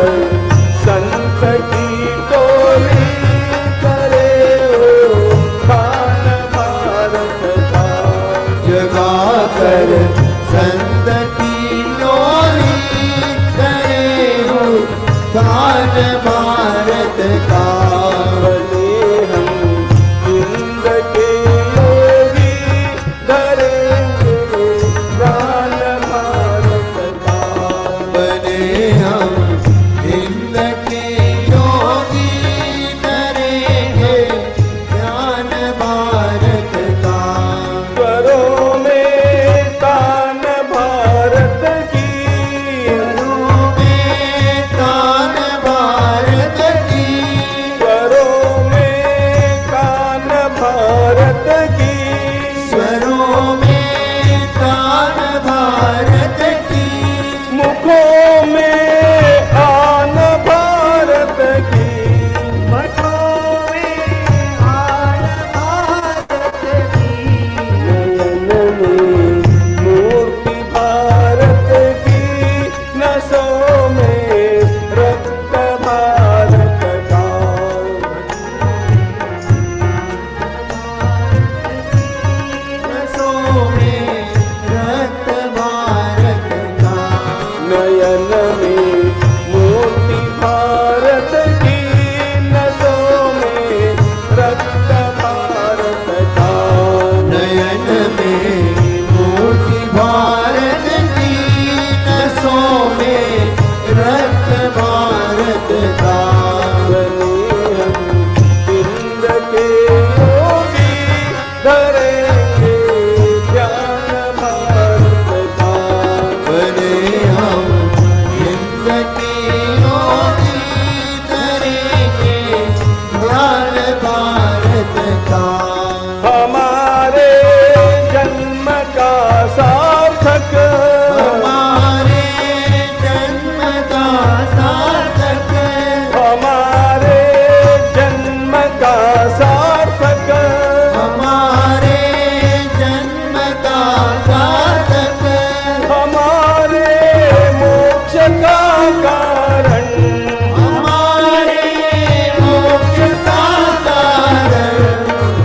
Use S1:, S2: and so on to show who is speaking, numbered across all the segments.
S1: कर संत की टोली करे उत्थान भारत का।
S2: जगा कर संत की डोली करे उत्थान भारत का।
S1: बने हम हिंद के योगी धरेंगे ज्ञान भारत का।
S2: बने हम हिंद के योगी करेंगे ज्ञान भारत का।
S1: स्वरों में तान भारत की,
S2: स्वरों में तान भारत की।
S1: स्वरों में तान भारत की।
S2: स्वरों में तान भारत की।
S1: मुखों में आन भारत की।
S2: मठों में आन भारत की।
S1: नयन में मूर्ति भारत की। नसों में रक्त भारत का।
S2: रसों में रक्त भारत का।
S1: नयन में मूर्ति भारत की। नसों में रक्त भारत का।
S2: नयन में मूर्ति भारत की। नसों में रक्त भारत का।
S1: बने हम हिंद के योगी धरेंगे ज्ञान भारत का।
S2: बने हम हिंद के योगी करेंगे ज्ञान भारत का।
S1: हमारे जन्म का सार्थक,
S2: हमारे जन्म का सार्थक।
S1: हमारे जन्म का सार्थक।
S2: हमारे जन्म का सार्थक।
S1: हमारे मोक्ष का कारण।
S2: हमारे मोक्ष का कारण।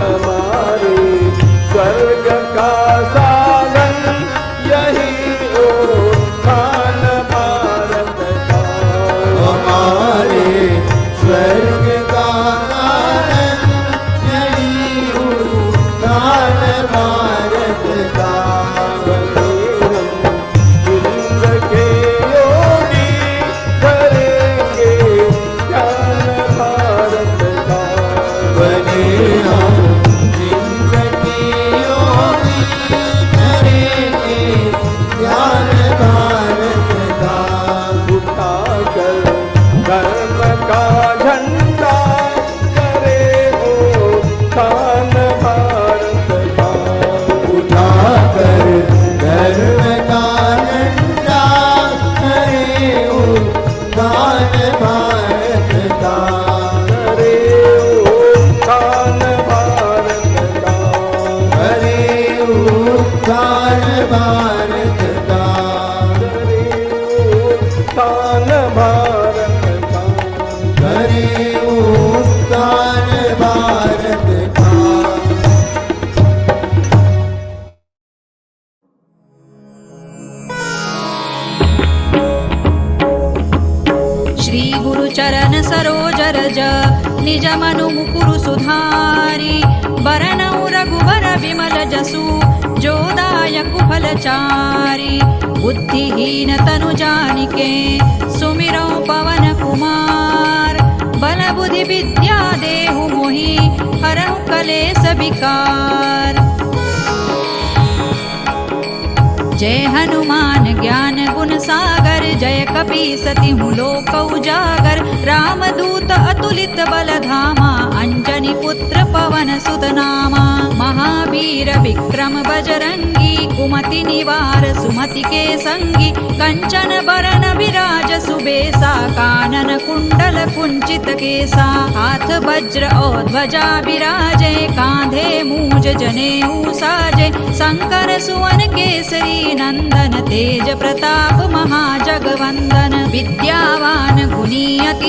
S1: हमारे स्वर्ग का साधन यही उत्थान भारत का।
S2: हमारे स्वर्ग का कारण यही उत्थान भारत का।
S1: बने हम हिंद के योगी धरेंगे ज्ञान भारत का।
S2: बने हम हिंद के योगी करेंगे ज्ञान भारत का।
S1: उठाकर धर्म का झंडा करे उत्थान भारत का।
S2: उठाकर धर्म का झंडा करे उत्थान भारत का।
S1: करे उत्थान भारत का।
S2: करे उत्थान भारत का।
S1: करे उत्थान भारत का।
S2: करे उत्थान भारत का।
S3: श्री गुरु चरण सरोज रज निज मनु मुकुरु सुधारी। बरनउ रघुबर विमल जसु जो दायकु फलचारी। बुद्धिहीन तनु जानिके सुमिरौ पवन कुमार। बल बुद्धि विद्या देहु मोहि हरहु कलेस विकार। जय हनुमान ज्ञान गुण सागर। जय कपीसतिहु लोक उजागर। रामदूत अतुलित बल धामा। अंजनी पुत्र पवन सुत नामा। महावीर विक्रम बजरंगी। कुमति निवार सुमति के संगी। कंचन बरन विराज सुबेसा। कानन कुंडल कुंचित केसा। हाथ वज्र और ध्वजा विराजे। कांधे मूज जनेऊ साजे। शंकर सुवन केसरी नंदन। तेज प्रताप महाजगवंदन। विद्यावान गुणी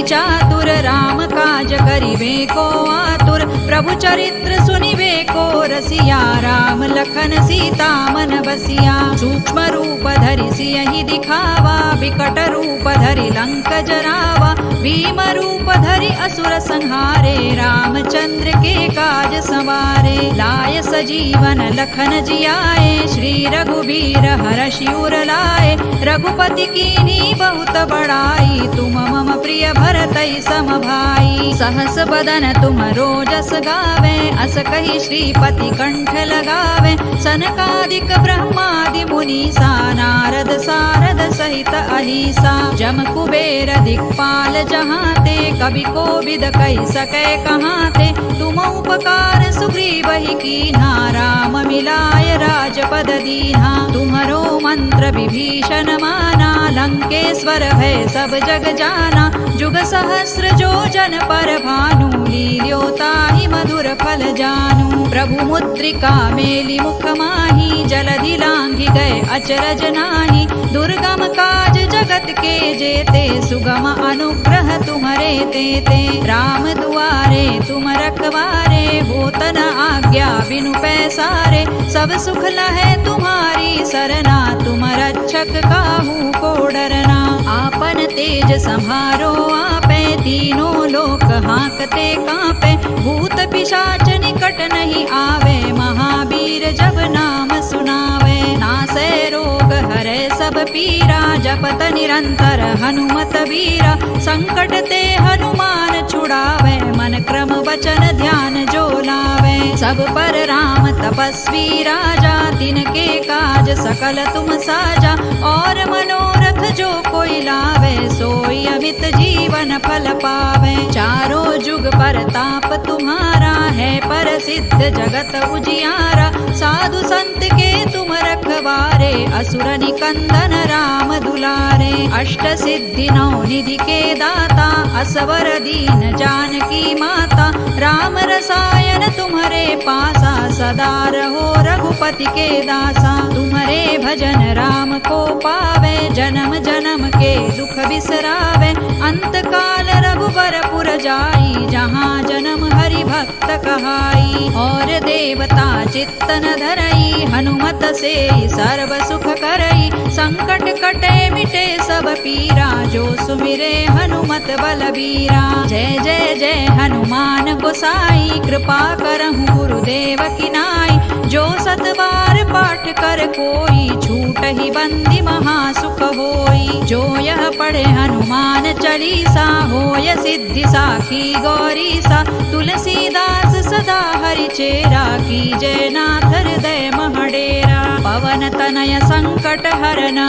S3: चातुर राम काज करिवे को आतुर प्रभु चरित्र सुनिवे को रसिया राम लखन सीता मन बसिया सूक्ष्म रूप धरि सियहि दिखावा विकट रूप धरि लंक जरावा भीम रूप धरि असुर संहारे रामचंद्र के काज संवारे लाय सजीवन लखन जियाए श्री रघुबीर हरषि उर लाए रघुपति कीन्ही बहुत बड़ाई तुम मम प्रिय भरतई सम भाई सहस बदन तुम रोजस गावे अस कहि श्रीपति कंठ लगावे सनकादिक ब्रह्मादि मुनीसा नारद सारद सहित अहिसा जम कुबेर दिक्पाल जहाँ ते कवि कोविद कहि सकै कहाँ ते तुम उपकार सुग्रीव ही कीन्हा राम मिलाय राजपद दीन्हा तुम्हरो मंत्र विभीषण माना लंकेश्वर है सब जग जाना जुग सहस्र जो जन पर भानु लील्योताहि मधुर फल जानू प्रभु मुद्रिका मेलि मुख माही जलधि लांघि गए अचरज नाही दुर्गम काज जगत के जेते सुगम अनुग्रह तुम्हरे तेते राम दुआरे तुम रखवारे होत न आज्ञा बिनु पैसारे सब सुख लहै तुम्हारी सरना तुम रक्षक काहू को डरना आपन तेज सम्हारो आपे तीनों लोक हाँकते कांपे भूत पिशाच निकट नहीं आवे महावीर जब नाम सुनावे नासै रोग हरै सब पीरा जपत निरंतर हनुमत वीरा संकट ते हनुमान छुड़ावे मन क्रम वचन ध्यान जो लावे सब पर राम तपस्वी राजा तिनके काज सकल तुम साजा और मनोरथ जो कोई लावे सोई अमित जीवन फल पावे चारों जुग पर ताप तुम्हारा है पर सिद्ध जगत उजियारा साधु संत के तुम रखवारे असुर निकंदन राम दुलारे अष्ट सिद्धि नौ निधि के दाता असवर दीन जानकी माता राम रसायन तुम्हारे पासा सदा रहो रघुपति के दासा तुम्हारे भजन राम को पावे जन्म जन्म के दुख बिसरावे अंत काल रघुबर पुर जाई जहाँ जन्म हरि भक्त कहाई और देवता चित्तन धरई हनुमत से सर्व सुख करई संकट कटे मिटे सब पीरा जो सुमिरे हनुमत बलबीरा जय जय जय हनुमान गोसाई कृपा करहु गुरुदेव की नाई जो सत बार पाठ कर कोई छूट ही बंदी महासुख होई जो यह पढ़े हनुमान चालीसा होय सिद्धि साखी गौरीसा तुलसीदास सदा हरि चेरा की जय नाथ हृदय महडेरा पवन तनय संकट हरन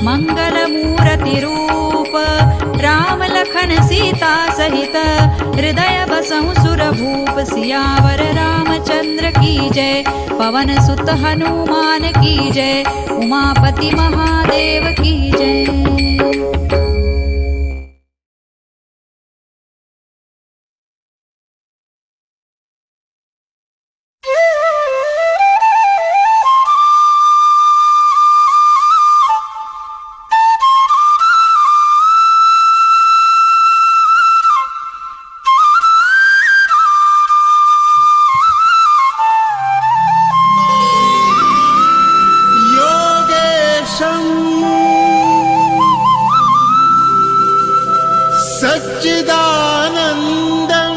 S3: मंगल मूर्ति रूप राम लखन सीता सहित हृदय बसहु सुर भूप सियावर रामचंद्र की जय पवन सुत हनुमान की जय उमापति महादेव की जय।
S2: सच्चिदानन्दं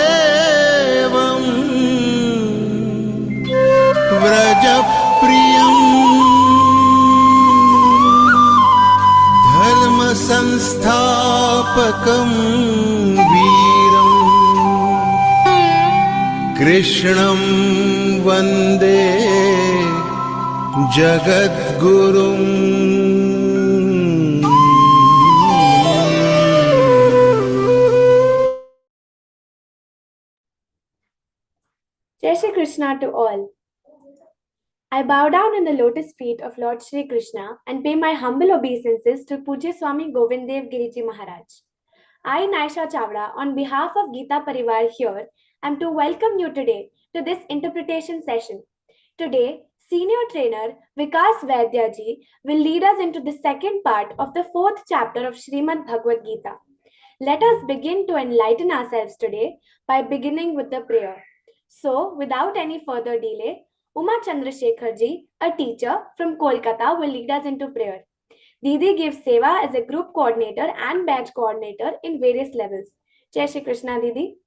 S2: वासुदेवं व्रजप्रियं धर्मसंस्थापकं वीरं कृष्णं वन्दे जगद्गुरुं।
S4: Jai Shri Krishna to all. I bow down in the lotus feet of Lord Shri Krishna and pay my humble obeisances to Pujya Swami Govindev Giriji Maharaj. I, Naisha Chawda, on behalf of Geeta Pariwar here, am to welcome you today to this interpretation session. Today, Senior trainer Vikas Vaidya ji will lead us into the second part of the fourth chapter of Śrīmad-Bhagavadgītā. Let us begin to enlighten ourselves today by beginning with the prayer. So, without any further delay, Uma Chandrasekhar ji, a teacher from Kolkata, will lead us into prayer. Didi gives seva as a group coordinator and batch coordinator in various levels. Jai Shri Krishna, Didi.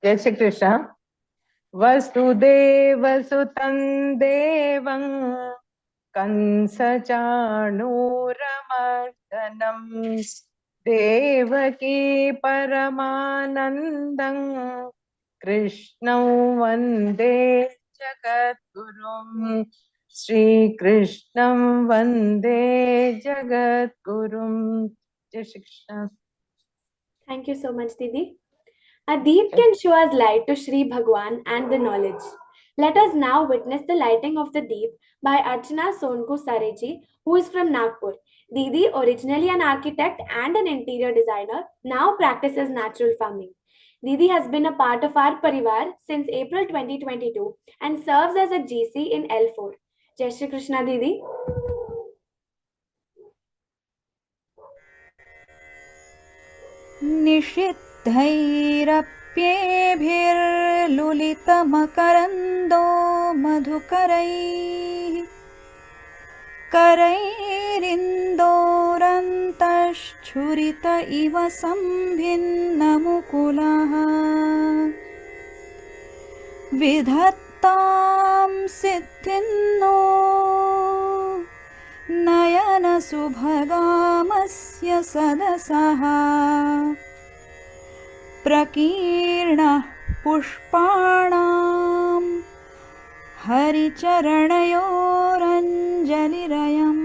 S5: Jai Shri Krishna. Vasudeva Sutam Devam Kansachanuramardhanam Devaki Paramanandam Krishnam Vande Jagadgurum Shri Krishnam Vande Jagadgurum. Jai Shri Krishna.
S4: Thank you so much, Didi. A deep can show us light to Shri Bhagwan and the knowledge. Let us now witness the lighting of the deep by Archana Sonku Sareji, who is from Nagpur. Didi, originally an architect and an interior designer, now practices natural farming. Didi has been a part of our Pariwar since April 2022 and serves as a GC in L4. Jai Shri Krishna, Didi.
S3: निषिद्धैरप्येभिर्लुलितमकरन्दो मधुकरैः करैरिन्दोरन्तश्छुरित इव सम्भिन्नमुकुलः विधत्तां सिद्धिन्नो नयनसुभगामस्य सदसः प्रकीर्णः पुष्पाणां हरिचरणयोरञ्जलिरयम्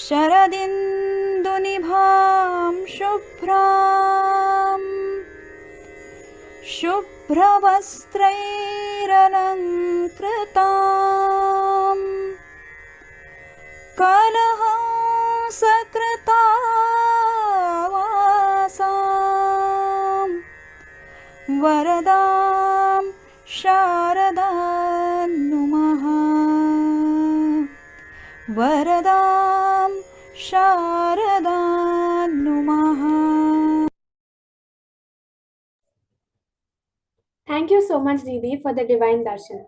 S3: शरदिन्दुनिभां शुभ्रवस्त्रैरलङ्कृतां कलहंसकृतावासां वरदां शारदां नुमः वरदां शारदां नुमः.
S4: Thank you so much, Didi, for the divine darshan.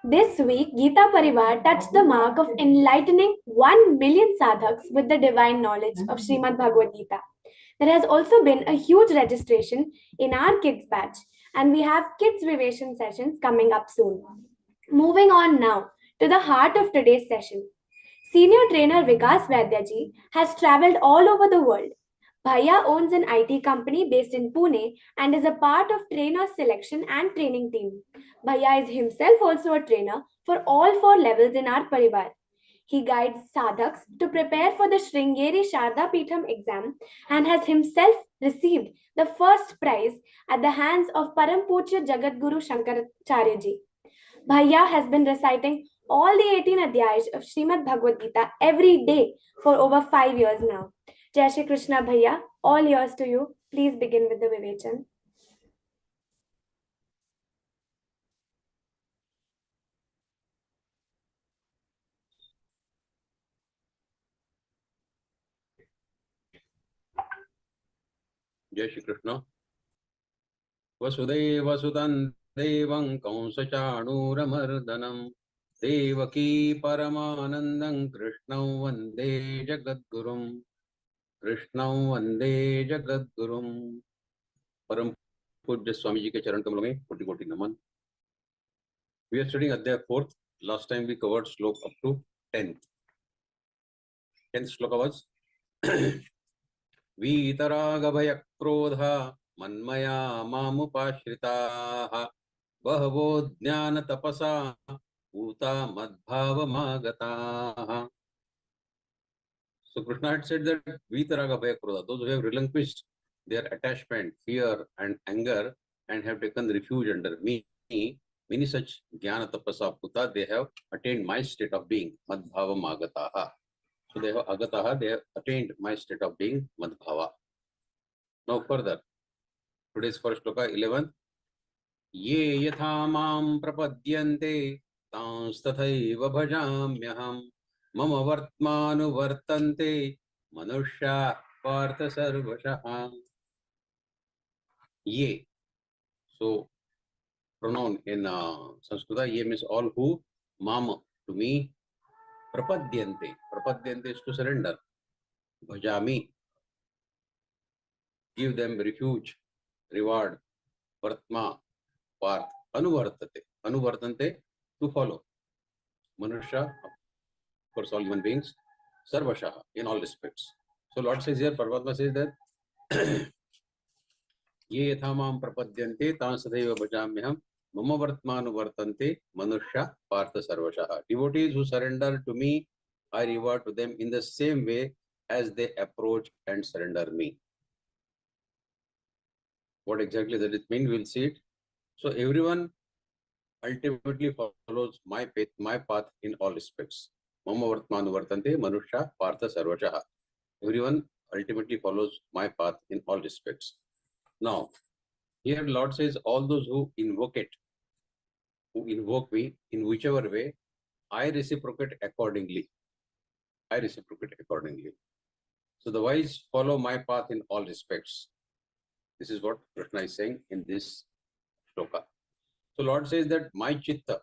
S4: This week, Geeta Pariwar touched the mark of enlightening 1 million sadhaks with the divine knowledge of Śrīmad-Bhagavadgītā. There has also been a huge registration in our kids batch, and we have kids vivation sessions coming up soon. Moving on now to the heart of today's session. Senior trainer Vikas Vaidya ji has traveled all over the world. Bhaiya owns an IT company based in Pune and is a part of trainer selection and training team. Bhaiya is himself also a trainer for all 4 levels in our Pariwar. He guides sadhaks to prepare for the Sringeri Sharda Peetham exam and has himself received the first prize at the hands of Param Pujya Jagadguru Shankaracharya ji. Bhaiya has been reciting all the 18 adhyayas of Śrīmad-Bhagavadgītā every day for over 5 years now. Jai Shri Krishna Bhaiya, all yours to you. Please begin with the Vivechan.
S6: Jai Shri Krishna. Vasudeva Sutan Devam Kamsachanuramardanam Devaki Paramanandam Krishnam Vande Jagadgurum Krishnam Vande Jagadgurum. Param Pujya Swami Ji ke charan kamal mein koti koti naman. We are studying Adhyaya 4th. Last time we covered slok up to 10th. 10th sloka was वीतरागभय क्रोधा मन्मया मामुपाश्रिताः बहवो ज्ञान तपसा ऊता मद्भावमागताः. So Krishna had said that वीतरागभय क्रोधा, those who have relinquished their attachment, fear and anger and have taken refuge under me, many such jnana tapasa puta, they have attained my state of being, madbhavamagataha. So they have agataha, they have attained my state of being madbhava. Now further, Today's first shloka, 11th. Ye yatha mam prapadyante tanstathaiva bhajamyaham mama vartmanu vartante manushya partha sarvashah. Ye. So, pronoun in Sanskrit, ye means all who, mam to me, prapadyante. Prapadyante is to surrender. Bhajami, give them refuge, reward. Vartma, Parth, Anuvartate. Anuvartante, to follow. Manusha, of course, all human beings. Sarvashaha, in all respects. So Lord says here, Paramatma says that Ye yathamam prapadyante tansadeva bhajamyaham mama vartmanu vartante manusha partha sarvashaha. Devotees who surrender to me, I reward to them in the same way as they approach and surrender me. What exactly does it mean? We'll see it. So everyone ultimately follows my path in all respects. Mama vartmanu vartante manusha partha sarvashaha. Everyone ultimately follows my path in all respects. Now, here Lord says, all those who invoke it, who invoke me in whichever way, I reciprocate accordingly. I reciprocate accordingly. So the wise follow my path in all respects. This is what Krishna is saying in this shloka. So Lord says that my chitta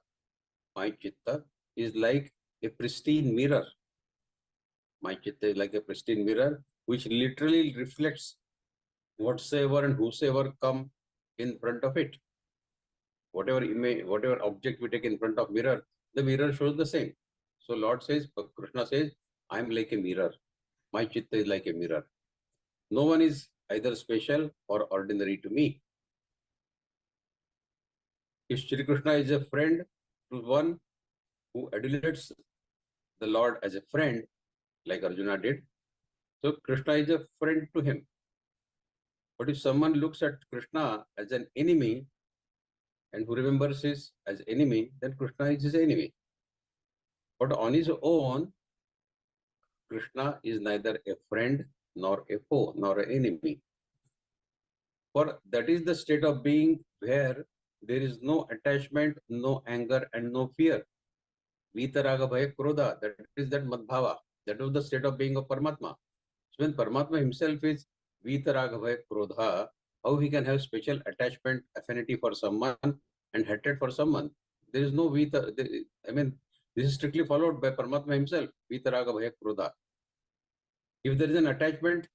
S6: is like a pristine mirror. My chitta is like a pristine mirror, which literally reflects whatsoever and whosoever come in front of it. Whatever image, whatever object we take in front of mirror, the mirror shows the same. So Lord says, Krishna says, I am like a mirror. My chitta is like a mirror. No one is either special or ordinary to me. If Shri Krishna is a friend to one who adulates the Lord as a friend, like Arjuna did, so Krishna is a friend to him. But if someone looks at Krishna as an enemy and who remembers his as enemy, then Krishna is his enemy. But on his own, Krishna is neither a friend nor a foe nor an enemy. For that is the state of being where there is no attachment, no anger, and no fear. Vitaraga bhaya krodha, that is that madbhava. That was the state of being of Paramatma. So when Paramatma himself is Vitaraga bhaya krodha, how he can have special attachment, affinity for someone and hatred for someone? There is no Vita. I mean, this is strictly followed by Paramatma himself. Vitaraga bhaya krodha. If there is an attachment,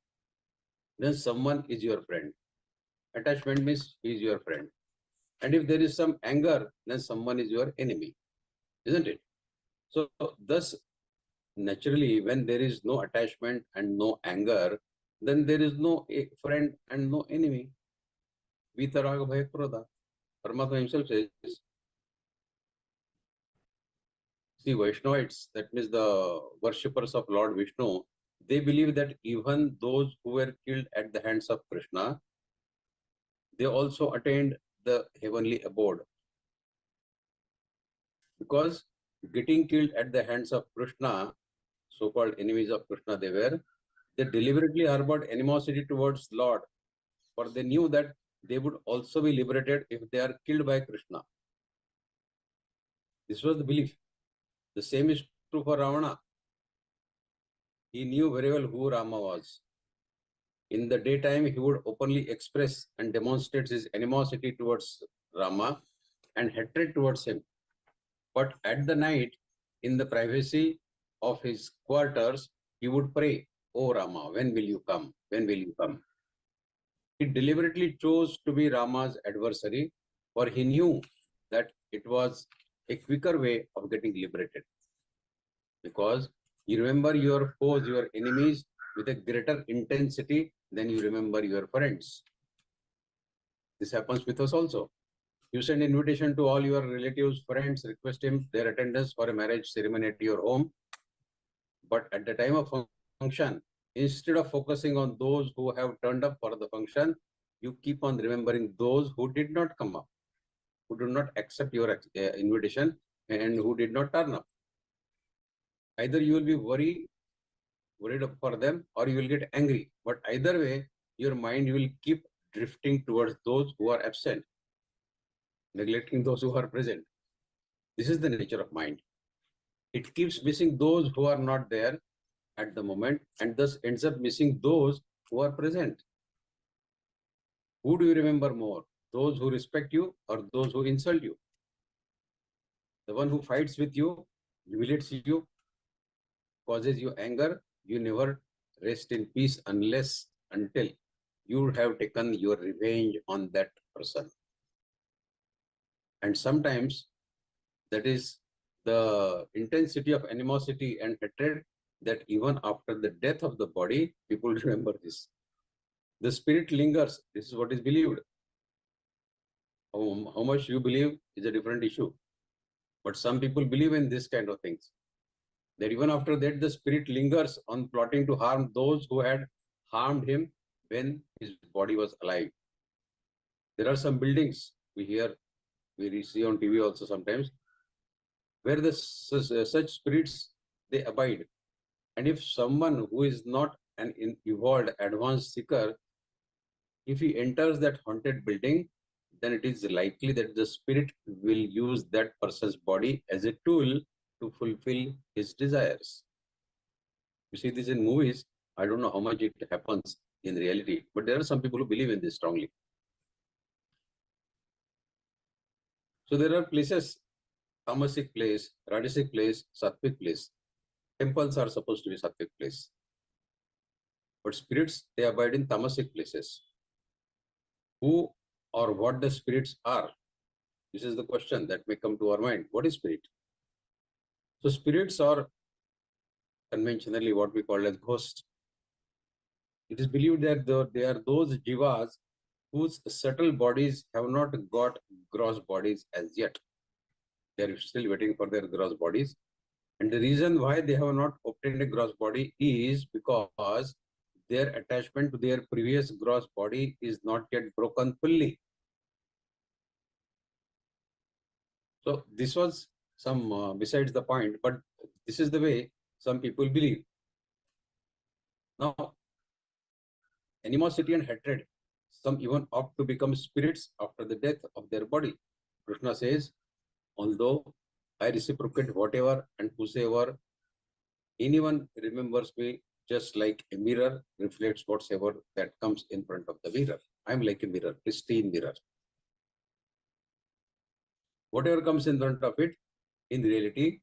S6: then someone is your friend. Attachment means he is your friend. And if there is some anger, then someone is your enemy. Isn't it? So thus, naturally, when there is no attachment and no anger, then there is no friend and no enemy. Vitaraga bhaya krodha. Paramatma himself says, see, Vaishnavites, that means the worshippers of Lord Vishnu, they believe that even those who were killed at the hands of Krishna, they also attained the heavenly abode. Because getting killed at the hands of Krishna, so-called enemies of Krishna they deliberately harbored animosity towards Lord, for they knew that they would also be liberated if they are killed by Krishna. This was the belief. The same is true for Ravana. He knew very well who Rama was. In the daytime, he would openly express and demonstrate his animosity towards Rama and hatred towards him. But at the night, in the privacy of his quarters, he would pray, "Oh Rama, when will you come? When will you come?" He deliberately chose to be Rama's adversary, for he knew that it was a quicker way of getting liberated. Because you remember your foes, your enemies, with a greater intensity than you remember your friends. This happens with us also. You send invitation to all your relatives, friends, request him their attendance for a marriage ceremony at your home. But at the time of function, instead of focusing on those who have turned up for the function, you keep on remembering those who did not come up, who did not accept your invitation and who did not turn up. Either you will be worried for them or you will get angry. But either way, your mind will keep drifting towards those who are absent, neglecting those who are present. This is the nature of mind. It keeps missing those who are not there at the moment and thus ends up missing those who are present. Who do you remember more? Those who respect you or those who insult you? The one who fights with you, humiliates you, causes you anger, you never rest in peace until you have taken your revenge on that person. And sometimes that is the intensity of animosity and hatred that even after the death of the body, people remember this. The spirit lingers. This is what is believed. How much you believe is a different issue. But some people believe in this kind of things. That even after that, the spirit lingers on plotting to harm those who had harmed him when his body was alive. There are some buildings we see on TV also sometimes, where such spirits, they abide. And if someone who is not an evolved, advanced seeker, if he enters that haunted building, then it is likely that the spirit will use that person's body as a tool to fulfill his desires. You see this in movies. I don't know how much it happens in reality, but there are some people who believe in this strongly. So there are places, tamasic place, rajasic place, sattvic place. Temples are supposed to be sattvic place. But spirits, they abide in tamasic places. Who or what the spirits are? This is the question that may come to our mind. What is spirit? So spirits are conventionally what we call as ghosts. It is believed that they are those jivas whose subtle bodies have not got gross bodies as yet. They are still waiting for their gross bodies. And the reason why they have not obtained a gross body is because their attachment to their previous gross body is not yet broken fully. So this was some besides the point, but this is the way some people believe. Now, animosity and hatred, some even opt to become spirits after the death of their body. Krishna says, although I reciprocate whatever and whosoever, anyone remembers me just like a mirror reflects whatsoever that comes in front of the mirror. I am like a mirror, pristine mirror. Whatever comes in front of it, in reality,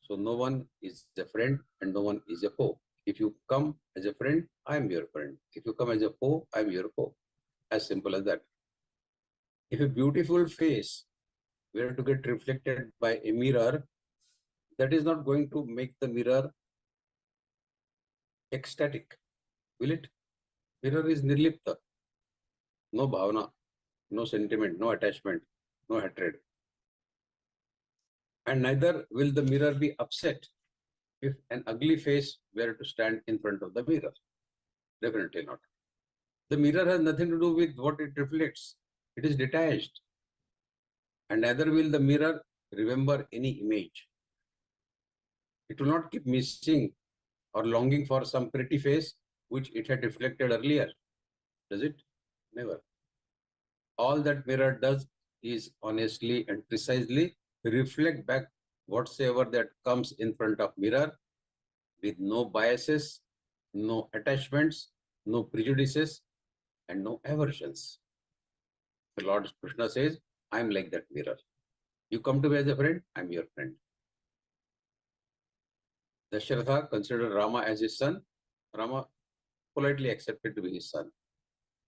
S6: so no one is a friend and no one is a foe. If you come as a friend, I am your friend. If you come as a foe, I am your foe. As simple as that. If a beautiful face were to get reflected by a mirror, that is not going to make the mirror ecstatic, will it? Mirror is nirlipta. No bhavana, no sentiment, no attachment, no hatred. And neither will the mirror be upset if an ugly face were to stand in front of the mirror. Definitely not. The mirror has nothing to do with what it reflects. It is detached. And neither will the mirror remember any image. It will not keep missing or longing for some pretty face which it had reflected earlier. Does it? Never. All that mirror does is honestly and precisely reflect back whatsoever that comes in front of mirror with no biases, no attachments, no prejudices, and no aversions. The Lord Krishna says, I am like that mirror. You come to me as a friend, I am your friend. Dasharatha considered Rama as his son. Rama politely accepted to be his son.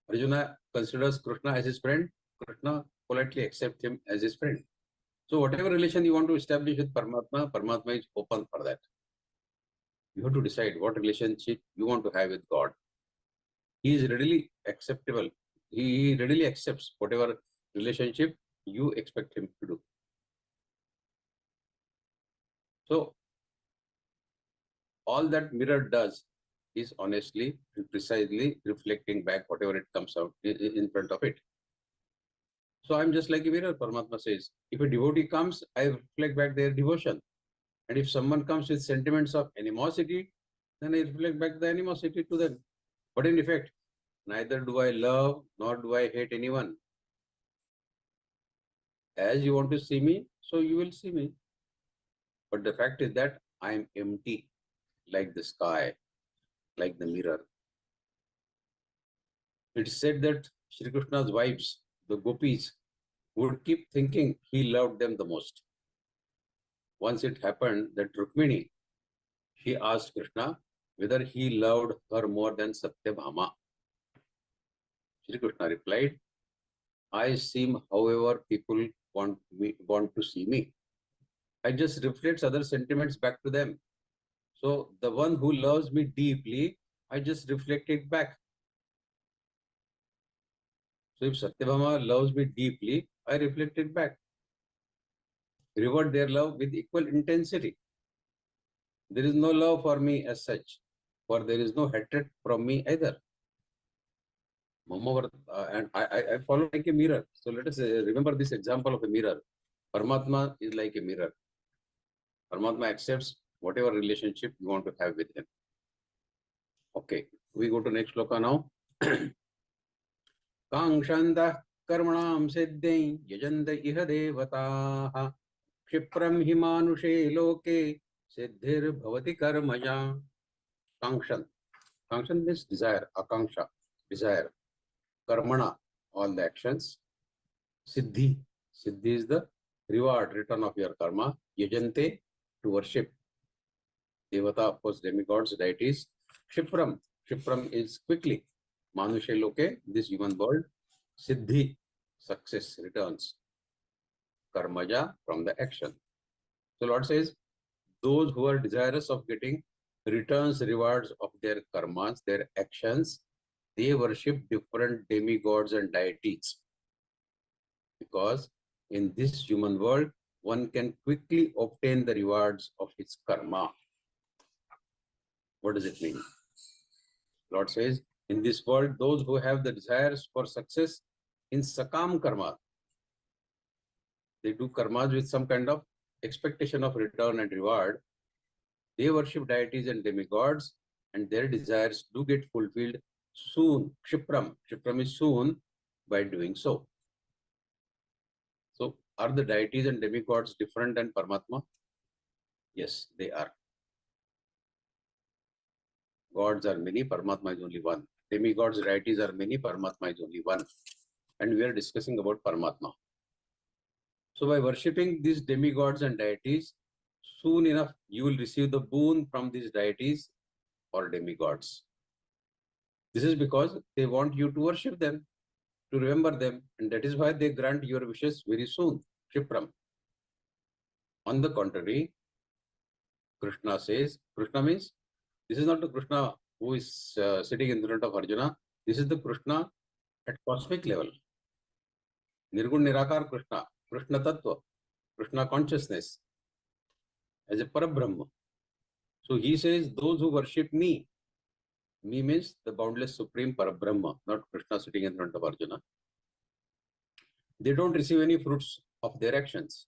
S6: Arjuna considers Krishna as his friend. Krishna politely accepts him as his friend. So whatever relation you want to establish with Paramatma, Paramatma is open for that. You have to decide what relationship you want to have with God. He is readily acceptable. He readily accepts whatever relationship you expect him to do. So all that mirror does is honestly and precisely reflecting back whatever it comes out in front of it. So I'm just like a mirror, Paramatma says. If a devotee comes, I reflect back their devotion. And if someone comes with sentiments of animosity, then I reflect back the animosity to them. But in effect, neither do I love nor do I hate anyone. As you want to see me, so you will see me. But the fact is that I am empty, like the sky, like the mirror. It is said that Shri Krishna's wives, the gopis, would keep thinking he loved them the most. Once it happened that Rukmini, she asked Krishna whether he loved her more than Satyabhama. Shri Krishna replied, I seem however people want to see me. I just reflect other sentiments back to them. So the one who loves me deeply, I just reflect it back. So if Satyabhama loves me deeply, I reflect it back. Reward their love with equal intensity. There is no love for me as such, for there is no hatred from me either. And I follow like a mirror. So let us remember this example of a mirror. Paramatma is like a mirror. Paramatma accepts whatever relationship you want to have with him. Okay, we go to next shloka now. Kangshanda karmanam siddhai yajanda iha devataha kshipram himanushe loke siddhir bhavati karmaja. Kangshan. Kangshan means desire, akanksha, desire. Karmana, all the actions. Siddhi. Siddhi is the reward, return of your karma. Yajante, to worship. Devata, of course, demigods, deities. Kshipram. Kshipram is quickly. Manushe loke, this human world. Siddhi, success, returns. Karmaja, from the action. So Lord says, those who are desirous of getting returns, rewards of their karmas, their actions, they worship different demigods and deities. Because in this human world, one can quickly obtain the rewards of his karma. What does it mean? Lord says, in this world, those who have the desires for success in sakam karma, they do karmas with some kind of expectation of return and reward. They worship deities and demigods, and their desires do get fulfilled soon. Kshipram. Kshipram is soon by doing so. So, are the deities and demigods different than Paramatma? Yes, they are. Gods are many, Paramatma is only one. Demigods, deities are many, Paramatma is only one. And we are discussing about Paramatma. So by worshipping these demigods and deities, soon enough you will receive the boon from these deities or demigods. This is because they want you to worship them, to remember them, and that is why they grant your wishes very soon. Kshipram. On the contrary, Krishna says, Krishna means, this is not the Krishna who is sitting in front of Arjuna. This is the Krishna at cosmic level. Nirgun Nirakar Krishna, Krishna Tattva, Krishna consciousness as a Parabrahma. So he says, those who worship me means the boundless supreme Parabrahma, not Krishna sitting in front of Arjuna. They don't receive any fruits of their actions.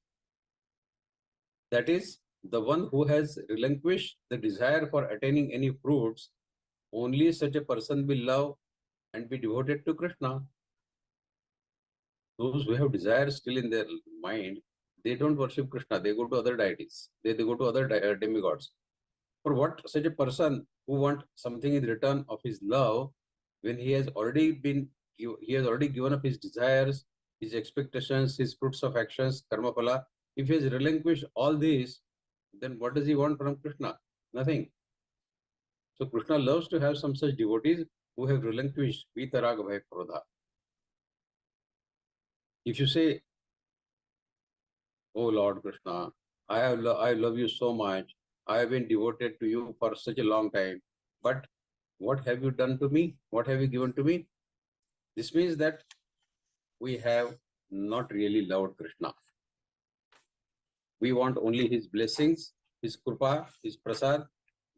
S6: That is, the one who has relinquished the desire for attaining any fruits, only such a person will love and be devoted to Krishna. Those who have desires still in their mind, they don't worship Krishna, they go to other deities, they go to other demigods. For what such a person who wants something in return of his love, when he has already given up his desires, his expectations, his fruits of actions, karma phala, if he has relinquished all these, then what does he want from Krishna? Nothing. So Krishna loves to have some such devotees who have relinquished vitaraga bhaya krodha. If you say, oh Lord Krishna, I love you so much, I have been devoted to you for such a long time, but what have you done to me? What have you given to me? This means that we have not really loved Krishna. We want only his blessings, his krupa, his prasad.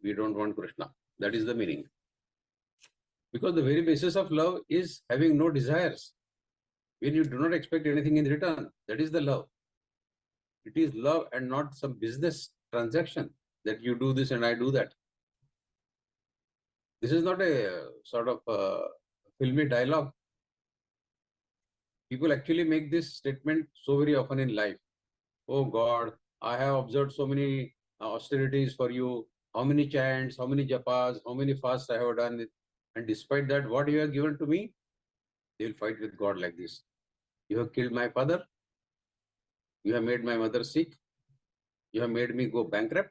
S6: We don't want Krishna. That is the meaning. Because the very basis of love is having no desires. When you do not expect anything in return, that is the love. It is love and not some business transaction that you do this and I do that. This is not a sort of filmy dialogue. People actually make this statement so very often in life. Oh God, I have observed so many austerities for you, how many chants, how many japas, how many fasts I have done. And despite that, what you have given to me, they will fight with God like this. You have killed my father. You have made my mother sick. You have made me go bankrupt.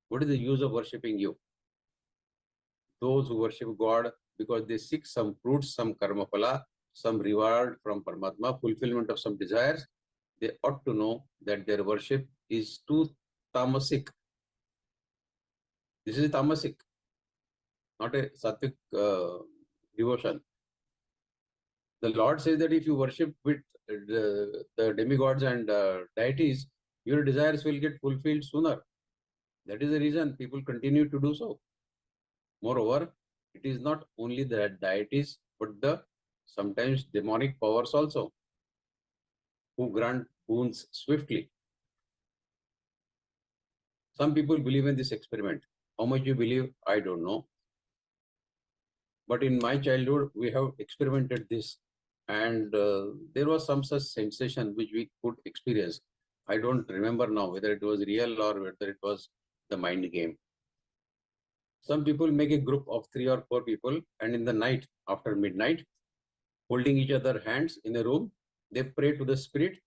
S6: What is the use of worshipping you? Those who worship God because they seek some fruits, some karma phala, some reward from Paramatma, fulfillment of some desires, they ought to know that their worship is too tamasic. This is tamasic, not a sattvic devotion. The Lord says that if you worship with the demigods and deities, your desires will get fulfilled sooner. That is the reason people continue to do so. Moreover, it is not only the deities, but the sometimes demonic powers also, who grant boons swiftly. Some people believe in this experiment. How much you believe, I don't know. But in my childhood, we have experimented this, and there was some such sensation which we could experience. I don't remember now whether it was real or whether it was the mind game. Some people make a group of 3 or 4 people, and in the night, after midnight, holding each other's hands in a room, they pray to the spirit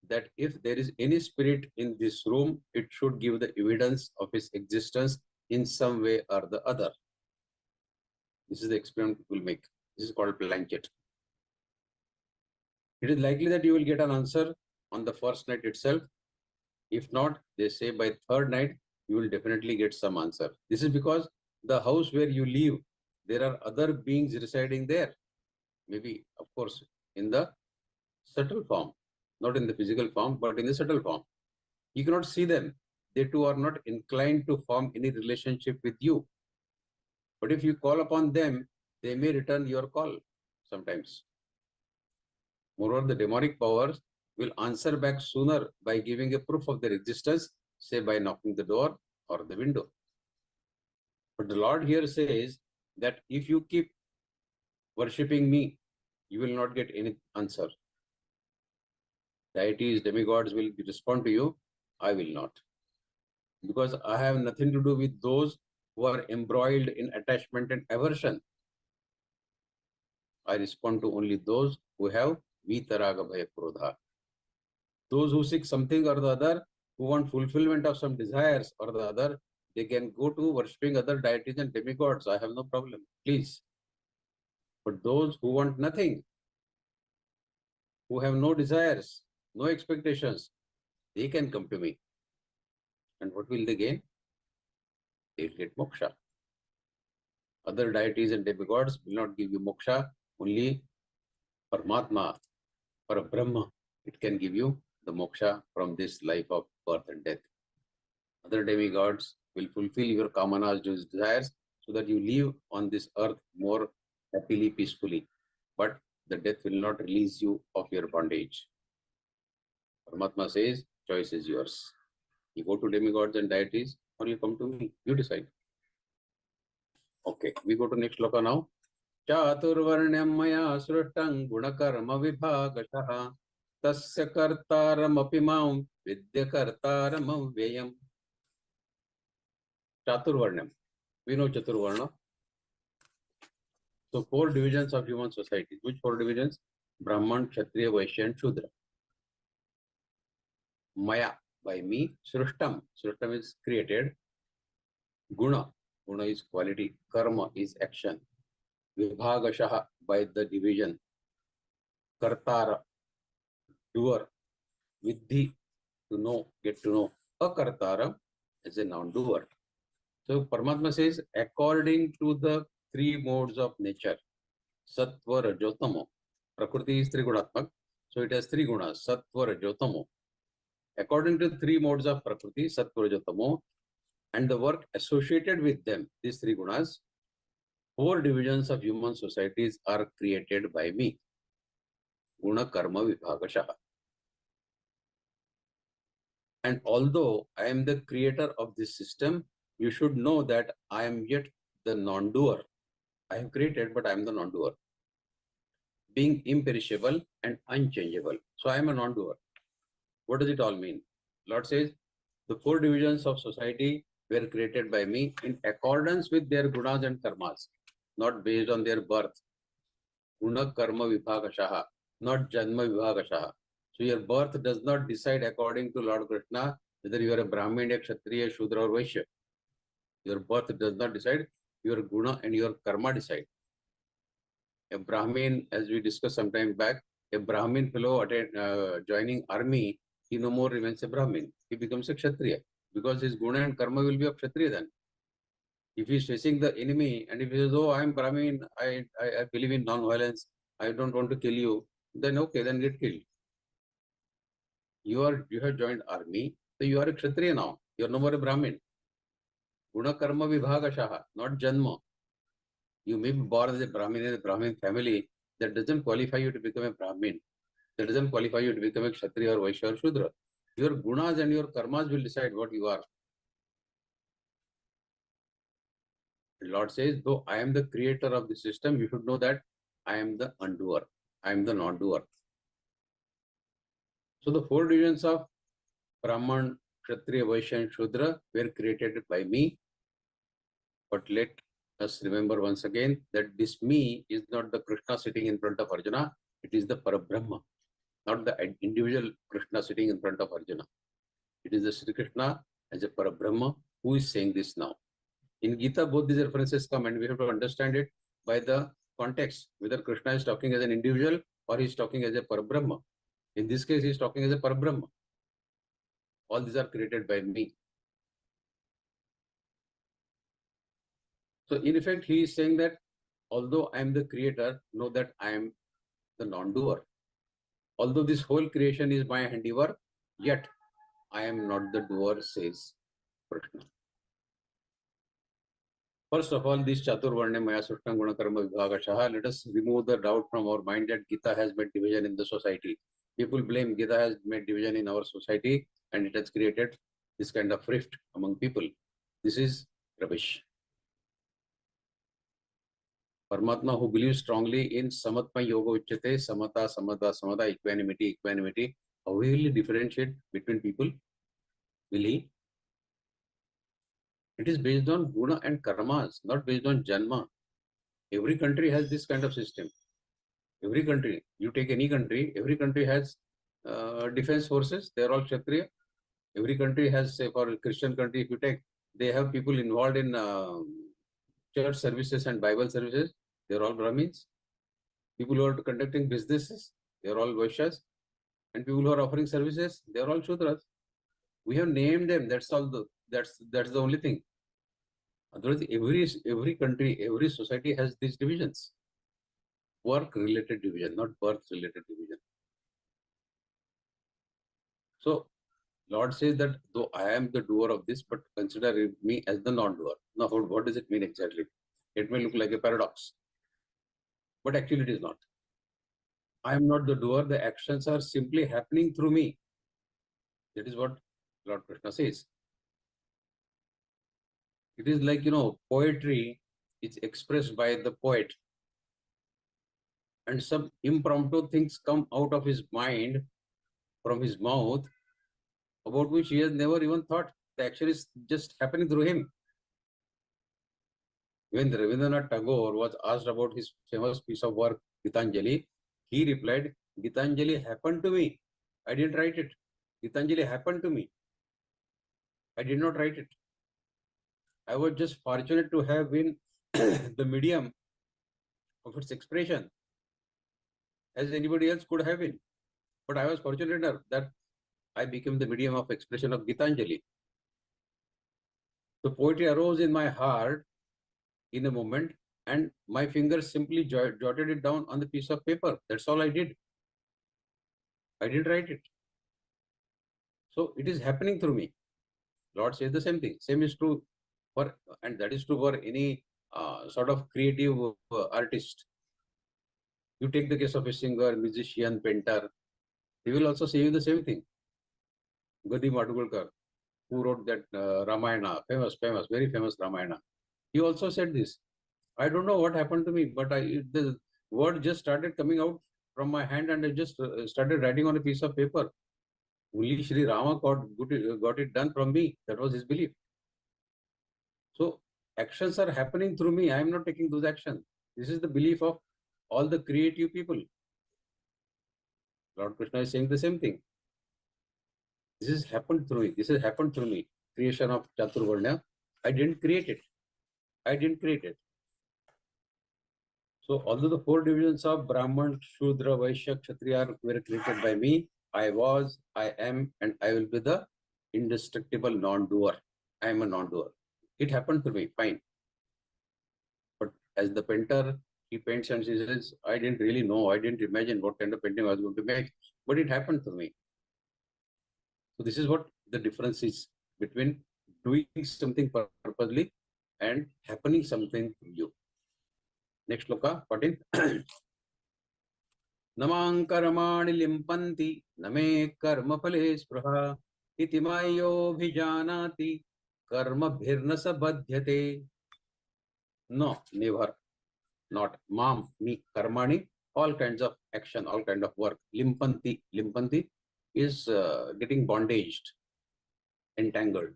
S6: that if there is any spirit in this room, it should give the evidence of its existence in some way or the other. This is the experiment people make. This is called blanket. It is likely that you will get an answer on the first night itself. If not, they say by third night, you will definitely get some answer. This is because the house where you live, there are other beings residing there. Maybe, of course, in the subtle form, not in the physical form, but in the subtle form. You cannot see them. They too are not inclined to form any relationship with you. But if you call upon them, they may return your call sometimes. Moreover, the demonic powers will answer back sooner by giving a proof of their existence, say by knocking the door or the window. But the Lord here says that if you keep worshipping me, you will not get any answer. Deities, demigods will respond to you, I will not. Because I have nothing to do with those who are embroiled in attachment and aversion. I respond to only those who have vitaraga bhaya krodha. Those who seek something or the other, who want fulfillment of some desires or the other, they can go to worshipping other deities and demigods. I have no problem, please. But those who want nothing, who have no desires, no expectations, they can come to me. And what will they gain? They will get moksha. Other deities and demigods will not give you moksha, only Paramatma, Parabrahma, it can give you the moksha from this life of birth and death. Other demigods will fulfill your kamanas, desires, so that you live on this earth more happily, peacefully. But the death will not release you of your bondage. Paramatma says, choice is yours. You go to demigods and deities, or you come to me. You decide. Okay, we go to next sloka now. Chaturvarnyam maya srutang gunakarma vibhagashah tasya kartaram apimam vidya kartaram avyayam. Chaturvarnyam. We know Chaturvarna. So 4 divisions of human society. Which 4 divisions? Brahman, Kshatriya, Vaishya and Shudra. Maya, by me. Srishtam. Srishtam is created. Guna. Guna is quality. Karma is action. Vibhagashaha, by the division. Kartara, doer. Vidhi, to know, get to know. Akartara is a non-doer. So Paramatma says, according to the 3 modes of nature, Sattva, Rajotamo. Prakriti is 3 gunatmak, so it has 3 gunas, Sattva, Rajotamo. According to 3 modes of Prakriti, Sattva, Rajotamo, and the work associated with them, these 3 gunas, 4 divisions of human societies are created by me. Guna Karma Vibhagashaha. And although I am the creator of this system, you should know that I am yet the non-doer. I have created, but I am the non-doer. Being imperishable and unchangeable. So I am a non-doer. What does it all mean? Lord says, the 4 divisions of society were created by me in accordance with their gunas and karmas, not based on their birth. Guna karma vibhagashaha, not janma vibhagashaha. So your birth does not decide according to Lord Krishna whether you are a Brahmin, a Kshatriya, Shudra or Vaishya. Your birth does not decide, your guna and your karma decide. A Brahmin, as we discussed some time back, a Brahmin fellow joining army, he no more remains a Brahmin. He becomes a Kshatriya because his guna and karma will be of Kshatriya then. If he is facing the enemy and if he says, oh, I am Brahmin, I believe in non-violence, I don't want to kill you, then okay, then get killed. You have joined army, so you are a Kshatriya now. You are no more a Brahmin. Guna karma vibhagashaha, not janma. You may be born as a Brahmin in a Brahmin family. That doesn't qualify you to become a Brahmin. That doesn't qualify you to become a Kshatriya or Vaishya or Shudra. Your gunas and your karmas will decide what you are. The Lord says, though I am the creator of the system, you should know that I am the undoer. I am the non-doer. So the 4 divisions of Brahman, Kshatriya, Vaishya and Shudra were created by me. But let us remember once again that this me is not the Krishna sitting in front of Arjuna. It is the Parabrahma, not the individual Krishna sitting in front of Arjuna. It is the Sri Krishna as a Parabrahma who is saying this now. In Geeta, both these references come and we have to understand it by the context, whether Krishna is talking as an individual or he is talking as a Parabrahma. In this case, he is talking as a Parabrahma. All these are created by me. So in effect, he is saying that although I am the creator, know that I am the non-doer. Although this whole creation is my handiwork, yet I am not the doer, says Krishna. First of all, this Chaturvarne Maya Sushtam Guna Karma Vibhagashaha, let us remove the doubt from our mind that Geeta has made division in the society. People blame Geeta has made division in our society and it has created this kind of rift among people. This is rubbish. Paramatma, who believes strongly in Samatma Yoga Uchyate, Samata, Samata, Samata, equanimity, equanimity, how will he differentiate between people? Will he? It is based on guna and karmas, not based on janma. Every country has this kind of system. Every country, you take any country, every country has defense forces, they are all Kshatriya. Every country has, say for a Christian country, if you take, they have people involved in church services and Bible services, they are all Brahmins. People who are conducting businesses, they are all Vaishyas. And people who are offering services, they are all Shudras. We have named them, that's all. That's the only thing. Otherwise, every country, every society has these divisions. Work-related division, not birth-related division. So, Lord says that though I am the doer of this, but consider me as the non-doer. Now, what does it mean exactly? It may look like a paradox, but actually it is not. I am not the doer, the actions are simply happening through me. That is what Lord Krishna says. It is like, poetry is expressed by the poet. And some impromptu things come out of his mind, from his mouth, about which he has never even thought. The action is just happening through him. When Rabindranath Tagore was asked about his famous piece of work, Gitanjali, he replied, Gitanjali happened to me. I didn't write it. Gitanjali happened to me. I did not write it. I was just fortunate to have been the medium of its expression, as anybody else could have been. But I was fortunate enough that I became the medium of expression of Gitanjali. The poetry arose in my heart in a moment, and my fingers simply jotted it down on the piece of paper. That's all I did. I didn't write it. So it is happening through me. Lord says the same thing. Same is true for, and that is true for any sort of creative artist. You take the case of a singer, musician, painter, he will also say you the same thing. Gadi Madugulkar, who wrote that Ramayana, very famous Ramayana, he also said this. I don't know what happened to me, but the word just started coming out from my hand and I just started writing on a piece of paper. Only Shri Rama got it done from me. That was his belief. So actions are happening through me. I am not taking those actions. This is the belief of all the creative people. Lord Krishna is saying the same thing. This has happened through me. This has happened through me. Creation of Chaturvarnya. I didn't create it. I didn't create it. So although the 4 divisions of Brahman, Shudra, Vaishya, Kshatriya were created by me, I was, I am, and I will be the indestructible non-doer. I am a non-doer. It happened to me, fine. But as the painter, he paints and he says, I didn't really know, I didn't imagine what kind of painting I was going to make, but it happened to me. So this is what the difference is between doing something purposely and happening something to you. Next loka, 14th. Namang karmani limpanti name karma phale spruha iti mayo bhijanati karma bhirnasa badhyate. No, never, not. Mam, me, karmani, all kinds of action, all kind of work. Limpanti, limpanti is getting bondaged, entangled.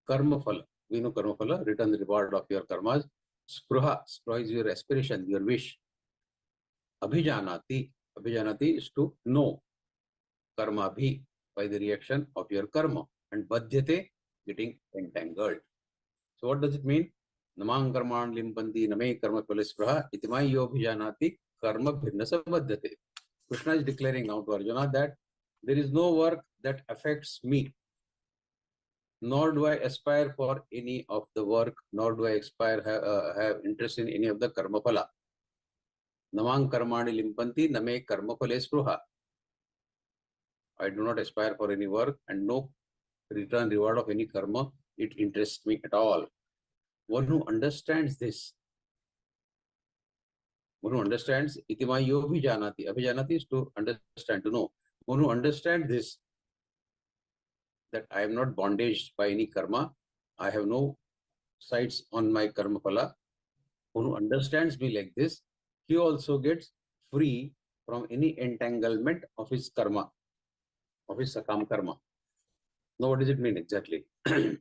S6: Karma phala, we know karma phala, return the reward of your karmas. Spruha, spruha is your aspiration, your wish. Abhijanati, abhijanati is to know. Karma bhi, by the reaction of your karma. And badhyate, getting entangled. So what does it mean? Namang karman limpanti name karma palispraha itimai yo bhijanati karma bhinnasa badhyate. Krishna is declaring now to Arjuna that there is no work that affects me, nor do I aspire for any of the work, nor do I have interest in any of the karma phala. Namang karmani limpanti name karma palispraha. I do not aspire for any work and no return reward of any karma. It interests me at all. One who understands this, one who understands, itimayo bhijanati. Abhijanati is to understand, to know. One who understands this, that I am not bondaged by any karma, I have no sights on my karma phala. One who understands me like this, he also gets free from any entanglement of his karma, of his sakam karma. Now, what does it mean exactly? The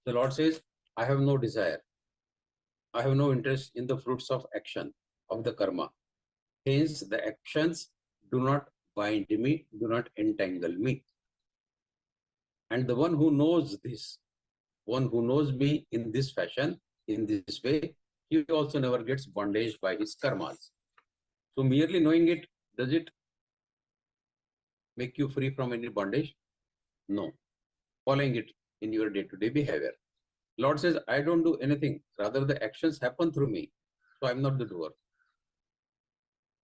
S6: Lord says, I have no desire. I have no interest in the fruits of action, of the karma. Hence, the actions do not bind me, do not entangle me. And the one who knows this, one who knows me in this fashion, in this way, he also never gets bondage by his karmas. So merely knowing it, does it make you free from any bondage? No. Following it in your day-to-day behavior. Lord says, I don't do anything. Rather, the actions happen through me. So I'm not the doer.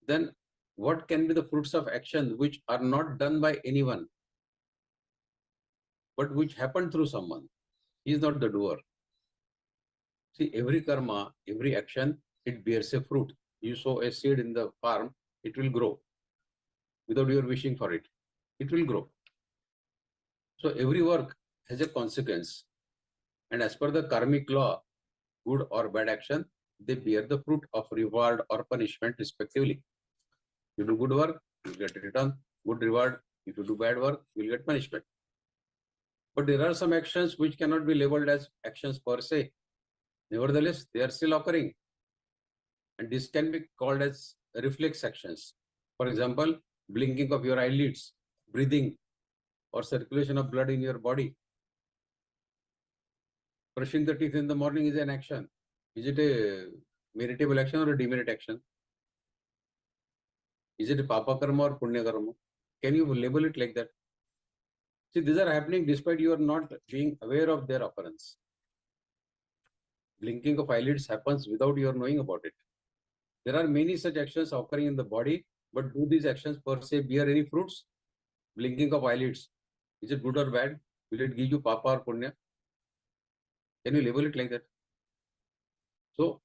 S6: Then what can be the fruits of action which are not done by anyone, but which happen through someone? He is not the doer. See, every karma, every action, it bears a fruit. You sow a seed in the farm, it will grow. Without your wishing for it, it will grow. So every work has a consequence. And as per the karmic law, good or bad action, they bear the fruit of reward or punishment respectively. You do good work, you get return, good reward. If you do bad work, you will get punishment. But there are some actions which cannot be labeled as actions per se. Nevertheless, they are still occurring. And this can be called as reflex actions. For example, blinking of your eyelids, breathing, or circulation of blood in your body. Brushing the teeth in the morning is an action. Is it a meritable action or a demerit action? Is it a papa karma or punya karma? Can you label it like that? See, these are happening despite you are not being aware of their occurrence. Blinking of eyelids happens without your knowing about it. There are many such actions occurring in the body, but do these actions per se bear any fruits? Blinking of eyelids, is it good or bad? Will it give you papa or punya? Can you label it like that? So,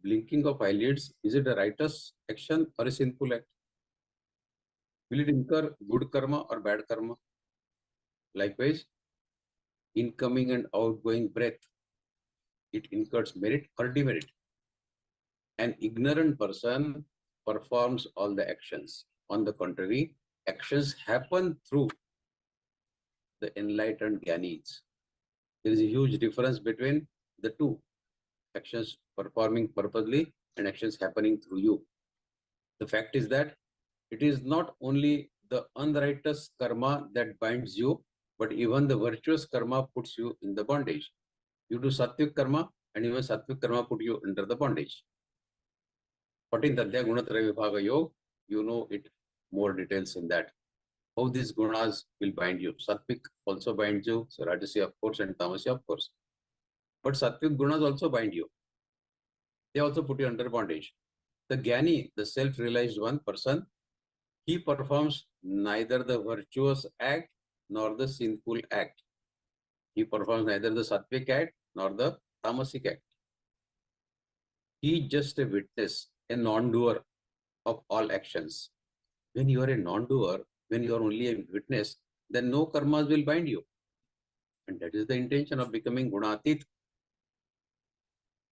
S6: blinking of eyelids, is it a righteous action or a sinful act? Will it incur good karma or bad karma? Likewise, incoming and outgoing breath, it incurs merit or demerit. An ignorant person performs all the actions. On the contrary, actions happen through the enlightened Gyanis. There is a huge difference between the two. Actions performing purposely and actions happening through you. The fact is that it is not only the unrighteous karma that binds you, but even the virtuous karma puts you in the bondage. You do sattvic karma, and even sattvic karma put you under the bondage. 14th Adhyaya Gunatraya Vibhaga Yoga, you know it more details in that. How these gunas will bind you. Sattvic also binds you, so Rajasi of course, and Tamasi of course. But sattvic gunas also bind you. They also put you under bondage. The Jnani, the self-realized one person, he performs neither the virtuous act nor the sinful act. He performs neither the sattvic act nor the tamasic act. He is just a witness, a non-doer of all actions. When you are a non-doer, when you are only a witness, then no karmas will bind you. And that is the intention of becoming gunatit.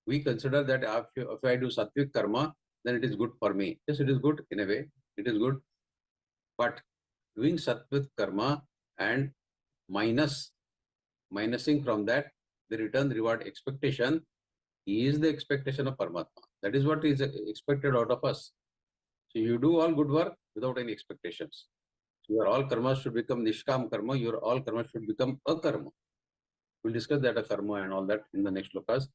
S6: We consider that if I do sattvic karma, then it is good for me. Yes, it is good in a way. It is good. But doing sattvic karma and minusing from that the return reward expectation is the expectation of Paramatma. That is what is expected out of us. So you do all good work without any expectations. So your all karma should become nishkam karma. Your all karma should become akarma. We'll discuss that akarma and all that in the next lokas.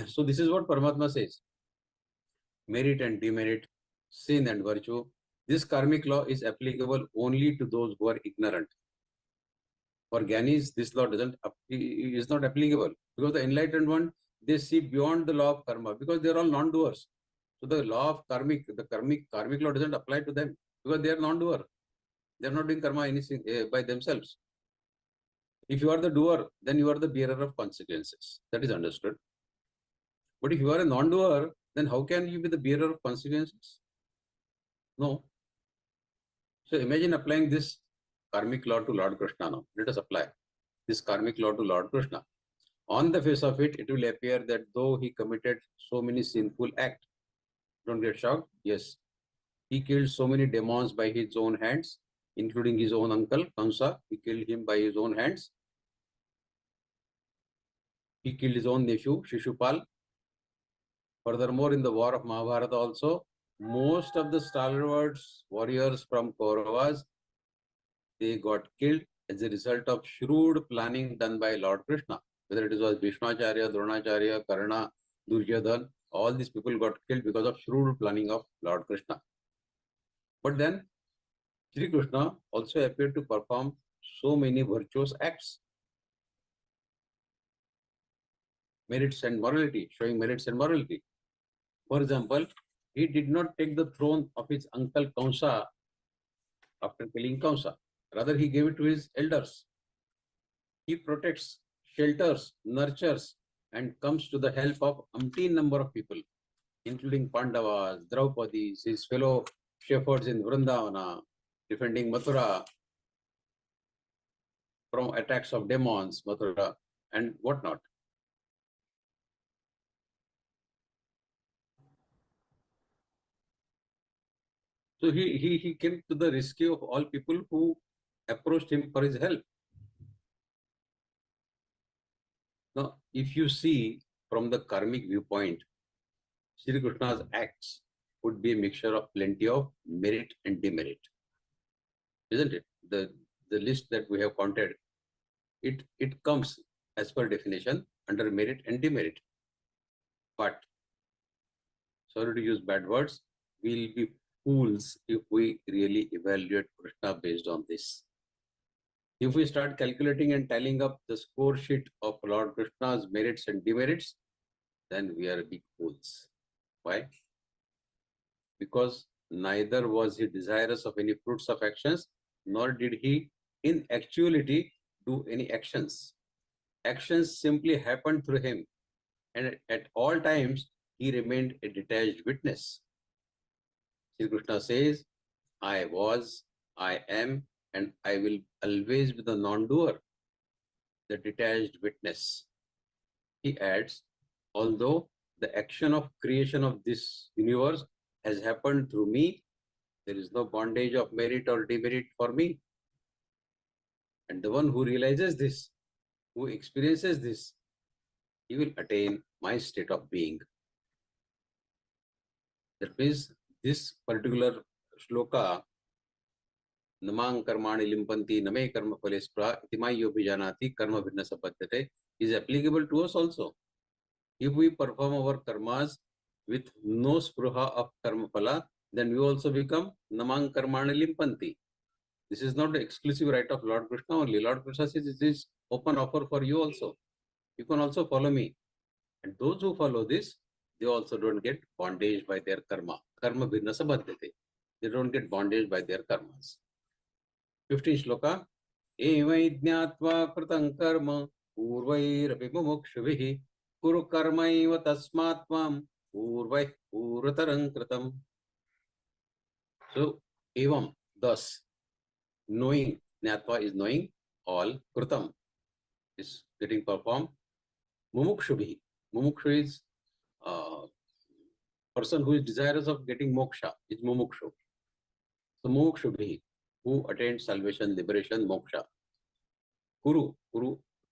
S6: So this is what Paramatma says. Merit and demerit, sin and virtue. This karmic law is applicable only to those who are ignorant. For Jnanis, this law is not applicable, because the enlightened one, they see beyond the law of karma, because they are all non-doers. So the law of karmic law doesn't apply to them, because they are non-doer. They are not doing karma anything by themselves. If you are the doer, then you are the bearer of consequences. That is understood. But if you are a non-doer, then how can you be the bearer of consequences? No. So imagine applying this karmic law to Lord Krishna now. Let us apply this karmic law to Lord Krishna. On the face of it, it will appear that though he committed so many sinful acts, don't get shocked. Yes, he killed so many demons by his own hands, including his own uncle, Kamsa. He killed him by his own hands. He killed his own nephew, Shishupal. Furthermore, in the war of Mahabharata also, most of the stalwart warriors from Kauravas, they got killed as a result of shrewd planning done by Lord Krishna. Whether it was Bhishmacharya, Dronacharya, Karna, Duryodhan, all these people got killed because of shrewd planning of Lord Krishna. But then, Shri Krishna also appeared to perform so many virtuous acts. Merits and morality, showing merits and morality. For example, he did not take the throne of his uncle Kamsa after killing Kamsa. Rather, he gave it to his elders. He protects, shelters, nurtures, and comes to the help of umpteen number of people, including Pandavas, Draupadis, his fellow shepherds in Vrindavana, defending Mathura from attacks of demons, Mathura, and whatnot. So he came to the rescue of all people who approached him for his help. Now, if you see from the karmic viewpoint, Shri Krishna's acts would be a mixture of plenty of merit and demerit. Isn't it? The list that we have counted, it comes as per definition under merit and demerit. But, sorry to use bad words, we'll be fools if we really evaluate Krishna based on this. If we start calculating and tallying up the score sheet of Lord Krishna's merits and demerits, then we are big fools. Why? Because neither was he desirous of any fruits of actions, nor did he in actuality do any actions. Actions simply happened through him, and at all times he remained a detached witness. Sri Krishna says, I was, I am, and I will always be the non-doer, the detached witness. He adds, although the action of creation of this universe has happened through me. There is no bondage of merit or demerit for me. And the one who realizes this, who experiences this, he will attain my state of being. That means this particular shloka, Namang karmani limpanti name karma phalespra itimayo bhijanati karma bhinna sapadyate, is applicable to us also. If we perform our karmas with no spruha of karma phala, then we also become Namang karmani limpanti. This is not the exclusive right of Lord Krishna only. Lord Krishna says it is open offer for you also. You can also follow me. And those who follow this, they also don't get bondage by their karma. Karma bhinna sabhadyate. They don't get bondage by their karmas. 15th shloka. Evai jnatva kritam karma purvairapi mumukshvihi kuru karmaiva tasmatvam purvai purvatarang kritam. So, evam, thus, knowing, jnatva is knowing, all, kritam is getting performed, mumukshvihi. Mumukshu is person who is desirous of getting moksha, is mumukshu. So mumukshubhi, who attains salvation, liberation, moksha. Kuru,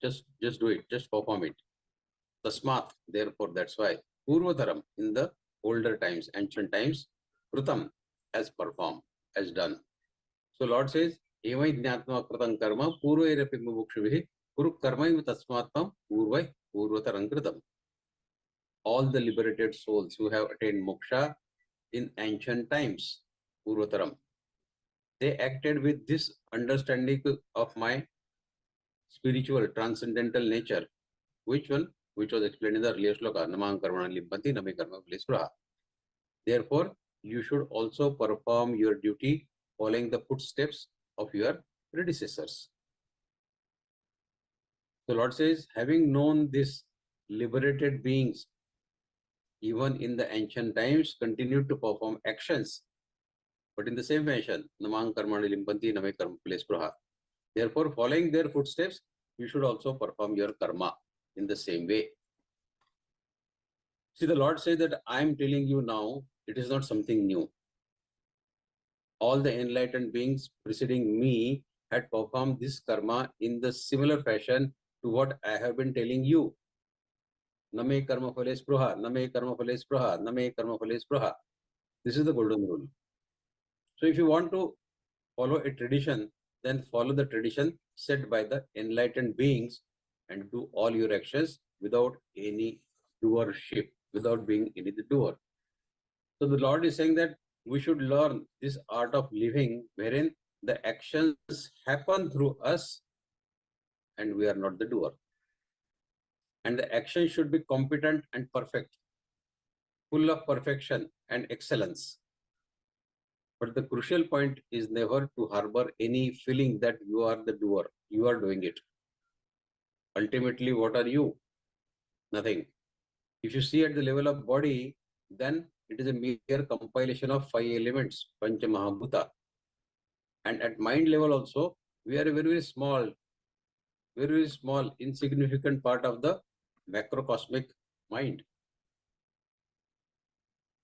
S6: just do it, just perform it. Tasmat, therefore, that's why. Purvataram, in the older times, ancient times, Krutam, has performed, has done. So Lord says, Evai jnatma kritam karma purvairapi mumukshubhi kuru karmaiva tasmatvam purvai purvatarang kritam. All the liberated souls who have attained moksha in ancient times, Purvataram, they acted with this understanding of my spiritual, transcendental nature. Which one? Which was explained in the earlier shloka, Namang karmana limpanti name karma phalespra. Therefore, you should also perform your duty following the footsteps of your predecessors. The Lord says, having known this, liberated beings, even in the ancient times, continued to perform actions, but in the same fashion, Namang karmani limpanti name karma phalespra. Therefore, following their footsteps, you should also perform your karma in the same way. See, the Lord says that I am telling you now, it is not something new. All the enlightened beings preceding me had performed this karma in the similar fashion to what I have been telling you. Name karma phale spruha, name karma phale spruha, name karma phale spruha. This is the golden rule. So if you want to follow a tradition, then follow the tradition set by the enlightened beings and do all your actions without any doership, without being any doer. So the Lord is saying that we should learn this art of living wherein the actions happen through us and we are not the doer. And the action should be competent and perfect, full of perfection and excellence. But the crucial point is never to harbor any feeling that you are the doer, you are doing it. Ultimately, what are you? Nothing. If you see at the level of body, then it is a mere compilation of 5 elements, Pancha Mahabhuta. And at mind level also, we are a very, very small, insignificant part of the macrocosmic mind.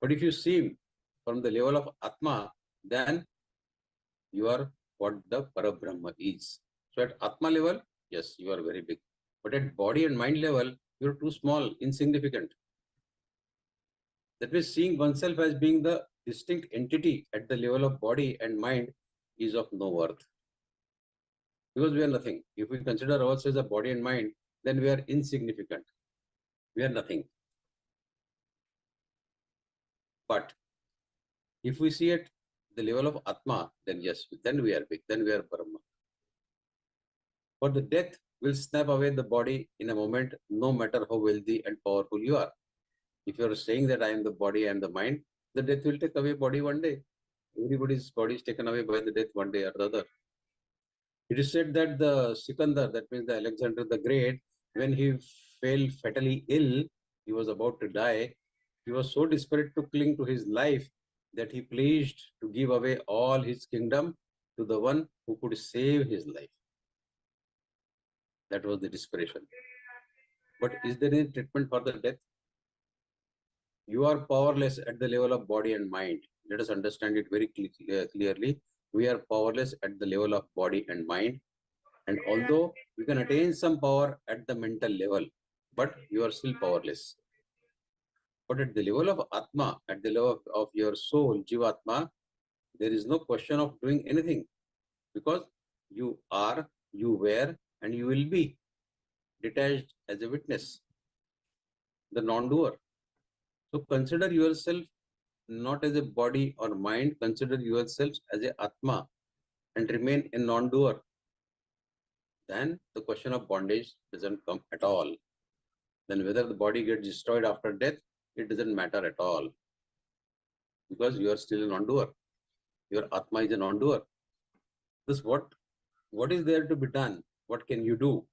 S6: But if you see from the level of Atma, then you are what the Parabrahma is. So at Atma level, yes, you are very big. But at body and mind level, you are too small, insignificant. That means seeing oneself as being the distinct entity at the level of body and mind is of no worth. Because we are nothing. If we consider ourselves as a body and mind, then we are insignificant. We are nothing. But if we see at the level of Atma, then yes, then we are big, then we are Brahma. For the death will snap away the body in a moment, no matter how wealthy and powerful you are. If you are saying that I am the body, I am the mind, the death will take away body one day. Everybody's body is taken away by the death one day or the other. It is said that the Sikandar, that means the Alexander the Great, when he fell fatally ill, he was about to die, he was so desperate to cling to his life that he pledged to give away all his kingdom to the one who could save his life. That was the desperation. But is there any treatment for the death? You are powerless at the level of body and mind. Let us understand it very clearly. We are powerless at the level of body and mind. And although you can attain some power at the mental level, but you are still powerless. But at the level of Atma, at the level of your soul, Jivatma, there is no question of doing anything, because you are, you were, and you will be detached as a witness, the non-doer. So consider yourself not as a body or mind, consider yourself as a Atma and remain a non-doer. Then the question of bondage doesn't come at all. Then whether the body gets destroyed after death, it doesn't matter at all, because you are still a non-doer. Your Atma is a non-doer. Thus, what is there to be done? What can you do?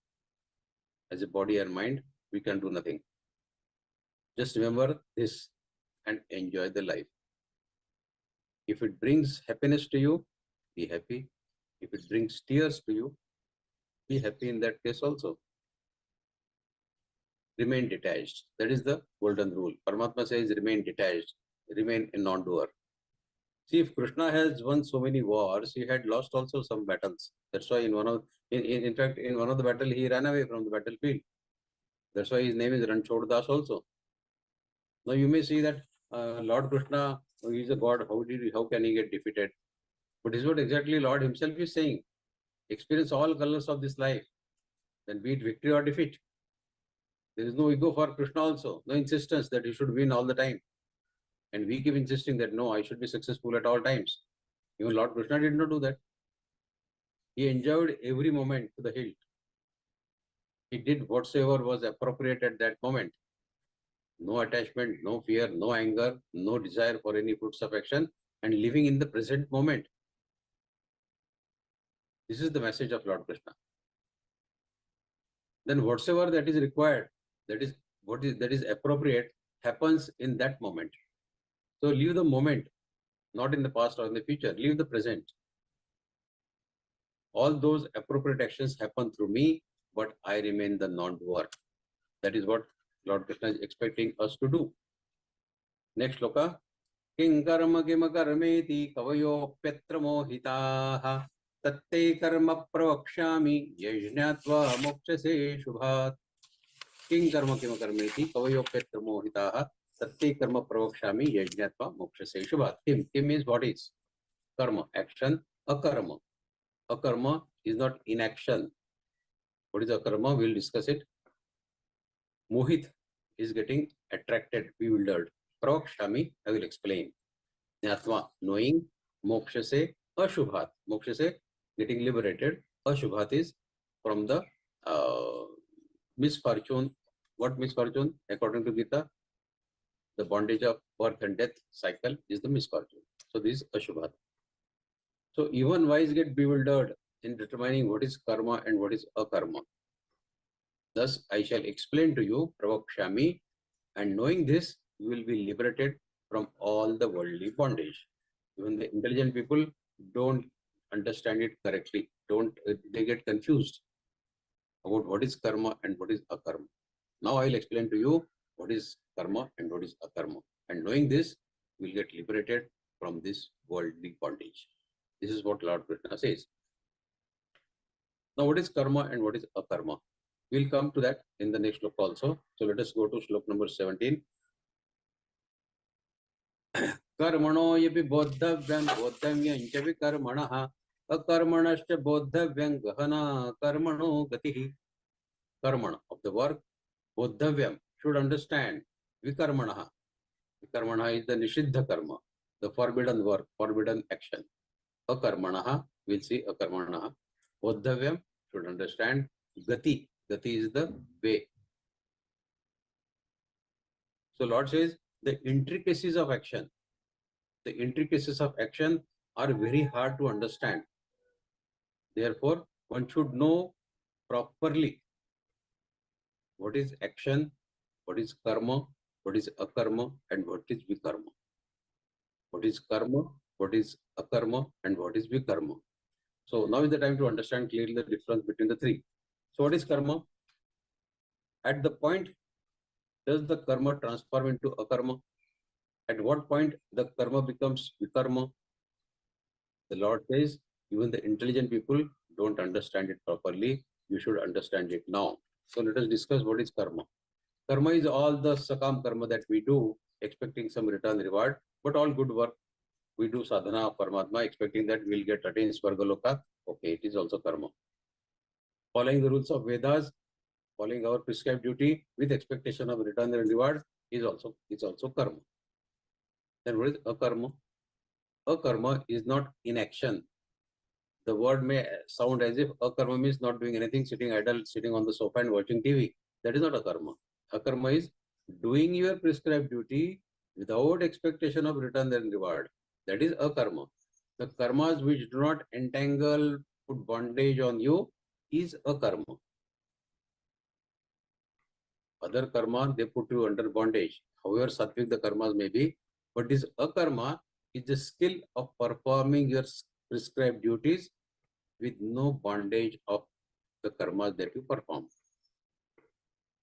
S6: As a body or mind, we can do nothing. Just remember this and enjoy the life. If it brings happiness to you, be happy. If it brings tears to you, be happy in that case also. Remain detached. That is the golden rule. Paramatma says remain detached, remain a non-doer. See, if Krishna has won so many wars, he had lost also some battles. That's why in fact, in one of the battles, he ran away from the battlefield. That's why his name is Ranchod Das also. Now you may see that Lord Krishna, he is a god. How can he get defeated? But this is what exactly Lord himself is saying. Experience all colors of this life, then be it victory or defeat. There is no ego for Krishna also, no insistence that he should win all the time. And we keep insisting that no, I should be successful at all times. Even Lord Krishna did not do that. He enjoyed every moment to the hilt. He did whatsoever was appropriate at that moment. No attachment, no fear, no anger, no desire for any fruits of action, and living in the present moment. This is the message of Lord Krishna. Then whatsoever that is required, that is appropriate, happens in that moment. So live the moment, not in the past or in the future. Live the present. All those appropriate actions happen through me, but I remain the non-doer. That is what Lord Krishna is expecting us to do. Next shloka. King karma kima karmeti kavayo petra mohitaha tatte karma pravakshami yajnatva mokshase shubhat. King karma kima karmeti kavayo petra mohitaha tatte karma pravakshami yajnatva mokshase shubhat. Kim means what is? Karma, action. Akarma. Akarma is not inaction. What is akarma? We'll discuss it. Mohit is getting attracted, bewildered. Pravakshami, I will explain. Jnatva, knowing. Mokshase, ashubhat. Mokshase, getting liberated. Ashubhat is from the misfortune. What misfortune? According to Geeta, the bondage of birth and death cycle is the misfortune. So this is ashubhat. So even wise get bewildered in determining what is karma and what is akarma. Thus, I shall explain to you, pravakshami, and knowing this, you will be liberated from all the worldly bondage. Even the intelligent people don't understand it correctly. They get confused about what is karma and what is akarma. Now I will explain to you what is karma and what is akarma. And knowing this, you will get liberated from this worldly bondage. This is what Lord Krishna says. Now, what is karma and what is akarma? We'll come to that in the next shloka also. So let us go to shloka number 17. Karmano yapi bodhavyam bodhavyam cha vikarmanaha akarmanascha bodhavyam gahana karmano gatihi. Karmana of the work, bodhavyam should understand, vikarmanaha. Vikarmanaha is the nishiddha karma, the forbidden work, forbidden action. Akarmanaha, we'll see akarmanaha. Bodhavyam should understand, gati. Gati is the way. So Lord says the intricacies of action. The intricacies of action are very hard to understand. Therefore, one should know properly what is action, what is karma, what is akarma, and what is vikarma. What is karma, what is akarma, and what is vikarma. So now is the time to understand clearly the difference between the three. So what is karma? At the point, does the karma transform into akarma? At what point the karma becomes vikarma? The Lord says, even the intelligent people don't understand it properly. You should understand it now. So let us discuss what is karma. Karma is all the sakam karma that we do, expecting some return reward, but all good work. We do sadhana of Paramatma, expecting that we'll get attained Svargaloka. Okay, it is also karma. Following the rules of Vedas, following our prescribed duty with expectation of return and reward is also karma. Then what is akarma? Akarma is not inaction. The word may sound as if akarma means not doing anything, sitting idle, sitting on the sofa and watching TV. That is not akarma. Akarma is doing your prescribed duty without expectation of return and reward. That is akarma. The karmas which do not entangle, put bondage on you is akarma. Other karma, they put you under bondage. However sattvic the karmas may be, but this akarma is the skill of performing your prescribed duties with no bondage of the karmas that you perform.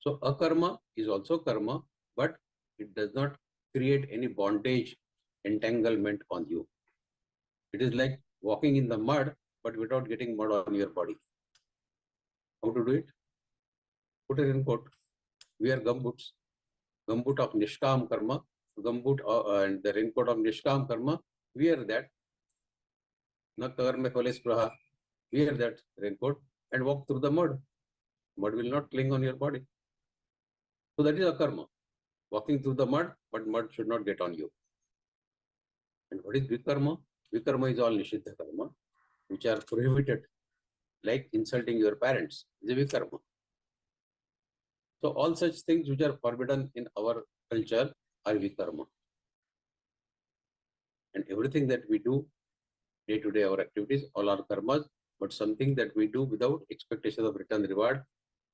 S6: So akarma is also karma, but it does not create any bondage, entanglement on you. It is like walking in the mud, but without getting mud on your body. How to do it? Put a raincoat. Wear gumboots. Gumboot of nishkam karma, gumboot and the raincoat of nishkam karma. Wear that. Na kagar mein khole spraha. Wear that raincoat and walk through the mud. Mud will not cling on your body. So that is akarma. Walking through the mud, but mud should not get on you. And what is vikarma? Vikarma is all nishiddha karma, which are prohibited, like insulting your parents, is a vikarma. So all such things which are forbidden in our culture are vikarma. And everything that we do day to day, our activities, all are karmas, but something that we do without expectation of return reward,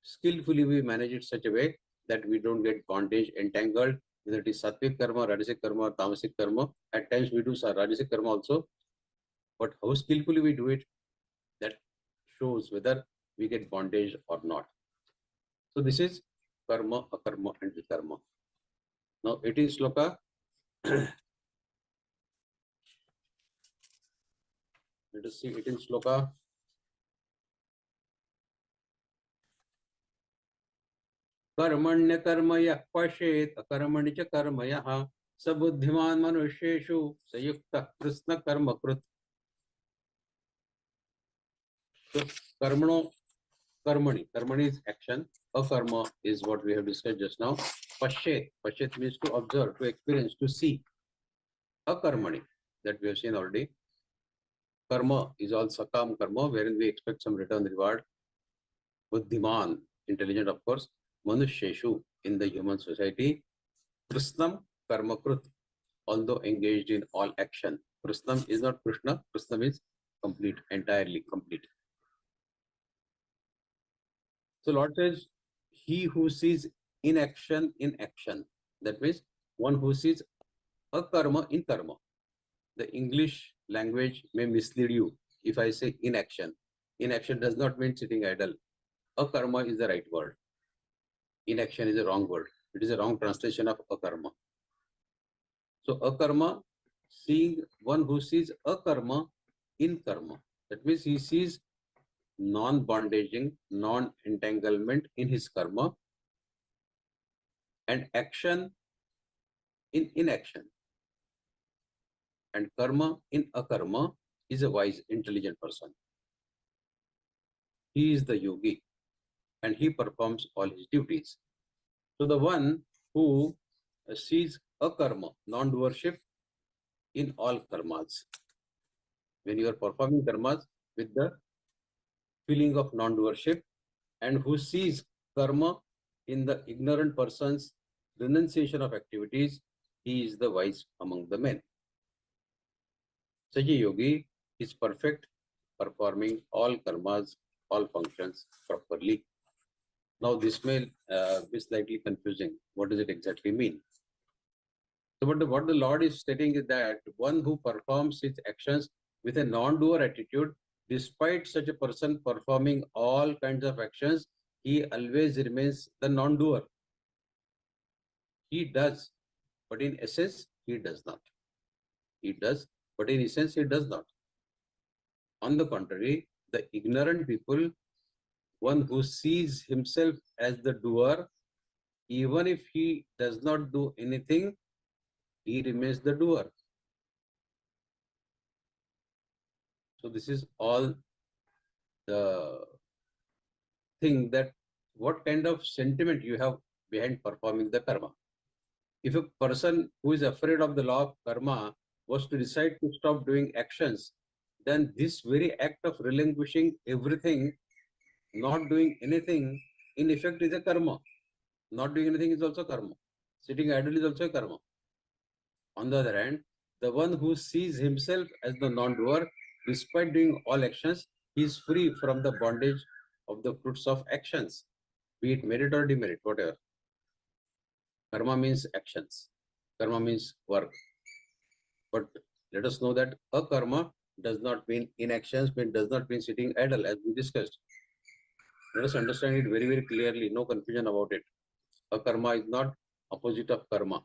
S6: skillfully we manage it such a way that we don't get bondage, entangled, whether it is sattvic karma, rajasic karma, or tamasic karma. At times we do rajasic karma also, but how skillfully we do it, that shows whether we get bondage or not. So this is karma, akarma, and vikarma. Now 18th sloka. Let us see 18th sloka. कर्मण्य कर्म यः पश्येत् अकर्मणि च कर्म यः स बुद्धिमान् मनुष्येषु संयुक्तः Krishna कर्मकृत्. So karmani is action. Akarma is what we have discussed just now. Pashyet means to observe, to experience, to see. Akarmani, that we have seen already. Karma is all sakam karma, wherein we expect some return reward. Buddhiman, intelligent of course. Manusheshu, in the human society. Krishnam karmakrut, although engaged in all action. Krishnam is not Krishna. Krishnam is complete, entirely complete. So Lord says, he who sees inaction in action. That means one who sees akarma in karma. The English language may mislead you if I say inaction. Inaction does not mean sitting idle. Akarma is the right word. Inaction is a wrong word. It is a wrong translation of akarma. So akarma, seeing one who sees akarma in karma. That means he sees non-bondaging, non-entanglement in his karma and action in inaction. And karma in akarma is a wise, intelligent person. He is the yogi and he performs all his duties. So the one who sees akarma, non-doership in all karmas. When you are performing karmas with the feeling of non-doership, and who sees karma in the ignorant person's renunciation of activities, he is the wise among the men. Such a yogi is perfect, performing all karmas, all functions properly. Now this may be slightly confusing. What does it exactly mean? So what the Lord is stating is that one who performs his actions with a non-doer attitude, despite such a person performing all kinds of actions, he always remains the non-doer. He does, but in essence, he does not. He does, but in essence, he does not. On the contrary, the ignorant people, one who sees himself as the doer, even if he does not do anything, he remains the doer. So this is all the thing, that what kind of sentiment you have behind performing the karma. If a person who is afraid of the law of karma was to decide to stop doing actions, then this very act of relinquishing everything, not doing anything, in effect is a karma. Not doing anything is also karma. Sitting idle is also a karma. On the other hand, the one who sees himself as the non-doer, despite doing all actions, he is free from the bondage of the fruits of actions, be it merit or demerit, whatever. Karma means actions. Karma means work. But let us know that akarma does not mean inactions, does not mean sitting idle, as we discussed. Let us understand it very, very clearly, no confusion about it. Akarma is not opposite of karma,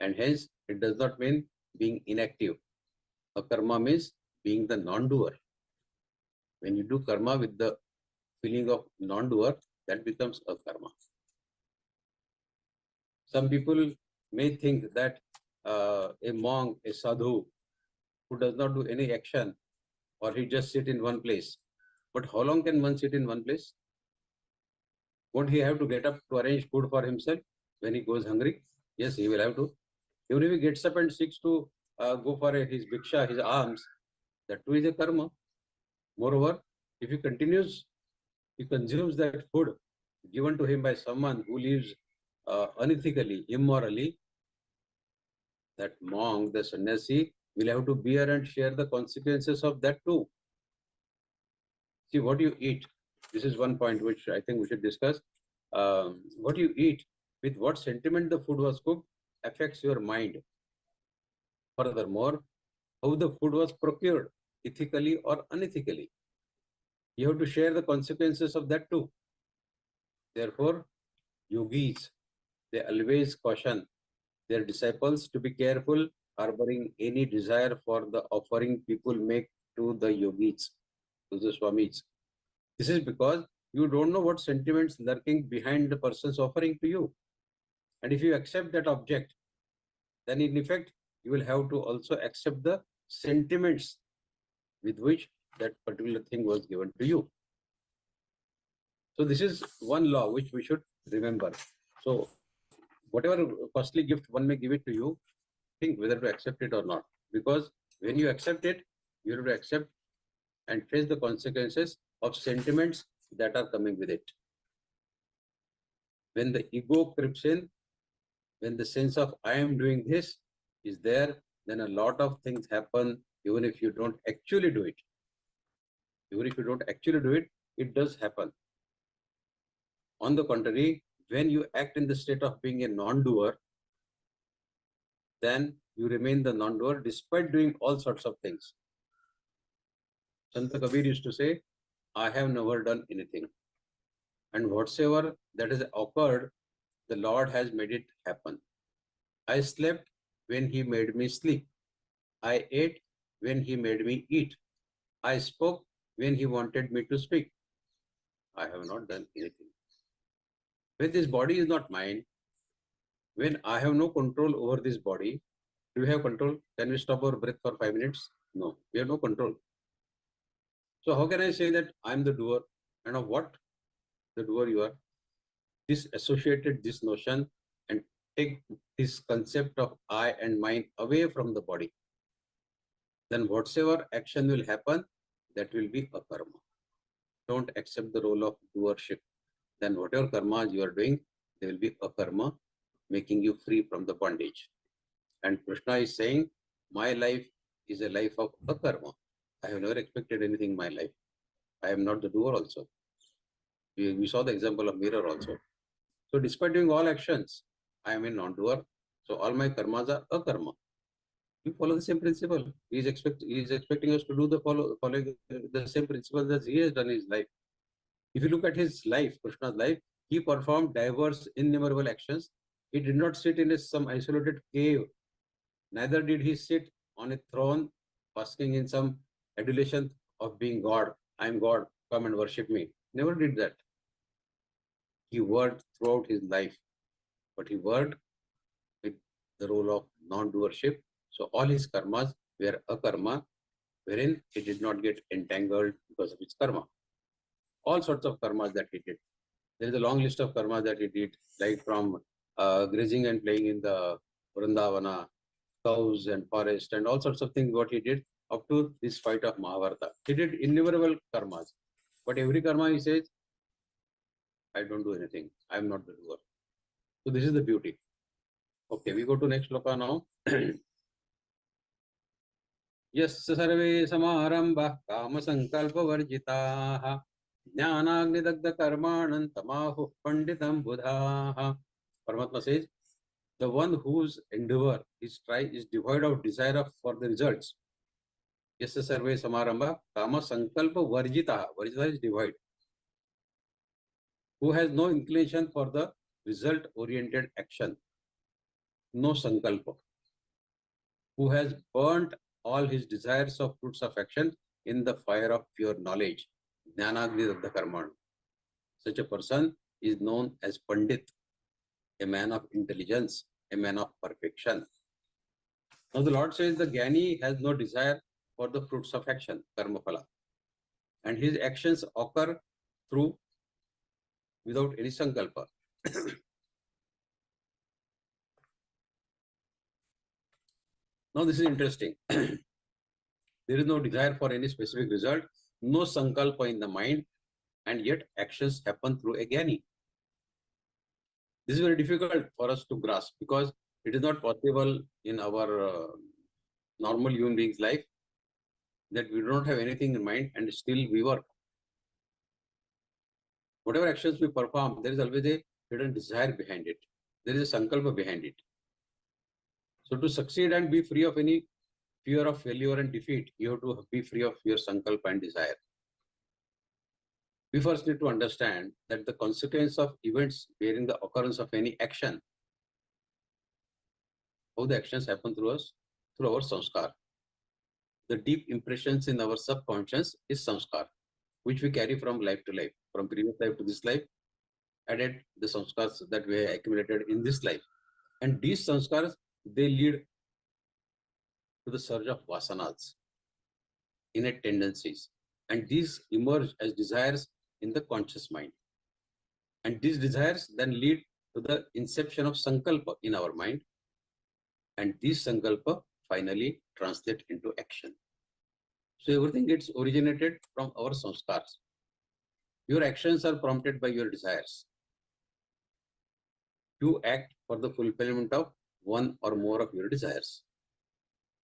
S6: and hence it does not mean being inactive. Akarma means being the non-doer. When you do karma with the feeling of non-doer, that becomes akarma. Some people may think that a monk, a sadhu, who does not do any action, or he just sit in one place. But how long can one sit in one place? Won't he have to get up to arrange food for himself when he goes hungry? Yes, he will have to. Even if he gets up and seeks to go for his bhiksha, his alms, that too is a karma. Moreover, if he continues, he consumes that food given to him by someone who lives unethically, immorally, that monk, the sannyasi, will have to bear and share the consequences of that too. See, what you eat, this is one point which I think we should discuss. What you eat, with what sentiment the food was cooked, affects your mind. Furthermore, how the food was procured, ethically or unethically. You have to share the consequences of that too. Therefore, yogis, they always caution their disciples to be careful harboring any desire for the offering people make to the yogis, to the swamis. This is because you don't know what sentiments lurking behind the person's offering to you. And if you accept that object, then in effect, you will have to also accept the sentiments with which that particular thing was given to you. So this is one law which we should remember. So whatever costly gift one may give it to you, think whether to accept it or not. Because when you accept it, you have to accept and face the consequences of sentiments that are coming with it. When the ego creeps in, when the sense of I am doing this is there, then a lot of things happen even if you don't actually do it. Even if you don't actually do it, it does happen. On the contrary, when you act in the state of being a non-doer, then you remain the non-doer despite doing all sorts of things. Sant Kabir used to say, I have never done anything. And whatsoever that has occurred, the Lord has made it happen. I slept when He made me sleep. I ate when He made me eat. I spoke when He wanted me to speak. I have not done anything. When this body is not mine, when I have no control over this body, do we have control? Can we stop our breath for 5 minutes? No, we have no control. So how can I say that I am the doer? And of what the doer you are? Disassociated this notion and take this concept of I and mine away from the body. Then whatsoever action will happen, that will be a karma. Don't accept the role of doership. Then whatever karmas you are doing, they will be a karma, making you free from the bondage. And Krishna is saying, my life is a life of a karma. I have never expected anything in my life. I am not the doer also. We saw the example of mirror also. So despite doing all actions, I am a non-doer. So all my karmas are a karma. You follow the same principle. He is expecting us to do following the same principle as he has done in his life. If you look at his life, Krishna's life, he performed diverse, innumerable actions. He did not sit in some isolated cave Neither did he sit on a throne basking in some adulation of being God. I am God, come and worship me. Never did that. He worked throughout his life, but he worked with the role of non-doership. So all his karmas were akarma, wherein he did not get entangled because of his karma. All sorts of karmas that he did. There is a long list of karmas that he did, like from grazing and playing in the Vrindavana, cows and forest, and all sorts of things what he did up to this fight of Mahabharata. He did innumerable karmas. But every karma he says, I don't do anything. I am not the doer. So this is the beauty. Okay, we go to next shloka now. Yasya sarve samarambah kama sankalpa varjitaha jnanagnidagda karmanam tamahu panditam buddhaha. Paramatma says, the one whose endeavor, his strive is devoid of desire for the results. Yasya sarve samarambah kama sankalpa varjitaha. Varjita is devoid. Who has no inclination for the result-oriented action. No sankalpa. Who has burnt all his desires of fruits of action in the fire of pure knowledge. Jnanagni karman. Such a person is known as Pandit, a man of intelligence, a man of perfection. Now the Lord says the Jnani has no desire for the fruits of action, karma phala. And his actions occur through without any sankalpa. Now this is interesting. There is no desire for any specific result, no sankalpa in the mind, and yet actions happen through a Jnani. This is very difficult for us to grasp because it is not possible in our normal human being's life that we don't have anything in mind and still we work. Whatever actions we perform, there is always a hidden desire behind it. There is a sankalpa behind it. So to succeed and be free of any fear of failure and defeat, you have to be free of your sankalpa and desire. We first need to understand that the consequence of events bearing the occurrence of any action, how the actions happen through us, through our sanskar. The deep impressions in our subconscious is sanskar, which we carry from life to life, from previous life to this life, added the sanskars that we have accumulated in this life. And these sanskars, they lead to the surge of vasanas, innate tendencies. And these emerge as desires in the conscious mind. And these desires then lead to the inception of sankalpa in our mind. And these sankalpa finally translate into action. So everything gets originated from our sanskars. Your actions are prompted by your desires. You act for the fulfillment of one or more of your desires.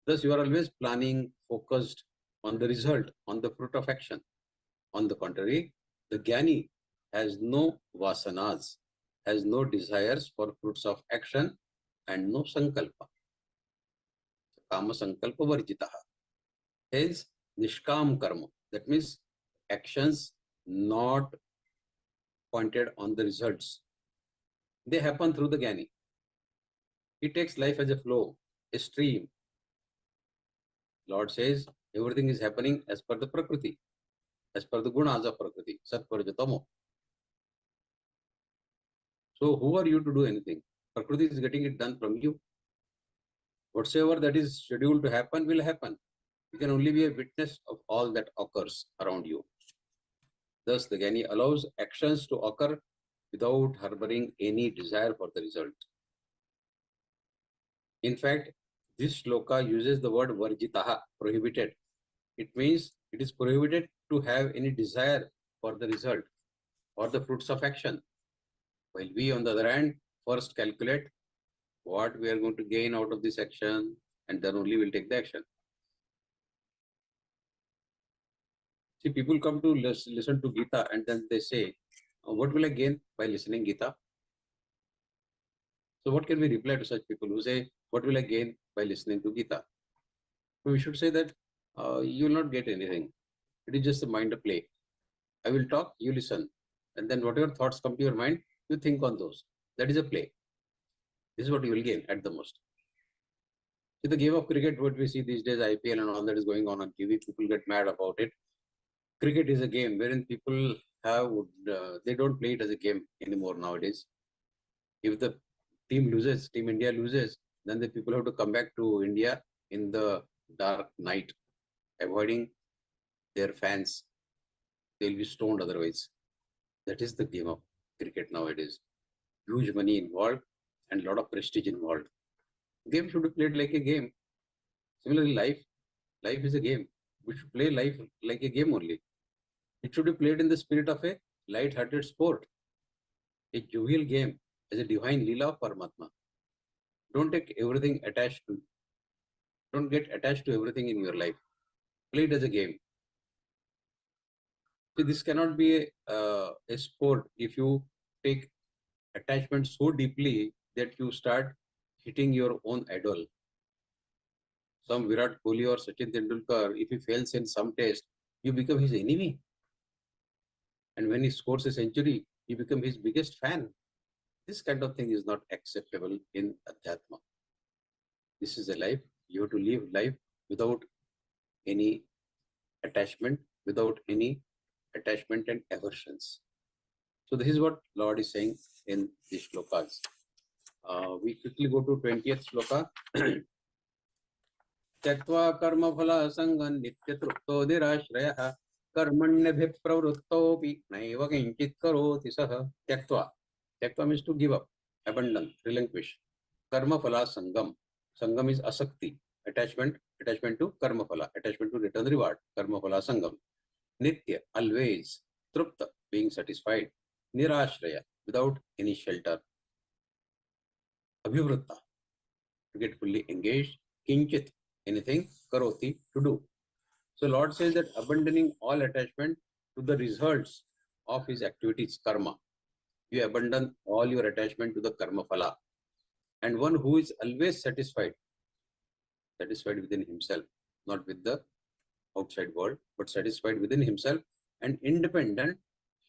S6: Thus, you are always planning, focused on the result, on the fruit of action. On the contrary, the Jnani has no vasanas, has no desires for fruits of action and no sankalpa. Kama sankalpa varjitaha. Hence, nishkam karma. That means actions not pointed on the results. They happen through the Jnani. He takes life as a flow, a stream. Lord says everything is happening as per the Prakriti, as per the gunas of Prakriti, Satparjatamo. So who are you to do anything? Prakriti is getting it done from you. Whatsoever that is scheduled to happen will happen. You can only be a witness of all that occurs around you. Thus, the Jnani allows actions to occur without harboring any desire for the result. In fact, this shloka uses the word varjitaha, prohibited. It means it is prohibited to have any desire for the result or the fruits of action. While we, on the other hand, first calculate what we are going to gain out of this action, and then only we'll take the action. See, people come to listen to Geeta and then they say, what will I gain by listening Geeta? So what can we reply to such people who say, what will I gain by listening to Geeta? So we should say that you will not get anything. It is just a mind of play. I will talk, you listen. And then whatever thoughts come to your mind, you think on those. That is a play. This is what you will gain at the most. See, the game of cricket, what we see these days, IPL and all that is going on TV, people get mad about it. Cricket is a game wherein people have, they don't play it as a game anymore nowadays. If the team loses, Team India loses, then the people have to come back to India in the dark night, avoiding their fans. They'll be stoned otherwise. That is the game of cricket nowadays. Huge money involved and a lot of prestige involved. Game should be played like a game. Similarly, life is a game. We should play life like a game only. It should be played in the spirit of a light-hearted sport, a jovial game as a divine Leela of Paramatma. Don't take everything attached to, don't get attached to everything in your life. Play it as a game. See, this cannot be a sport if you take attachment so deeply that you start hitting your own idol. Some Virat Kohli or Sachin Tendulkar, if he fails in some test, you become his enemy. And when he scores a century, you become his biggest fan. This kind of thing is not acceptable in Adhyatma. This is a life. You have to live life without any attachment, and aversions. So this is what Lord is saying in these shlokas. We quickly go to 20th shloka. Tyaktva karma phala sangan nitya trupto dirashrayah karmanyabhi pravruttaupi naiva kinchit karoti saha. Tyaktva. Tyaktva means to give up, abandon, relinquish. Karma phala sangam. Sangam is asakti, attachment to karma phala, attachment to return reward. Karma phala sangam. Nitya, always. Trupta, being satisfied. Nirashraya, without any shelter. Abhivritta, to get fully engaged. Kinchit, anything. Karoti, to do. So Lord says that abandoning all attachment to the results of his activities, karma. You abandon all your attachment to the karma phala. And one who is always satisfied within himself, not with the outside world, but satisfied within himself and independent.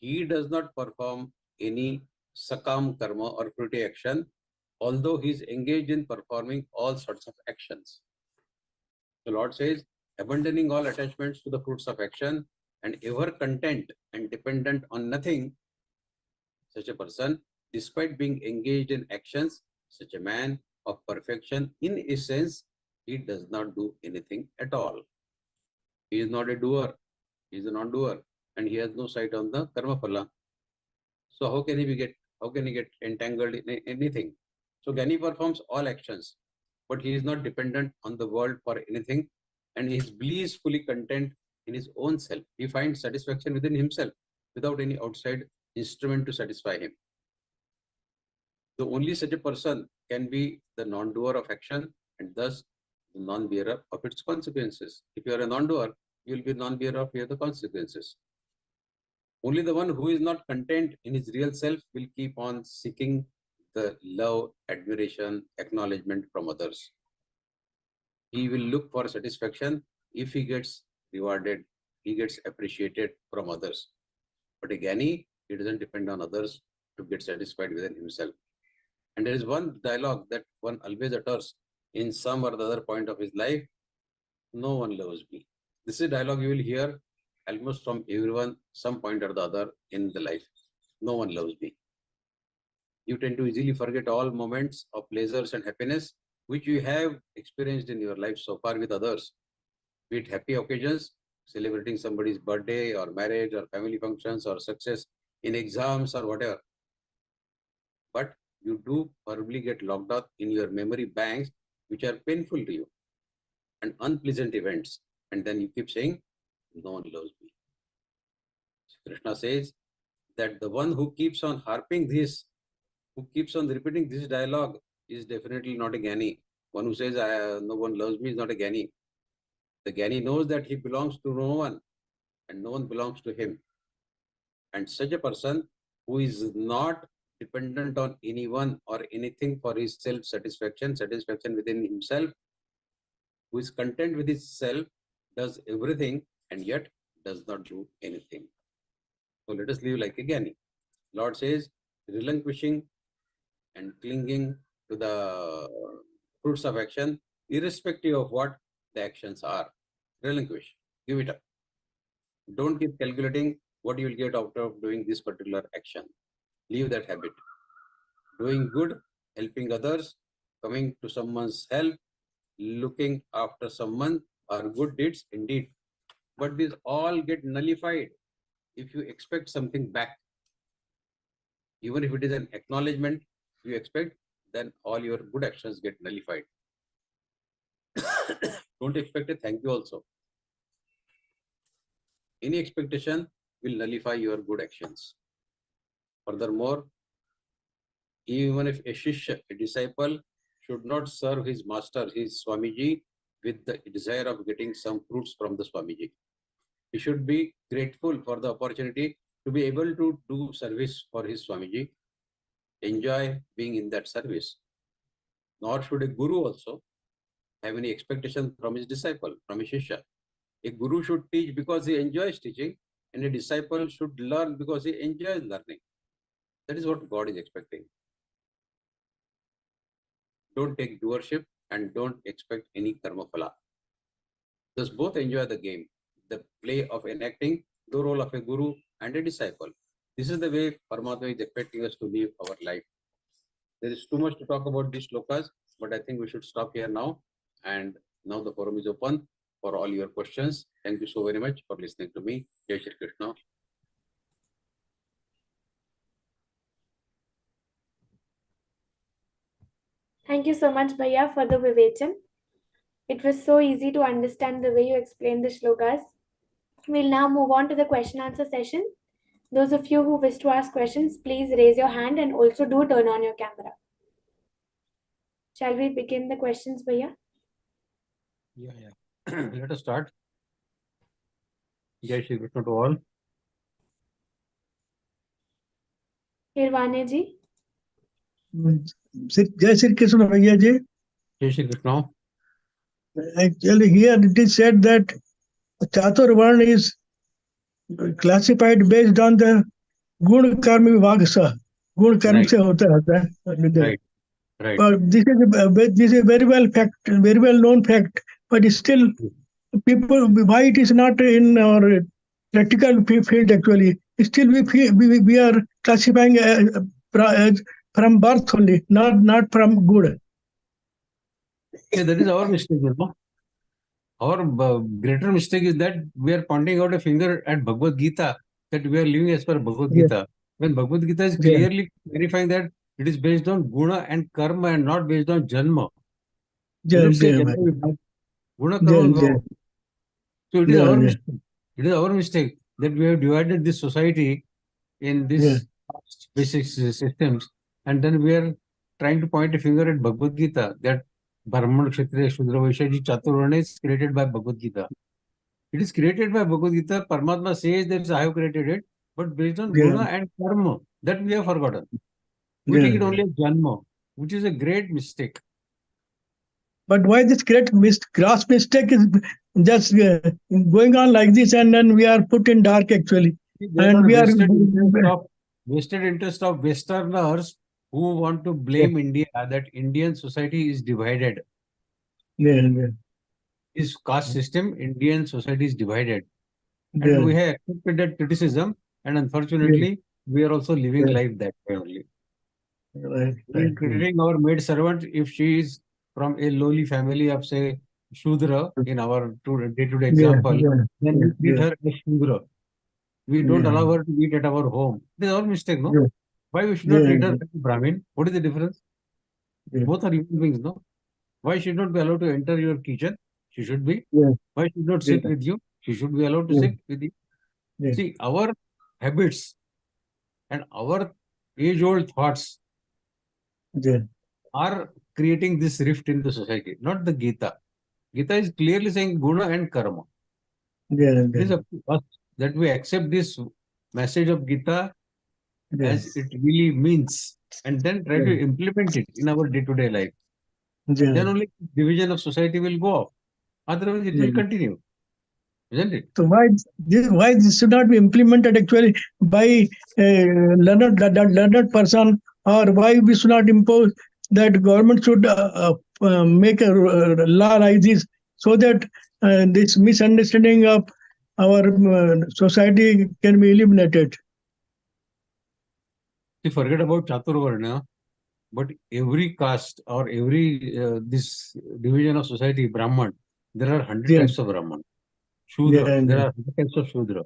S6: He does not perform any sakam karma or fruity action, although he is engaged in performing all sorts of actions. The Lord says, abandoning all attachments to the fruits of action and ever content and dependent on nothing, such a person, despite being engaged in actions, such a man of perfection, in essence, he does not do anything at all. He is not a doer, he is a non-doer, and he has no sight on the karma phala. So how can he get entangled in anything? So Gyani performs all actions, but he is not dependent on the world for anything, and he is blissfully content in his own self. He finds satisfaction within himself without any outside instrument to satisfy him. The only such a person can be the non-doer of action and thus the non-bearer of its consequences. If you are a non-doer, you will be non-bearer of the consequences. Only the one who is not content in his real self will keep on seeking the love, admiration, acknowledgement from others. He will look for satisfaction if he gets rewarded, he gets appreciated from others. But a Gyani, he doesn't depend on others to get satisfied within himself. And there is one dialogue that one always utters in some or the other point of his life: no one loves me. This is a dialogue you will hear almost from everyone, some point or the other in the life. No one loves me. You tend to easily forget all moments of pleasures and happiness which you have experienced in your life so far with others, be it happy occasions, celebrating somebody's birthday or marriage or family functions or success in exams or whatever. But you do probably get locked up in your memory banks which are painful to you and unpleasant events. And then you keep saying, no one loves me. So Krishna says that the one who keeps on harping this, who keeps on repeating this dialogue is definitely not a Gyani. One who says, no one loves me is not a Gyani. The Gyani knows that he belongs to no one and no one belongs to him. And such a person who is not dependent on anyone or anything for his self-satisfaction, satisfaction within himself, who is content with his self, does everything and yet does not do anything. So let us live like a Gyani. Lord says, relinquishing and clinging to the fruits of action irrespective of what the actions are. Relinquish, give it up. Don't keep calculating what you will get out of doing this particular action. Leave that habit. Doing good, helping others, coming to someone's help, looking after someone are good deeds indeed. But these all get nullified if you expect something back. Even if it is an acknowledgement you expect, then all your good actions get nullified. Don't expect a thank you also. Any expectation will nullify your good actions. Furthermore, even if a shishya, a disciple, should not serve his master, his Swamiji, with the desire of getting some fruits from the Swamiji. He should be grateful for the opportunity to be able to do service for his Swamiji, enjoy being in that service. Nor should a guru also have any expectation from his disciple, from his shishya. A guru should teach because he enjoys teaching, and a disciple should learn because he enjoys learning. That is what God is expecting. Don't take doership and don't expect any karma phala. Thus both enjoy the game, the play of enacting the role of a guru and a disciple. This is the way Paramatma is expecting us to live our life. There is too much to talk about these shlokas, but I think we should stop here now. And now the forum is open for all your questions. Thank you so very much for listening to me. Jai Shri Krishna.
S4: Thank you so much, Bhaiya, for the Vivecham. It was so easy to understand the way you explained the shlokas. We'll now move on to the question answer session. Those of you who wish to ask questions, please raise your hand and also do turn on your camera. Shall we begin the questions, Bhaiya?
S6: Yeah. Let us start. Jai Shri Krishna to all.
S4: Hirvane ji.
S7: Jai Shri Krishna Bhaiya ji.
S6: Jai Shri Krishna.
S7: Actually, here it is said that Chatur Varna is classified based on the Gun Karma Vivagasa. Gun Karma se hota hai.
S6: Right.
S7: But this is a very well known fact. But still, people, why it is not in our practical field actually? Still, we are classifying as from birth only, not from good.
S6: Yeah, that is our mistake, you know. Our greater mistake is that we are pointing out a finger at Bhagavad-Gītā, that we are living as per Bhagavad-Gītā. When Bhagavad-Gītā is clearly clarifying that it is based on guna and karma and not based on janma. Guna, karma, bhava. So it is our mistake. It is our mistake that we have divided this society in these basic systems, and then we are trying to point a finger at Bhagavad-Gītā, that Brahman, Kshatriya, Shudra, Vaishya, Chaturvarna is created by Bhagavad-Gītā. It is created by Bhagavad-Gītā. Paramatma says that I have created it, but based on guna and karma, that we have forgotten. We take it only as janma, which is a great mistake.
S7: But why this gross mistake is just going on like this, and then we are put in dark actually. And we are
S6: vested interest of Westerners who want to blame India, that Indian society is divided. This caste system, Indian society is divided. And we have accepted that criticism, and unfortunately, we are also living life that way only. We are treating our maid servant, if she is from a lowly family of, say, Shudra, in our day-to-day example, then we treat her as Shudra. We don't allow her to eat at our home. It is our mistake, no? Why we should not treat her like a Brahmin? What is the difference? Both are human beings, no? Why should not be allowed to enter your kitchen? She should be. Why should not sit with you? She should be allowed to sit with you. See, our habits and our age-old thoughts are creating this rift in the society, not the Geeta. Geeta is clearly saying guna and karma. It is up to us that we accept this message of Geeta as it really means, and then try to implement it in our day-to-day life. Then only division of society will go off. Otherwise, it will continue. Isn't it?
S7: So why this should not be implemented actually by a learned person, or why we should not impose that government should make a law like this, so that this misunderstanding of our society can be eliminated.
S6: You forget about Chaturvarna, but every caste or every this division of society, Brahman, there are 100
S7: Yeah.
S6: types of Brahman. Shudra,
S7: Yeah,
S6: there
S7: yeah.
S6: are 100 types of Shudra.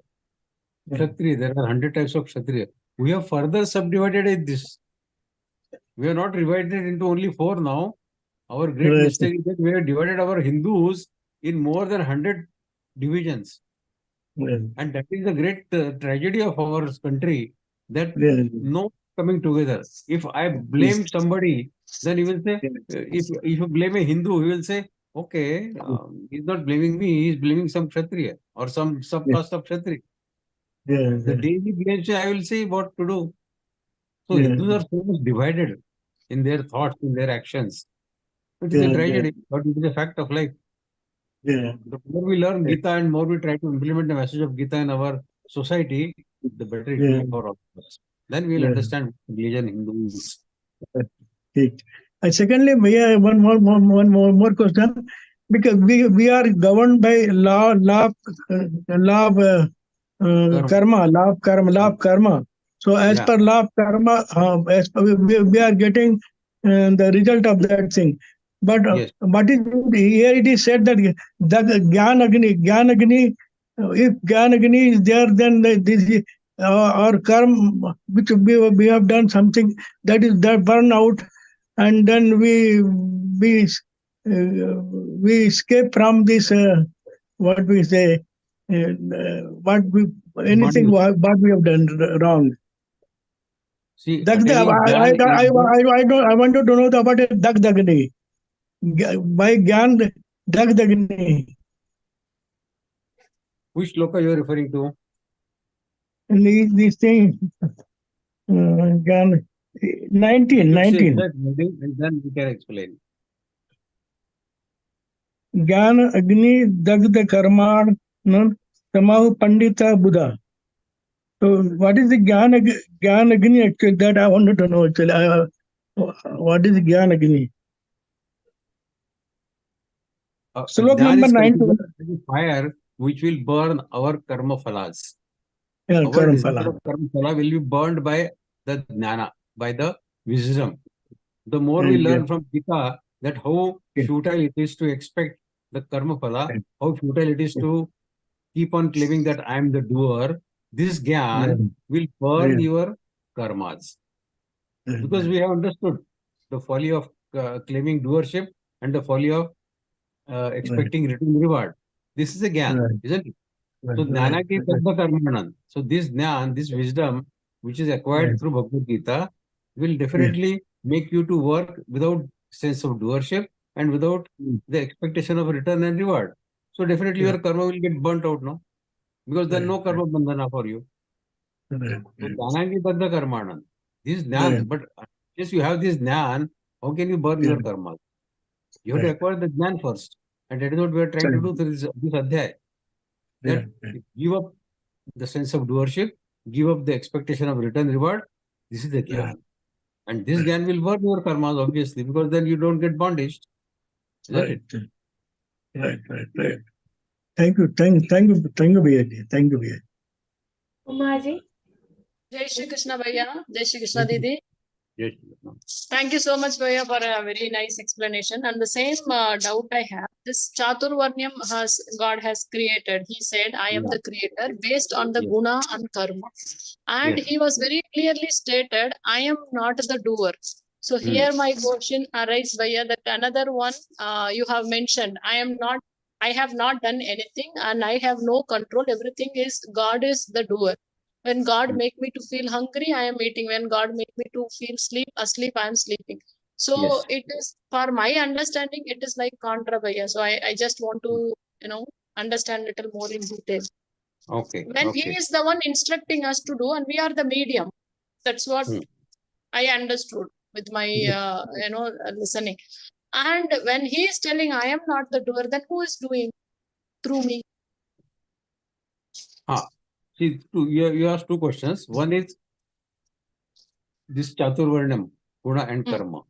S7: Yeah.
S6: Kshatriya, there are 100 types of Kshatriya. We have further subdivided it this. We are not divided into only 4 now. Our great
S7: Right.
S6: mistake is that we have divided our Hindus in more than 100 divisions.
S7: Yeah.
S6: And that is the great tragedy of our country, that
S7: Yeah.
S6: no coming together. If I blame somebody, then he will say, if you blame a Hindu, he will say, okay, he's not blaming me, he's blaming some Kshatriya or some subcaste of Kshatriya.
S7: Yeah.
S6: The day he blames me, I will say what to do. So
S7: Yeah.
S6: Hindus are so much divided in their thoughts, in their actions. It is
S7: Yeah,
S6: a
S7: yeah.
S6: tragedy, but it is a fact of life.
S7: Yeah.
S6: The more we learn Gita and more we try to implement the message of Gita in our society, the better it will
S7: Yeah.
S6: be for all of us. Then we will
S7: Yeah.
S6: understand religion, Hindus.
S7: Okay. And secondly, we have one more question, because we are governed by law of law of karma. So as
S6: Yeah.
S7: per law of karma, as per, we are getting the result of that thing. But
S6: Yes.
S7: what is here? It is said that the Gyan Agni, if Gyan Agni is there, then this our karma, which we have done something, that is that burn out, and then we escape from this what we say, what we anything what we have done wrong.
S6: See,
S7: That's the,
S6: attaining Gyan
S7: I wanted to know about it. Dagdagni, by Gyan Dagdagni.
S6: which shloka you are referring to?
S7: And these things, Gyan 19.
S6: You should say exact wording and then we can explain.
S7: Gyan Agni Dagda Karman Samahu Pandita Buddha. So what is the Gyan Agni actually? That I wanted to know actually. What is Gyan Agni? Slok
S6: Gyan
S7: number
S6: is
S7: 19.
S6: considered as a fire which will burn our karma phalas.
S7: Yeah,
S6: Our desire of karma phala will be burned by the jnana, by the wisdom. The more we learn from Gita that how futile it is to expect the karma phala, how futile it is to keep on claiming that I am the doer, this Gyan will burn your karmas. Because we have understood the folly of claiming doership and the folly of expecting return reward. This is a Gyan, isn't it? So Jnana ki Tadda Karmanan. So this Jnan, this wisdom, which is acquired through Bhagavad Gita, will definitely make you to work without sense of doership and without the expectation of return and reward. So definitely your karma will get burnt out, no? Because then no karma bandhana for you. So Jnana ki Tadda Karmanan. This Jnan, but unless you have this Jnan, how can you burn your karma? You have to acquire the Jnan first. And that is what we are trying to do through this Adhyay. That give up the sense of doership, give up the expectation of return reward. This is the Gyan. And this Gyan will burn your karmas, obviously, because then you don't get bondage.
S7: Right. Thank you, Bhaiya. Thank you, Bhaiya.
S4: Umaji?
S8: Jai Shri Krishna Bhaiya, Jai Shri Krishna Didi.
S6: Yes.
S8: Thank you so much, Bhaiya, for a very nice explanation. And the same doubt I have, this Chaturvarnyam God has created. He said, I am the creator based on the guna and karma. And he was very clearly stated, I am not the doer. So here my question arises, Bhaiya, that another one you have mentioned, I have not done anything and I have no control. Everything is, God is the doer. When God make me to feel hungry, I am eating. When God make me to feel asleep, I am sleeping. So it is, for my understanding, it is like contra Bhaiya. So I just want to, understand a little more in detail.
S6: Okay.
S8: When he is the one instructing us to do, and we are the medium. That's what I understood with my, listening. And when he is telling, I am not the doer, then who is doing through me?
S6: See, you asked two questions. One is this Chaturvarnam, Guna and Karma.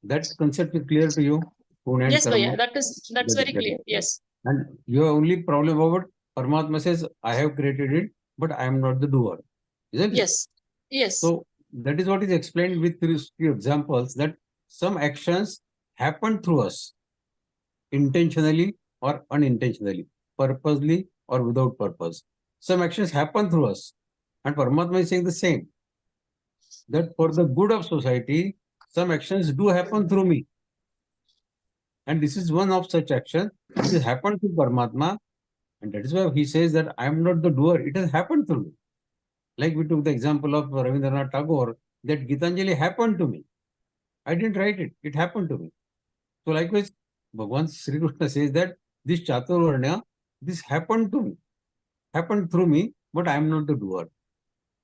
S6: That concept is clear to you? Pune and
S8: Yes,
S6: karma.
S8: Bhaiya, that's very clear. Yes.
S6: And your only problem about Paramatma says, I have created it, but I am not the doer. Isn't it?
S8: Yes. Yes.
S6: So that is what is explained with few examples, that some actions happen through us intentionally or unintentionally, purposely or without purpose. Some actions happen through us. And Paramatma is saying the same, that for the good of society, some actions do happen through me. And this is one of such actions. It has happened to Paramatma. And that is why he says that I am not the doer. It has happened to me. Like we took the example of Rabindranath Tagore, that Gitanjali happened to me. I didn't write it. It happened to me. So likewise, Bhagavan Sri Krishna says that this Chaturvarnya, this happened to me, happened through me, but I am not the doer.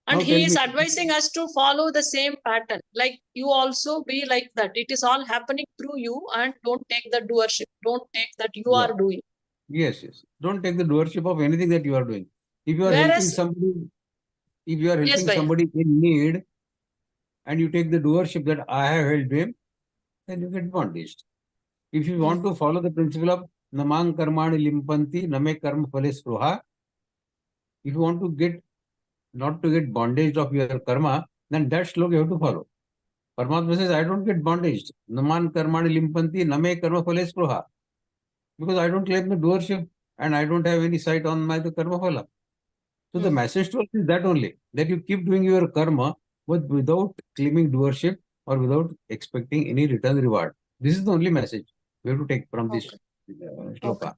S8: And
S6: Now
S8: he
S6: tell
S8: is
S6: me-
S8: advising us to follow the same pattern. Like you also be like that. It is all happening through you, and don't take the doership. Don't take that you
S6: Yeah.
S8: are doing.
S6: Yes, yes. Don't take the doership of anything that you are doing. If you are helping
S8: Whereas,
S6: somebody, if you are
S8: yes,
S6: helping
S8: Bhaiya.
S6: somebody in need, and you take the doership that I have helped him, then you get bondaged. If you want to follow the principle of namang karmani limpanti, name karma phale spruha, if you want to get not to get bondaged of your karma, then that sloka you have to follow. Paramatma says, I don't get bondaged. Naman karmani limpanti, name karma phale spruha. Because I don't claim the doership and I don't have any sight on my the karma phala. So the message to us is that only, that you keep doing your karma, but without claiming doership or without expecting any return reward. This is the only message we have to take from this shloka.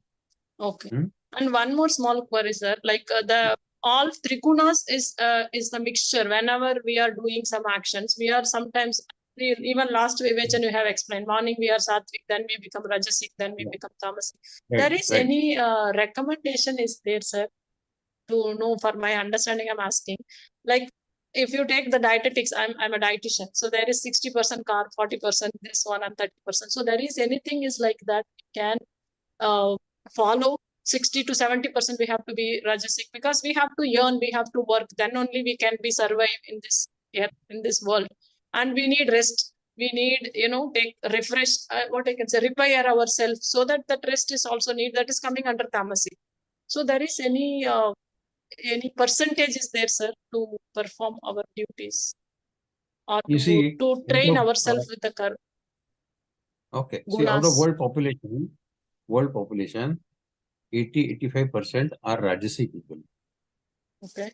S8: Okay.
S6: Hmm?
S8: And one more small query, sir. Like the all trigunas is the mixture. Whenever we are doing some actions, we are sometimes even last Vivechan you have explained. Morning we are sattvic, then we become rajasic, then we become tamasic. There is any recommendation is there, sir, to know for my understanding? I'm asking. Like if you take the dietetics, I'm a dietitian, so there is 60% carb, 40% this one, and 30%. So there is anything is like that can follow 60 to 70% we have to be rajasic, because we have to earn, we have to work, then only we can be survive in this world, and we need rest, we need take refresh, what I can say, repair ourselves, so that rest is also need, that is coming under tamasic. So there is any percentage is there, sir, to perform our duties, or
S6: You see,
S8: to train ourselves with the curve?
S6: okay. See, out of
S8: Gunas.
S6: world population, 80-85% are Rajasi people.
S8: Okay.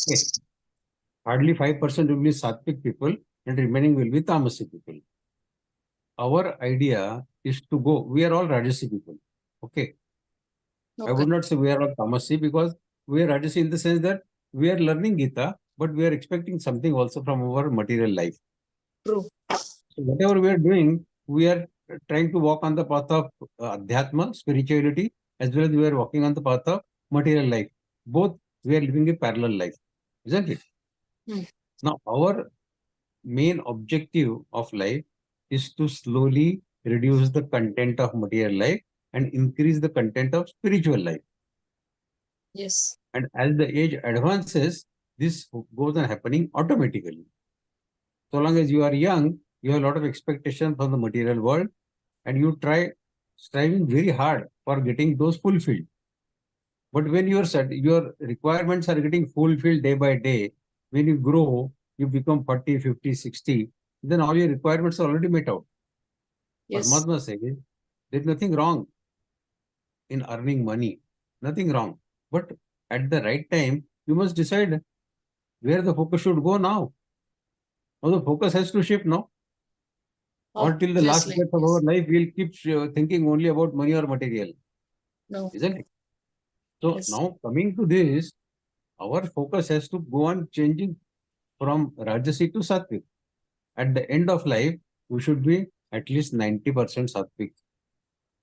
S6: Okay. Hardly 5% will be Sattvic people, and remaining will be Tamasi people. Our idea is to go, we are all Rajasi people. Okay. I would not say we are all Tamasi, because we are Rajasi in the sense that we are learning Geeta, but we are expecting something also from our material life.
S8: True.
S6: So whatever we are doing, we are trying to walk on the path of Adhyatma, spirituality, as well as we are walking on the path of material life. Both we are living a parallel life, isn't it? Now, our main objective of life is to slowly reduce the content of material life and increase the content of spiritual life.
S8: Yes.
S6: And as the age advances, this goes on happening automatically. So long as you are young, you have a lot of expectation from the material world, and you try striving very hard for getting those fulfilled. But when your requirements are getting fulfilled day by day, when you grow, you become 40, 50, 60, then all your requirements are already met out.
S8: Yes.
S6: Paramatma says, there's nothing wrong in earning money, nothing wrong. But at the right time, you must decide where the focus should go now. Now the focus has to shift now. Or till the last breath of our life, we'll keep thinking only about money or material.
S8: No.
S6: Isn't it? So now coming to this, our focus has to go on changing from Rajasi to Sattvic. At the end of life, we should be at least 90% Sattvic.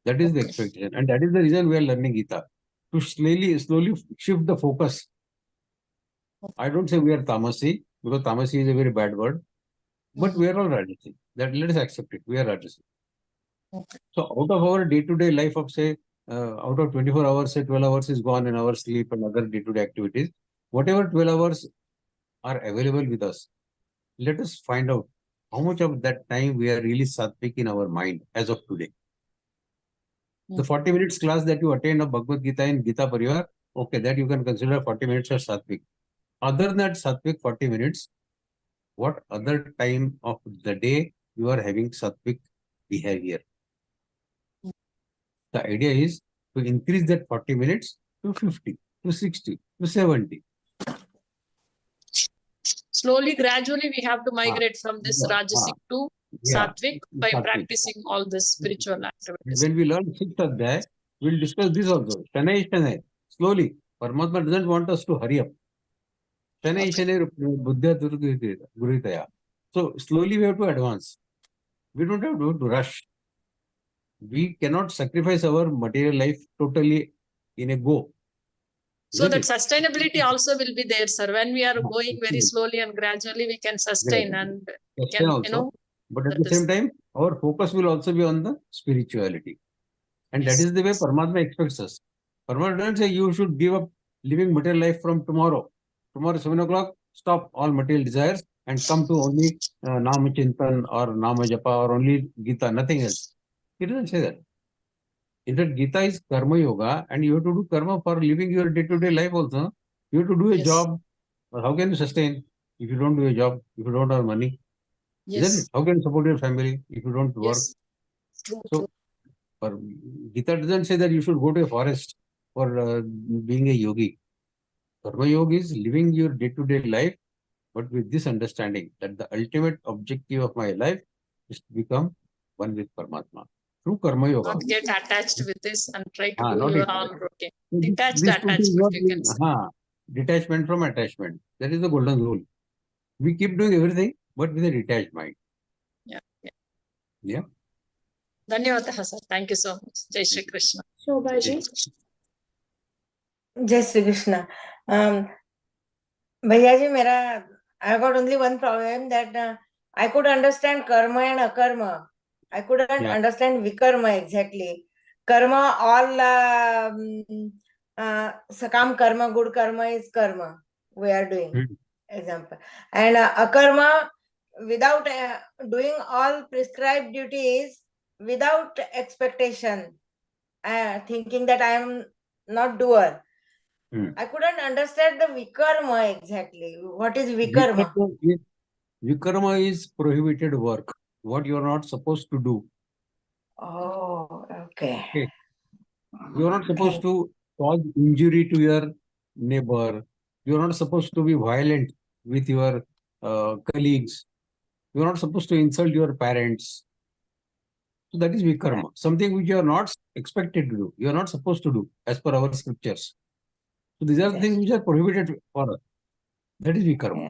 S6: That is the expectation. And that is the reason we are learning Geeta. To slowly shift the focus. I don't say we are Tamasi, because Tamasi is a very bad word. But we are all Rajasi. That let us accept it. We are Rajasi. So out of our day-to-day life of say, out of 24 hours, say 12 hours is gone in our sleep and other day-to-day activities. Whatever 12 hours are available with us, let us find out how much of that time we are really sattvic in our mind as of today? The 40 minutes class that you attend of Bhagavad Gita in Geeta Pariwar, okay, that you can consider 40 minutes as sattvic. Other than that sattvic 40 minutes, what other time of the day you are having sattvic behavior? The idea is to increase that 40 minutes to 50, to 60, to 70.
S8: Slowly, gradually, we have to migrate from this
S6: yeah,
S8: Rajasic to
S6: yeah,
S8: Sattvic by
S6: sattvic.
S8: practicing all this spiritual activities.
S6: When we learn 6th Adhyay, we'll discuss this also. Shanai Shanai. Slowly. Paramatma doesn't want us to hurry up. Shanai Shanai Buddha Guritaya. So slowly we have to advance. We don't have to rush. We cannot sacrifice our material life totally in a go.
S8: So
S6: Isn't
S8: that
S6: it?
S8: sustainability also will be there, sir. When we are going very slowly and gradually, we can sustain and
S6: Sustain
S8: can,
S6: also. But at
S8: that
S6: the same
S8: is-
S6: time, our focus will also be on the spirituality. And that
S8: Yes.
S6: is the way Paramatma expects us. Paramatma doesn't say you should give up living material life from tomorrow. Tomorrow 7 o'clock, stop all material desires and come to only Nama Chintan or Nama Japa or only Gita, nothing else. He doesn't say that. In fact, Gita is Karma Yoga and you have to do Karma for living your day-to-day life also. You have to do a
S8: Yes.
S6: job. How can you sustain if you don't do a job, if you don't have money? Isn't it?
S8: Yes.
S6: How can you support your family if you don't work?
S8: Yes. True.
S6: So,
S8: True.
S6: but Gita doesn't say that you should go to a forest for being a yogi. Karma Yoga is living your day-to-day life, but with this understanding that the ultimate objective of my life is to become one with Paramatma. Through Karma Yoga.
S8: Not get attached with this and try to do
S6: not
S8: your
S6: attached.
S8: own routine. Detached
S6: This two things
S8: attachment,
S6: what
S8: you can say.
S6: detachment from attachment. That is the golden rule. We keep doing everything, but with a detached mind.
S8: Yeah. Yeah.
S6: Yeah.
S8: Dhanyavadaha, sir. Thank you so much. Jai Shri Krishna.
S4: Shobha ji.
S5: Jai Shri Krishna. Bhaiya ji, I got only one problem that I could understand karma and akarma. I couldn't understand vikarma exactly. Karma, all sakam karma, good karma is karma we are doing. Example. And akarma, without doing all prescribed duties, without expectation, thinking that I am not doer. I couldn't understand the vikarma exactly. What is vikarma?
S6: Vikarma is prohibited work. What you are not supposed to do.
S5: Oh, okay.
S6: You are not supposed to cause injury to your neighbor. You are not supposed to be violent with your colleagues. You are not supposed to insult your parents. So that is Vikarma. Something which you are not expected to do. You are not supposed to do as per our scriptures. So these are the things which are prohibited for us. That is Vikarma.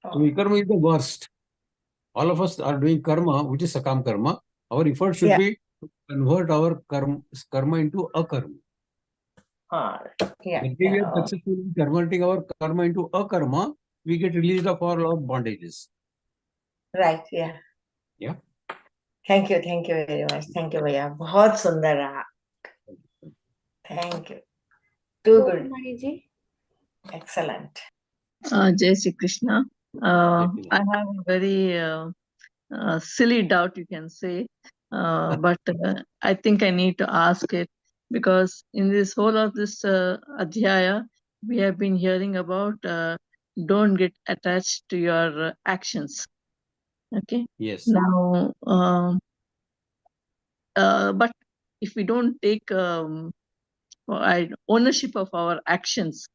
S6: So Vikarma is the worst. All of us are doing karma, which is sakam karma. Our effort should be to convert our karma into akarma. If we are successfully converting our karma into akarma, we get released of all our bondages.
S5: Right, yeah.
S6: Yeah.
S5: Thank you very much. Thank you, Bhaiya. बहुत सुंदर रहा. Thank you. Too good. Excellent.
S9: Jai Shri Krishna. I have a very silly doubt, you can say, but I think I need to ask it because in this whole of this adhyaya, we have been hearing about don't get attached to your actions. Okay.
S6: Yes.
S9: Now, but if we don't take ownership of our actions,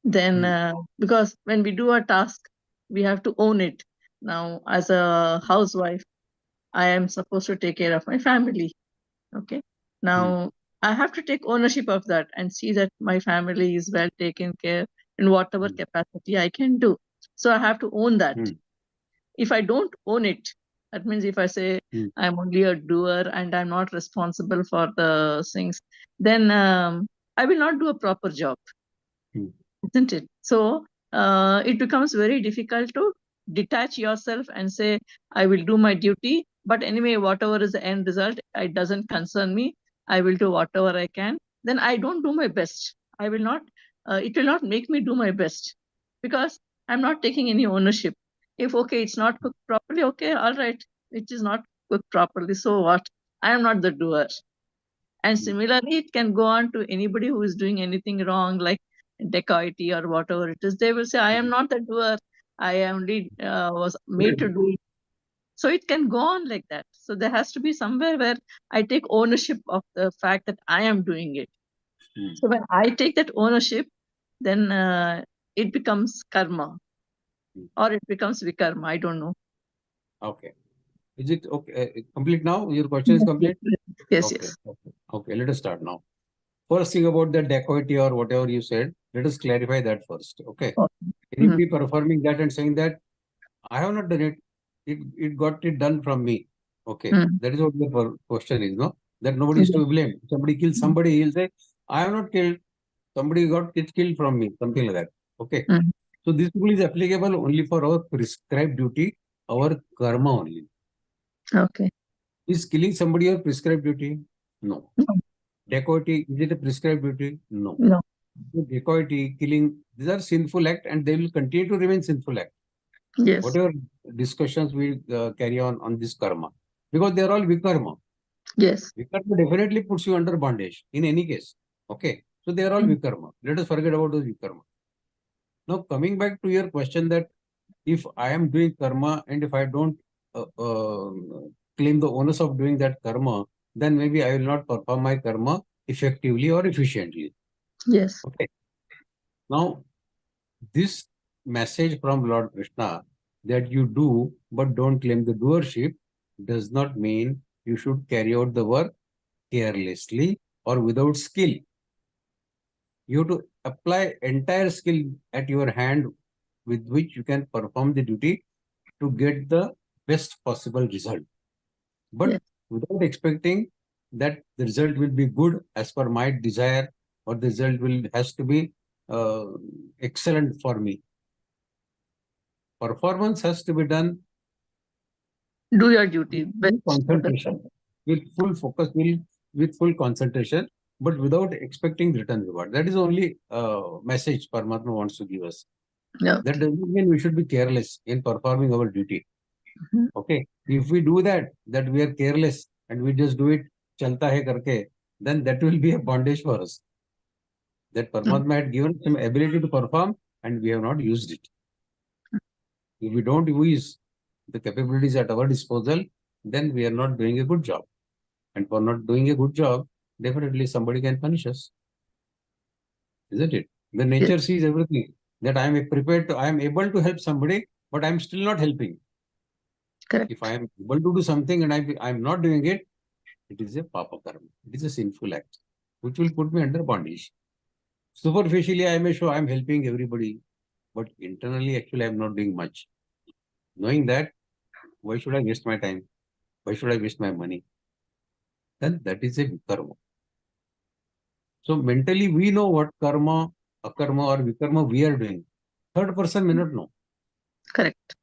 S9: then because when we do a task, we have to own it. Now, as a housewife, I am supposed to take care of my family. Okay. Now, I have to take ownership of that and see that my family is well taken care in whatever capacity I can do. So I have to own that. If I don't own it, that means if I say I'm only a doer and I'm not responsible for the things, then I will not do a proper job. Isn't it? So it becomes very difficult to detach yourself and say, I will do my duty, but anyway, whatever is the end result, it doesn't concern me. I will do whatever I can. Then I don't do my best. I will not, it will not make me do my best because I'm not taking any ownership. If okay, it's not cooked properly, okay, all right, it is not cooked properly. So what? I am not the doer. And similarly, it can go on to anybody who is doing anything wrong, like dacoity or whatever it is. They will say, I am not the doer. I only was made to do it. So it can go on like that. So there has to be somewhere where I take ownership of the fact that I am doing it. So when I take that ownership, then it becomes karma or it becomes vikarma. I don't know.
S6: Okay. Is it okay? Complete now? Your question is complete?
S9: Yes,
S6: Okay.
S9: yes.
S6: Okay, let us start now. First thing about the dacoity or whatever you said, let us clarify that first. Okay.
S9: Okay.
S6: Anybody performing that and saying that I have not done it, it got it done from me. Okay. That is what the question is, no? That nobody is to be blamed. Somebody kills somebody, he'll say, I have not killed, somebody got it killed from me, something like that. Okay. So this rule is applicable only for our prescribed duty, our karma only.
S9: Okay.
S6: Is killing somebody your prescribed duty? No.
S9: No.
S6: Dacoity, is it a prescribed duty? No.
S9: No.
S6: Dacoity, killing, these are sinful act and they will continue to remain sinful act.
S9: Yes.
S6: Whatever discussions we carry on this karma, because they are all vikarma.
S9: Yes.
S6: Vikarma definitely puts you under bondage in any case. Okay. So they are all vikarma. Let us forget about those vikarma. Now coming back to your question that if I am doing karma and if I don't claim the onus of doing that karma, then maybe I will not perform my karma effectively or efficiently.
S9: Yes.
S6: Okay. Now, this message from Lord Krishna that you do but don't claim the doership does not mean you should carry out the work carelessly or without skill. You have to apply entire skill at your hand with which you can perform the duty to get the best possible result. But
S9: Yes.
S6: without expecting that the result will be good as per my desire or the result has to be excellent for me. Performance has to be done
S9: Do your duty.
S6: with concentration, with full focus, with full concentration, but without expecting return reward. That is the only message Paramatma wants to give us.
S9: No.
S6: That doesn't mean we should be careless in performing our duty. Okay. If we do that we are careless and we just do it chalta hai karke, then that will be a bondage for us. That Paramatma had given some ability to perform and we have not used it. If we don't use the capabilities at our disposal, then we are not doing a good job. And for not doing a good job, definitely somebody can punish us. Isn't it? The nature sees everything. That I am prepared to, I am able to help somebody, but I am still not helping.
S9: Correct.
S6: If I am able to do something and I am not doing it, it is a papa karma. It is a sinful act, which will put me under bondage. Superficially, I may show I am helping everybody, but internally, actually, I am not doing much. Knowing that, why should I waste my time? Why should I waste my money? Then that is a karma. So mentally, we know what karma, akarma, or vikarma we are doing. Third person may not know.
S9: Correct.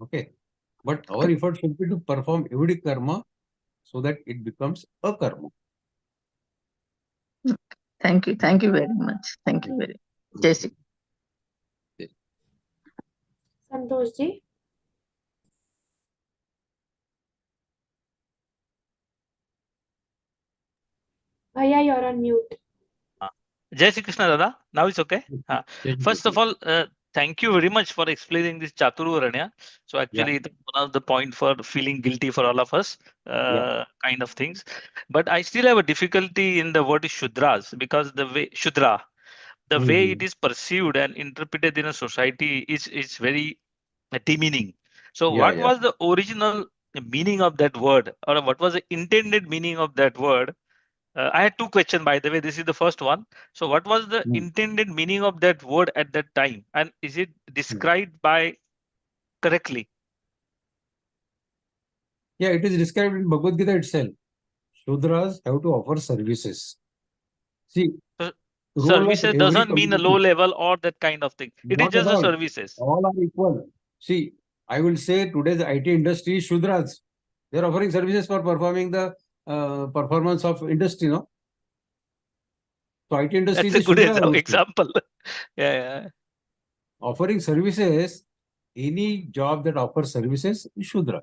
S6: Okay. But our effort should be to perform every karma so that it becomes a karma.
S9: Thank you. Thank you very much. Thank you very much. Jai Shri.
S4: Santosh ji. Bhaiya, you're on mute.
S10: Jai Shri Krishna Dada. Now it's okay. First of all, thank you very much for explaining this Chaturvaranya. So actually, one of the point for feeling guilty for all of us, kind of things. But I still have a difficulty in the word Shudras because the way Shudra, the way it is perceived and interpreted in a society is very demeaning. So what was the original meaning of that word, or what was the intended meaning of that word? I had two questions, by the way. This is the first one. So what was the intended meaning of that word at that time? And is it described by correctly?
S6: Yeah, it is described in Bhagavad-Gītā itself. Shudras have to offer services. See,
S10: services doesn't mean a low level or that kind of thing. It is just the services.
S6: All are equal. See, I will say today's IT industry is Shudras. They are offering services for performing the performance of industry, no? So IT industry
S10: That's
S6: is
S10: a good
S6: Shudra
S10: example. Yeah.
S6: Offering services any job that offers services is Shudra.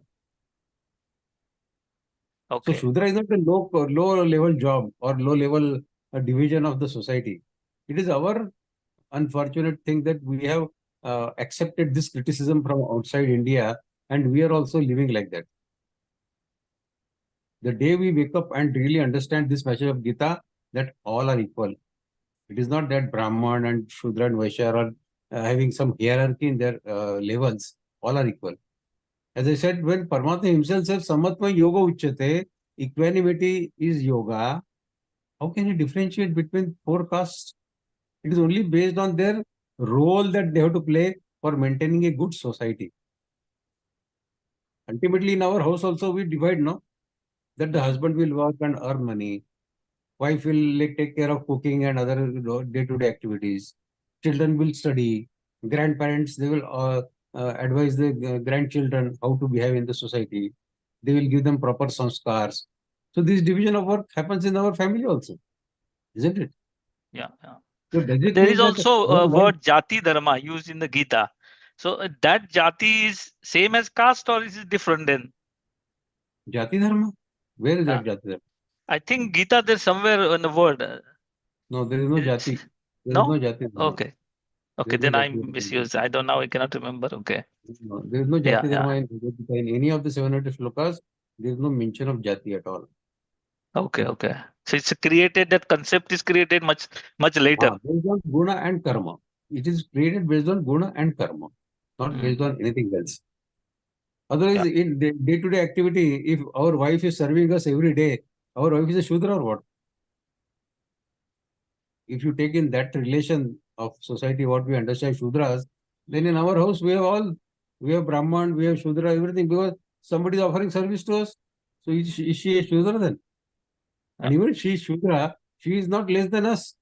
S6: So
S10: Okay.
S6: Shudra is not a low level job or low level division of the society. It is our unfortunate thing that we have accepted this criticism from outside India, and we are also living like that. The day we wake up and really understand this message of Gita, that all are equal. It is not that Brahman and Shudra and Vaishya are having some hierarchy in their levels. All are equal. As I said, when Paramatma himself says Samatma Yoga Uchyate, equanimity is yoga, how can he differentiate between four castes? It is only based on their role that they have to play for maintaining a good society. Ultimately, in our house also we divide, no? That the husband will work and earn money. Wife will like, take care of cooking and other day-to-day activities. Children will study. Grandparents, they will advise the grandchildren how to behave in the society. They will give them proper sanskars. So this division of work happens in our family also, isn't it?
S10: Yeah. Yeah.
S6: So does it
S10: There
S6: mean
S10: is
S6: that
S10: also
S6: our
S10: a
S6: wife,
S10: word jati dharma used in the Gita. So that jati is same as caste or is it different then?
S6: Jati Dharma? Where is
S10: Ah.
S6: that Jati Dharma?
S10: I think Gita there's somewhere in the word.
S6: No, there is no
S10: Is it-
S6: Jati. There is
S10: No?
S6: no Jati Dharma.
S10: Okay.
S6: There
S10: Okay,
S6: is no
S10: then I
S6: Jati Dharma.
S10: misused. I don't know. I cannot remember. Okay.
S6: No, there is no
S10: Yeah,
S6: Jati Dharma
S10: yeah.
S6: in Bhagavad Gita. In any of the 700 shlokas, there is no mention of Jati at all.
S10: Okay, okay. So it's created, that concept is created much later.
S6: Based on guna and karma. It is created based on guna and karma, not based on anything else. Otherwise,
S10: Yeah.
S6: in day-to-day activity, if our wife is serving us every day, our wife is a Shudra or what? If you take in that relation of society, what we understand Shudras, then in our house, we have Brahman, we have Shudra, everything, because somebody is offering service to us. So is she a Shudra then? And even she is Shudra, she is not less than us,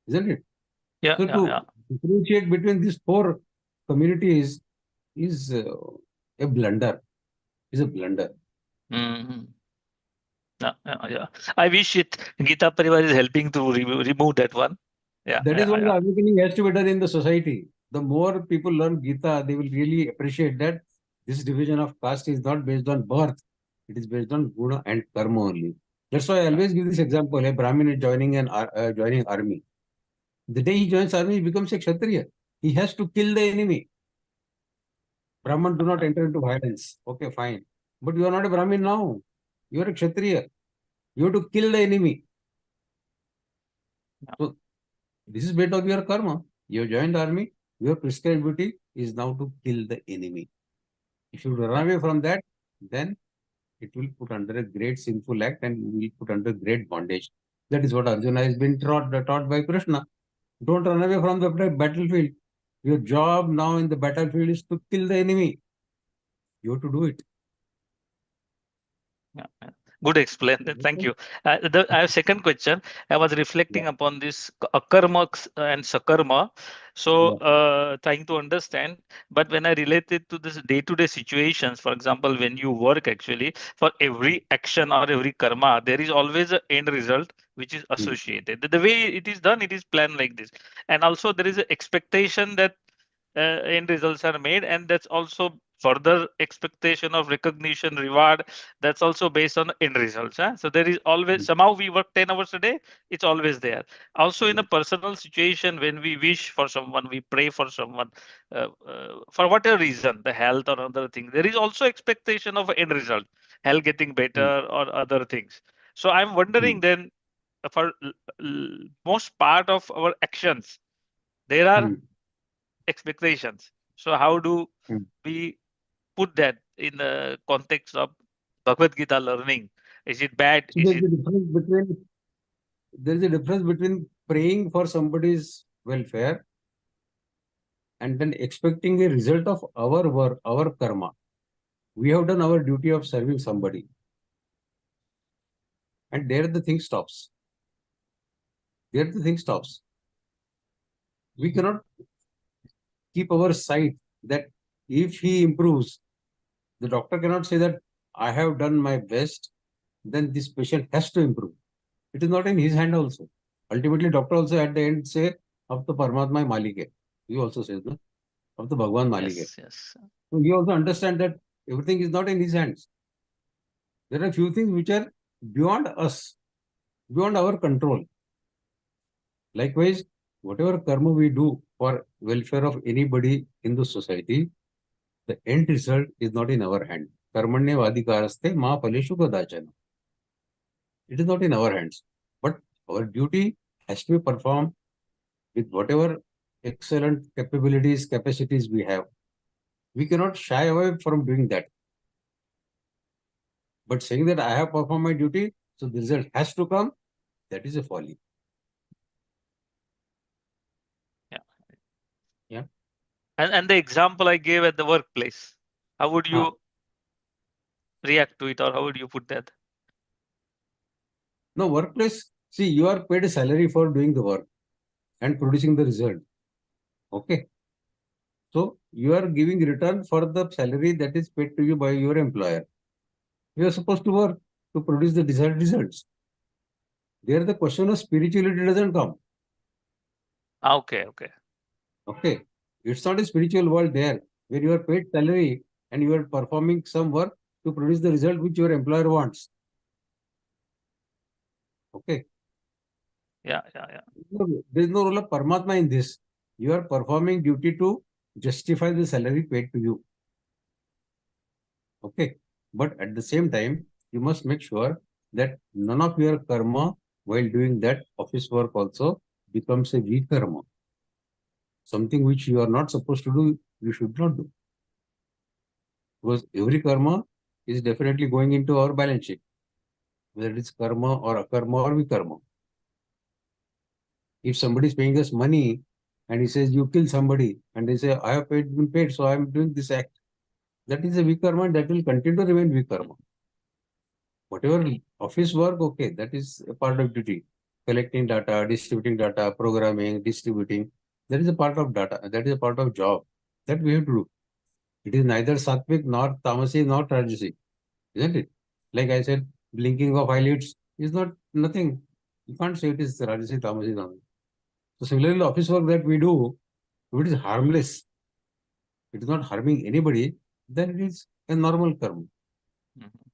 S6: isn't it?
S10: Yeah,
S6: So
S10: yeah, yeah.
S6: to differentiate between these four communities is a blunder. Is a blunder.
S10: Mhm. Yeah, yeah, yeah. I wish Gita Pariwar is helping to remove that one. Yeah,
S6: That is
S10: yeah,
S6: what the
S10: yeah.
S6: awakening has to be done in the society. The more people learn Gita, they will really appreciate that this division of caste is not based on birth. It is based on guna and karma only. That's why I always give this example. A Brahmin is joining army. The day he joins army, he becomes a Kshatriya. He has to kill the enemy. Brahman do not enter into violence. Okay, fine. But you are not a Brahmin now. You are a Kshatriya. You have to kill the enemy. So this is based on your karma. You have joined the army. Your prescribed duty is now to kill the enemy. If you run away from that, then it will put under a great sinful act and you will put under great bondage. That is what Arjuna has been taught by Krishna. Don't run away from the battlefield. Your job now in the battlefield is to kill the enemy. You have to do it.
S10: Yeah, yeah. Good explain. Thank you. I have second question. I was reflecting upon this akarma and sakarma. So trying to understand, but when I relate it to this day-to-day situations, for example, when you work actually, for every action or every karma, there is always an end result which is associated. The way it is done, it is planned like this. And also there is an expectation that end results are made, and that's also further expectation of recognition, reward, that's also based on end results. So there is always, somehow we work 10 hours a day, it's always there. Also in a personal situation, when we wish for someone, we pray for someone, for whatever reason, the health or other thing, there is also expectation of end result, health getting better or other things. So I'm wondering then, for most part of our actions, there are expectations. So how do we put that in the context of Bhagavad Gita learning? Is it bad?
S6: So
S10: Is it?
S6: there is a difference between praying for somebody's welfare and then expecting a result of our work, our karma. We have done our duty of serving somebody. And there the thing stops. There the thing stops. We cannot keep our sight that if he improves, the doctor cannot say that I have done my best, then this patient has to improve. It is not in his hand also. Ultimately, doctor also at the end say, "Ab to Paramatma Malik hai." He also says, no? अब तो भगवान मालिक है.
S10: Yes, yes.
S6: So we also understand that everything is not in his hands. There are few things which are beyond us, beyond our control. Likewise, whatever karma we do for welfare of anybody in the society, the end result is not in our hand. Karmanyavadikaraste ma phaleshu kadachana. It is not in our hands. But our duty has to be performed with whatever excellent capabilities, capacities we have. We cannot shy away from doing that. But saying that I have performed my duty, so the result has to come, that is a folly.
S10: Yeah.
S6: Yeah.
S10: And the example I gave at the workplace, how would you react to it, or how would you put that?
S6: No, workplace, see, you are paid a salary for doing the work and producing the result. Okay. So you are giving return for the salary that is paid to you by your employer. You are supposed to work to produce the desired results. There the question of spirituality doesn't come.
S10: Okay.
S6: Okay. It's not a spiritual world there where you are paid salary and you are performing some work to produce the result which your employer wants. Okay.
S10: Yeah.
S6: There is no role of Paramatma in this. You are performing duty to justify the salary paid to you. Okay. But at the same time, you must make sure that none of your karma while doing that office work also becomes a Vikarma. Something which you are not supposed to do, you should not do. Because every karma is definitely going into our balance sheet, whether it is karma or akarma or vikarma. If somebody is paying us money and he says you kill somebody and they say I have been paid, so I am doing this act, that is a vikarma and that will continue to remain vikarma. Whatever office work, okay, that is a part of duty. Collecting data, distributing data, programming, distributing, that is a part of data, that is a part of job that we have to do. It is neither sattvic nor tamasi nor rajasi, isn't it? Like I said, blinking of eyelids is not nothing. You can't say it is rajasi, tamasi, tamasi. So similarly, office work that we do, if it is harmless, it is not harming anybody, then it is a normal karma.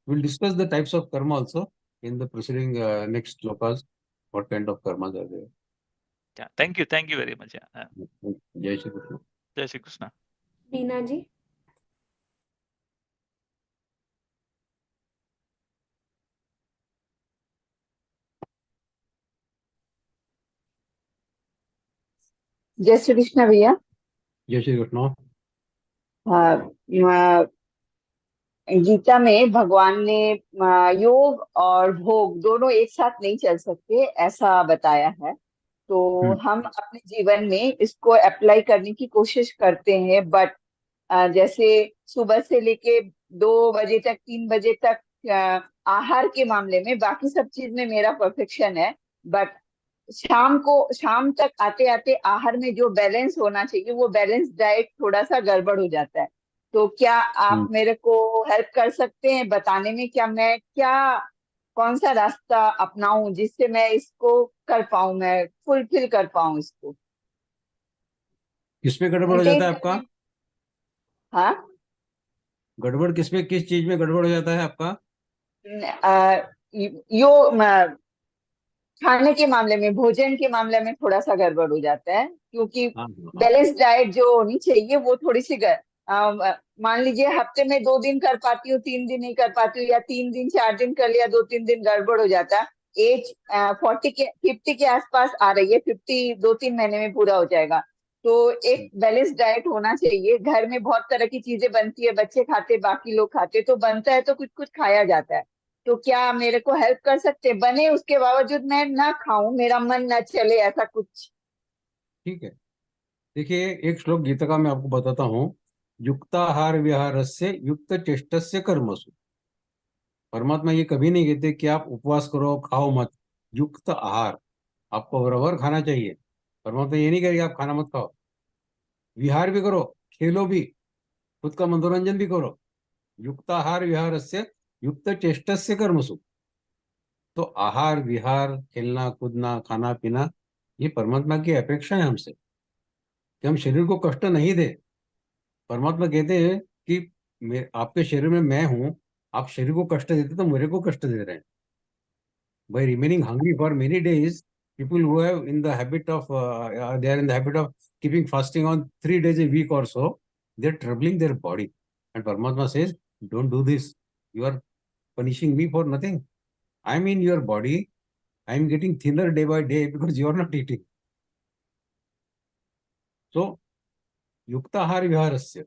S6: We'll discuss the types of karma also in the preceding next slokas. What kind of karmas are there?
S10: Yeah. Thank you very much. Yeah.
S6: Jai Shri Krishna.
S10: Jai Shri Krishna.
S4: Veena ji.
S11: जय श्री कृष्ण भैया।
S6: जय श्री कृष्ण।
S11: गीता में भगवान ने योग और भोग दोनों एक साथ नहीं चल सकते ऐसा बताया है, तो हम अपने जीवन में इसको अप्लाई करने की कोशिश करते हैं, बट जैसे सुबह से लेके 2 बजे तक 3 बजे तक आहार के मामले में बाकी सब चीज में मेरा परफेक्शन है, बट शाम तक आते आते आहार में जो बैलेंस होना चाहिए वो बैलेंस डाइट थोड़ा सा गड़बड़ हो जाता है। तो क्या आप मेरे को हेल्प कर सकते हैं बताने में कौन सा रास्ता अपनाऊं जिससे मैं इसको कर पाऊं, मैं फुलफिल कर पाऊं इसको?
S6: किसमें गड़बड़ हो जाता है आपका?
S11: हाँ,
S6: गड़बड़ किसमें, किस चीज में गड़बड़ हो जाता है आपका?
S11: खाने के मामले में, भोजन के मामले में थोड़ा सा गड़बड़ हो जाता है, क्योंकि बैलेंस डाइट जो होनी चाहिए वो थोड़ी सी मान लीजिए हफ्ते में 2 दिन कर पाती हूँ, 3 दिन नहीं कर पाती हूँ, या 3 दिन 4 दिन कर लिया, 2-3 दिन गड़बड़ हो जाता है। एज 50 के आसपास आ रही है, 50 2-3 महीने में पूरा हो जाएगा। तो एक बैलेंस डाइट होना चाहिए। घर में बहुत तरह की चीजें बनती है, बच्चे खाते, बाकी लोग खाते, तो बनता है तो कुछ कुछ खाया जाता है। तो क्या मेरे को हेल्प कर सकते? बने उसके बावजूद मैं ना खाऊं, मेरा मन ना चले, ऐसा कुछ?
S6: ठीक है, देखिए एक श्लोक गीता का मैं आपको बताता हूँ। युक्ताहार विहारस्य युक्त चेष्टस्य कर्मसु। परमात्मा ये कभी नहीं कहते कि आप उपवास करो, खाओ मत। युक्त आहार, आपको बराबर खाना चाहिए। परमात्मा ये नहीं कहेगा आप खाना मत खाओ। विहार भी करो, खेलो भी, खुद का मनोरंजन भी करो। युक्ताहार विहारस्य युक्त चेष्टस्य कर्मसु। तो आहार विहार, खेलना कूदना, खाना पीना, ये परमात्मा की अपेक्षा है हमसे कि हम शरीर को कष्ट नहीं दे। परमात्मा कहते हैं कि आपके शरीर में मैं हूं, आप शरीर को कष्ट देते तो मेरे को कष्ट दे रहे हैं. By remaining hungry for many days, people who have in the habit of they are in the habit of keeping fasting on 3 days a week or so, they're troubling their body. And Paramatma says, don't do this. You are punishing me for nothing. I'm in your body. I'm getting thinner day by day because you are not eating. So, yuktahar viharasya.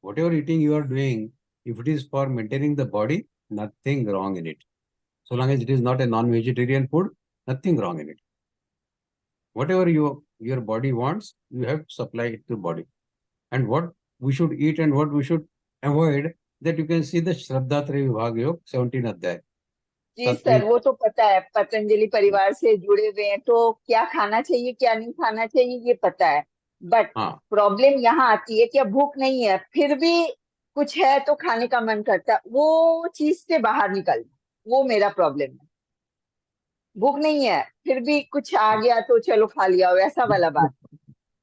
S6: Whatever eating you are doing, if it is for maintaining the body, nothing wrong in it. So long as it is not a non-vegetarian food, nothing wrong in it. Whatever your body wants, you have to supply it to body. And what we should eat and what we should avoid, that you can see the Shraddhatraya Vibhaga Yoga, 17 अध्याय.
S11: जी sir, वो तो पता है, पतंजलि परिवार से जुड़े हुए हैं, तो क्या खाना चाहिए क्या नहीं खाना चाहिए ये पता है. बट प्रॉब्लम यहाँ आती है कि अब भूख नहीं है, फिर भी कुछ है तो खाने का मन करता है, वो चीज से बाहर निकलना, वो मेरा प्रॉब्लम है. भूख नहीं है फिर भी कुछ आ गया तो चलो खा लिया, वैसा वाला बात.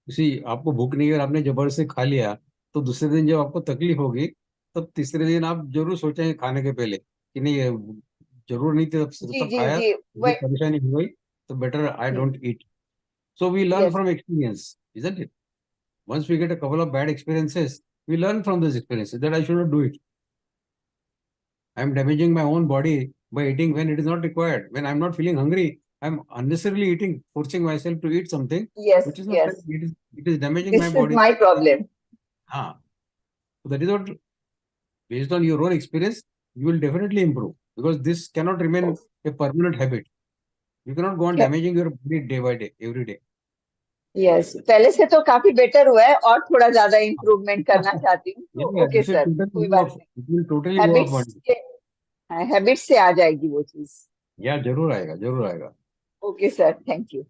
S6: इसी आपको भूख नहीं है और आपने जबरदस्ती खा लिया, तो दूसरे दिन जब आपको तकलीफ होगी, तब तीसरे दिन आप जरूर सोचेंगे खाने के पहले कि नहीं ये जरूर नहीं थी,
S11: जी
S6: तब
S11: जी
S6: खाया,
S11: जी
S6: परेशानी हो गई, तो better I don't eat. So we learn
S11: Yes.
S6: from experience, isn't it? Once we get a couple of bad experiences, we learn from those experiences that I should not do it. I am damaging my own body by eating when it is not required. When I am not feeling hungry, I am unnecessarily eating, forcing myself to eat something
S11: Yes,
S6: which is not
S11: yes.
S6: right. It is damaging my
S11: This is
S6: body.
S11: my problem.
S6: So that is what, based on your own experience, you will definitely improve, because this cannot remain a permanent habit. You cannot go on damaging your body day by day, every day.
S11: Yes, पहले से तो काफी better हुआ है और थोड़ा ज्यादा improvement करना चाहती हूँ. तो okay
S6: This will
S11: sir,
S6: totally
S11: कोई
S6: go
S11: बात
S6: off.
S11: नहीं.
S6: It will totally go off one day.
S11: Habit से आ जाएगी वो चीज.
S6: Yeah, जरूर आएगा, जरूर आएगा.
S11: Okay sir, thank you.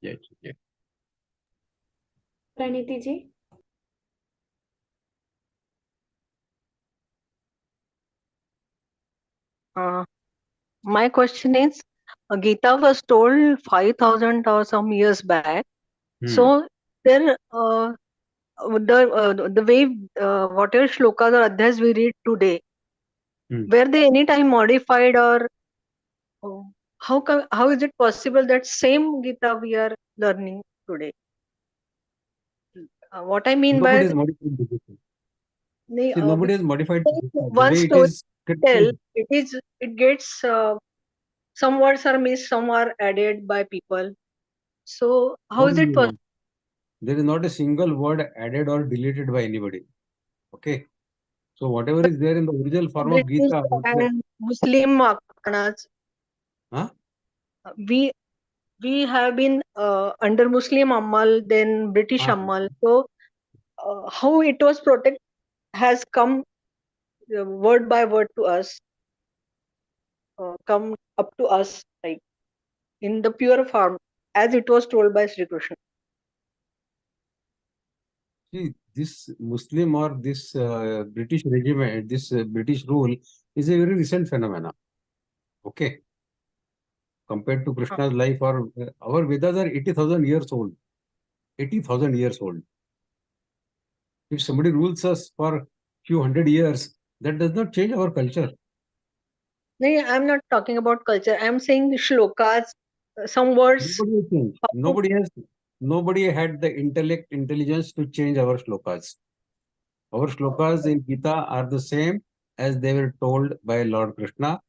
S6: Yeah.
S4: Praniti ji.
S12: My question is, Geeta was told 5,000 or some years back. So there, the way whatever shlokas or adhyas we read today, were they any time modified, or how is it possible that same Geeta we are learning today? What I mean
S6: Nobody
S12: by
S6: has modified the Gita.
S12: Nee,
S6: See, nobody has modified the Gita. The
S12: one
S6: way it
S12: story
S6: is
S12: tell, it gets some words are missed, some are added by people. So how is it possible?
S6: There is not a single word added or deleted by anybody. Okay. So whatever is there in the original form of Gita.
S12: And Muslim Akarnas.
S6: Huh?
S12: We have been under Muslim Amal, then British Amal. So how it was protected has come word by word to us, come up to us, like in the pure form as it was told by Sri Krishna.
S6: See, this Muslim or this British regime, this British rule is a very recent phenomena. Okay. Compared to Krishna's life, or our Vedas are 80,000 years old. 80,000 years old. If somebody rules us for few hundred years, that does not change our culture.
S12: No, I'm not talking about culture. I'm saying the shlokas, some words.
S6: Nobody had the intelligence to change our shlokas. Our shlokas in Gita are the same as they were told by Lord Krishna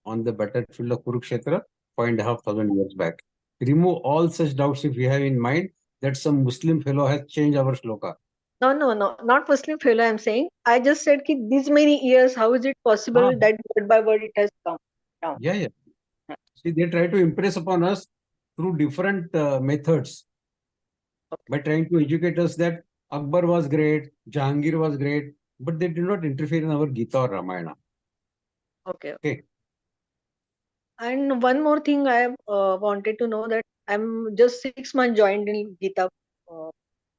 S6: on the battlefield of Kurukshetra 5,500 years back. Remove all such doubts if you have in mind that some Muslim fellow has changed our shloka.
S12: No, not Muslim fellow. I'm saying, I just said ki these many years, how is it possible that word by word it has come down?
S6: Yeah. See, they try to impress upon us through different methods by trying to educate us that Akbar was great, Jahangir was great, but they did not interfere in our Gita or Ramayana.
S12: Okay. And one more thing I wanted to know, that I'm just 6 months joined in Geeta,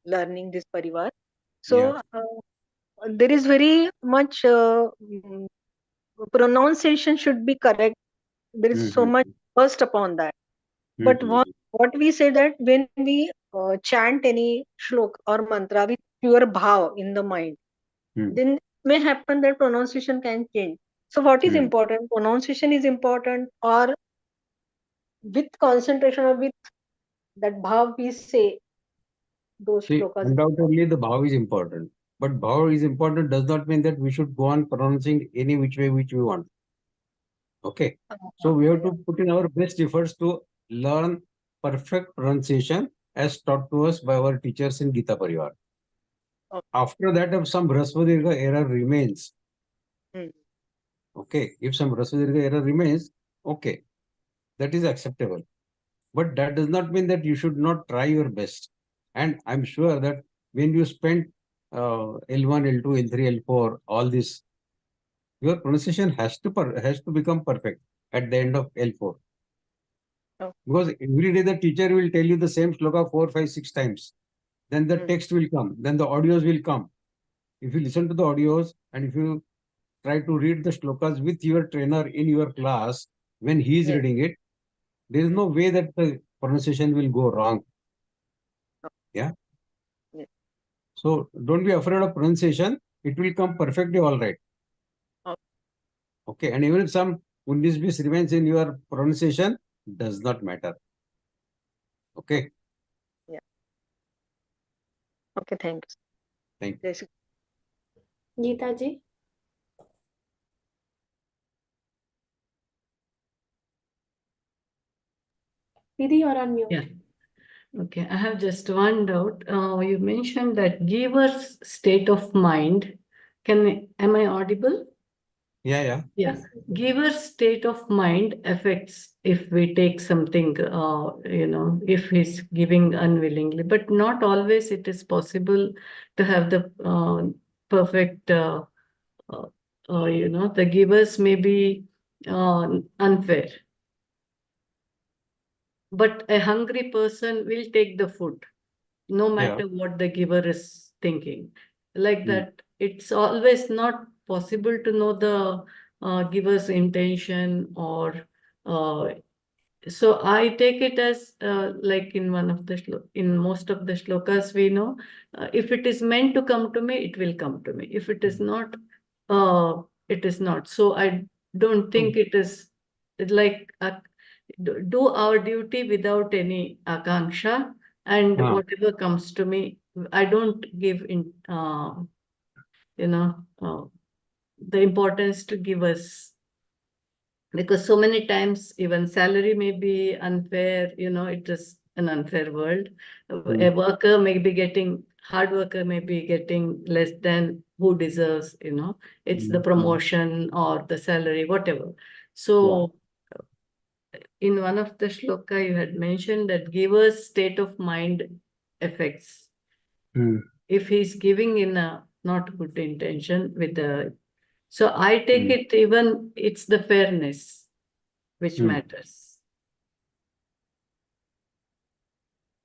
S12: learning this Pariwar. So there is very much pronunciation should be correct. There is so much first upon that. But what we say that when we chant any shlok or mantra with pure bhav in the mind, then it may happen that pronunciation can change. So what is
S6: Hmm.
S12: important? Pronunciation is important, or with concentration or with that bhav we say those
S6: See,
S12: shlokas.
S6: undoubtedly the bhav is important. But bhav is important does not mean that we should go on pronouncing any which way which we want. Okay. So we have to put in our best efforts to learn perfect pronunciation as taught to us by our teachers in Geeta Pariwar.
S12: Okay.
S6: After that, if some Rasvadirga error remains, okay, if some Rasvadirga error remains, okay, that is acceptable. But that does not mean that you should not try your best. And I'm sure that when you spend L1, L2, L3, L4, all this, your pronunciation has to become perfect at the end of L4.
S12: Okay.
S6: Because every day the teacher will tell you the same shloka 4, 5, 6 times. Then the text will come. Then the audios will come. If you listen to the audios and if you try to read the shlokas with your trainer in your class, when he is reading it, there is no way that the pronunciation will go wrong. Yeah.
S12: Yes.
S6: So don't be afraid of pronunciation. It will come perfectly all right. Okay. And even if some 19 remains in your pronunciation, does not matter. Okay.
S12: Yeah. Okay, thanks.
S6: Thank
S12: you.
S4: Geeta ji. Didi, you're on mute.
S13: Yeah. Okay, I have just one doubt. You mentioned that giver's state of mind. Am I audible?
S6: Yeah, yeah.
S13: Yeah.
S4: Yes.
S13: Giver's state of mind affects if we take something, if he's giving unwillingly, but not always it is possible to have the perfect, the givers may be unfair. But a hungry person will take the food, no matter what the giver is thinking. Like that, it's always not possible to know the giver's intention or. So I take it as like in most of the shlokas we know, if it is meant to come to me, it will come to me. If it is not, it is not. So I don't think it is like do our duty without any akanksha, and whatever comes to me, I don't give in the importance to give us, because so many times even salary may be unfair. It is an unfair world. A worker may be getting, hard worker may be getting less than who deserves. It's the promotion or the salary, whatever. So in one of the shloka you had mentioned that giver's state of mind affects. If he's giving in a not good intention with the, so I take it even it's the fairness which matters.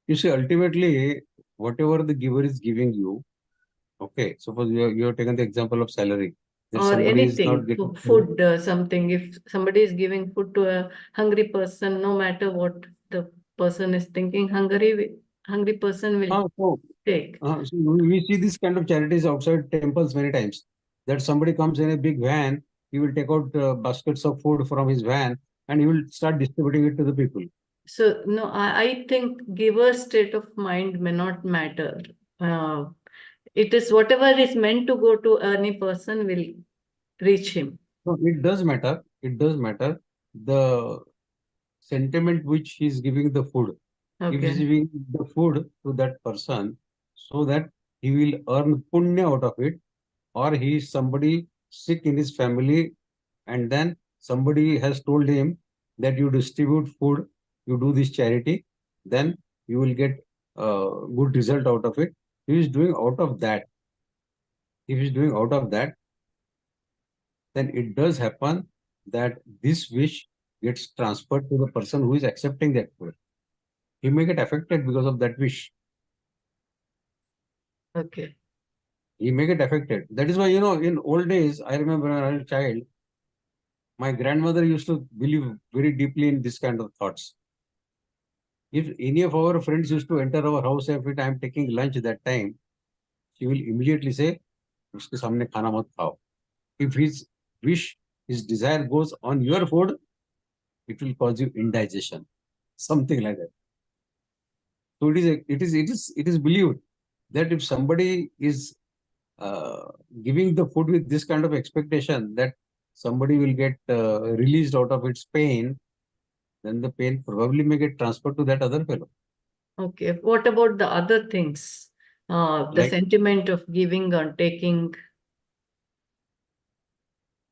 S6: You see, ultimately, whatever the giver is giving you, okay, suppose you have taken the example of salary.
S13: Or anything, food, something. If somebody is giving food to a hungry person, no matter what the person is thinking, hungry person will take.
S6: So we see this kind of charities outside temples many times. That somebody comes in a big van, he will take out baskets of food from his van and he will start distributing it to the people.
S13: So no, I think giver's state of mind may not matter. It is whatever is meant to go to any person will reach him.
S6: No, it does matter. It does matter. The sentiment which he is giving the food. If he is giving the food to that person so that he will earn punya out of it, or he is somebody sick in his family and then somebody has told him that you distribute food, you do this charity, then you will get a good result out of it. He is doing out of that. If he is doing out of that, then it does happen that this wish gets transferred to the person who is accepting that food. He may get affected because of that wish.
S13: Okay.
S6: He may get affected. That is why, in old days, I remember when I was a child, my grandmother used to believe very deeply in this kind of thoughts. If any of our friends used to enter our house every time taking lunch that time, she will immediately say, उसके सामने खाना मत खाओ. If his wish, his desire goes on your food, it will cause you indigestion, something like that. So it is believed that if somebody is giving the food with this kind of expectation that somebody will get released out of its pain, then the pain probably may get transferred to that other fellow.
S13: Okay. What about the other things? The
S6: Like-
S13: sentiment of giving or taking.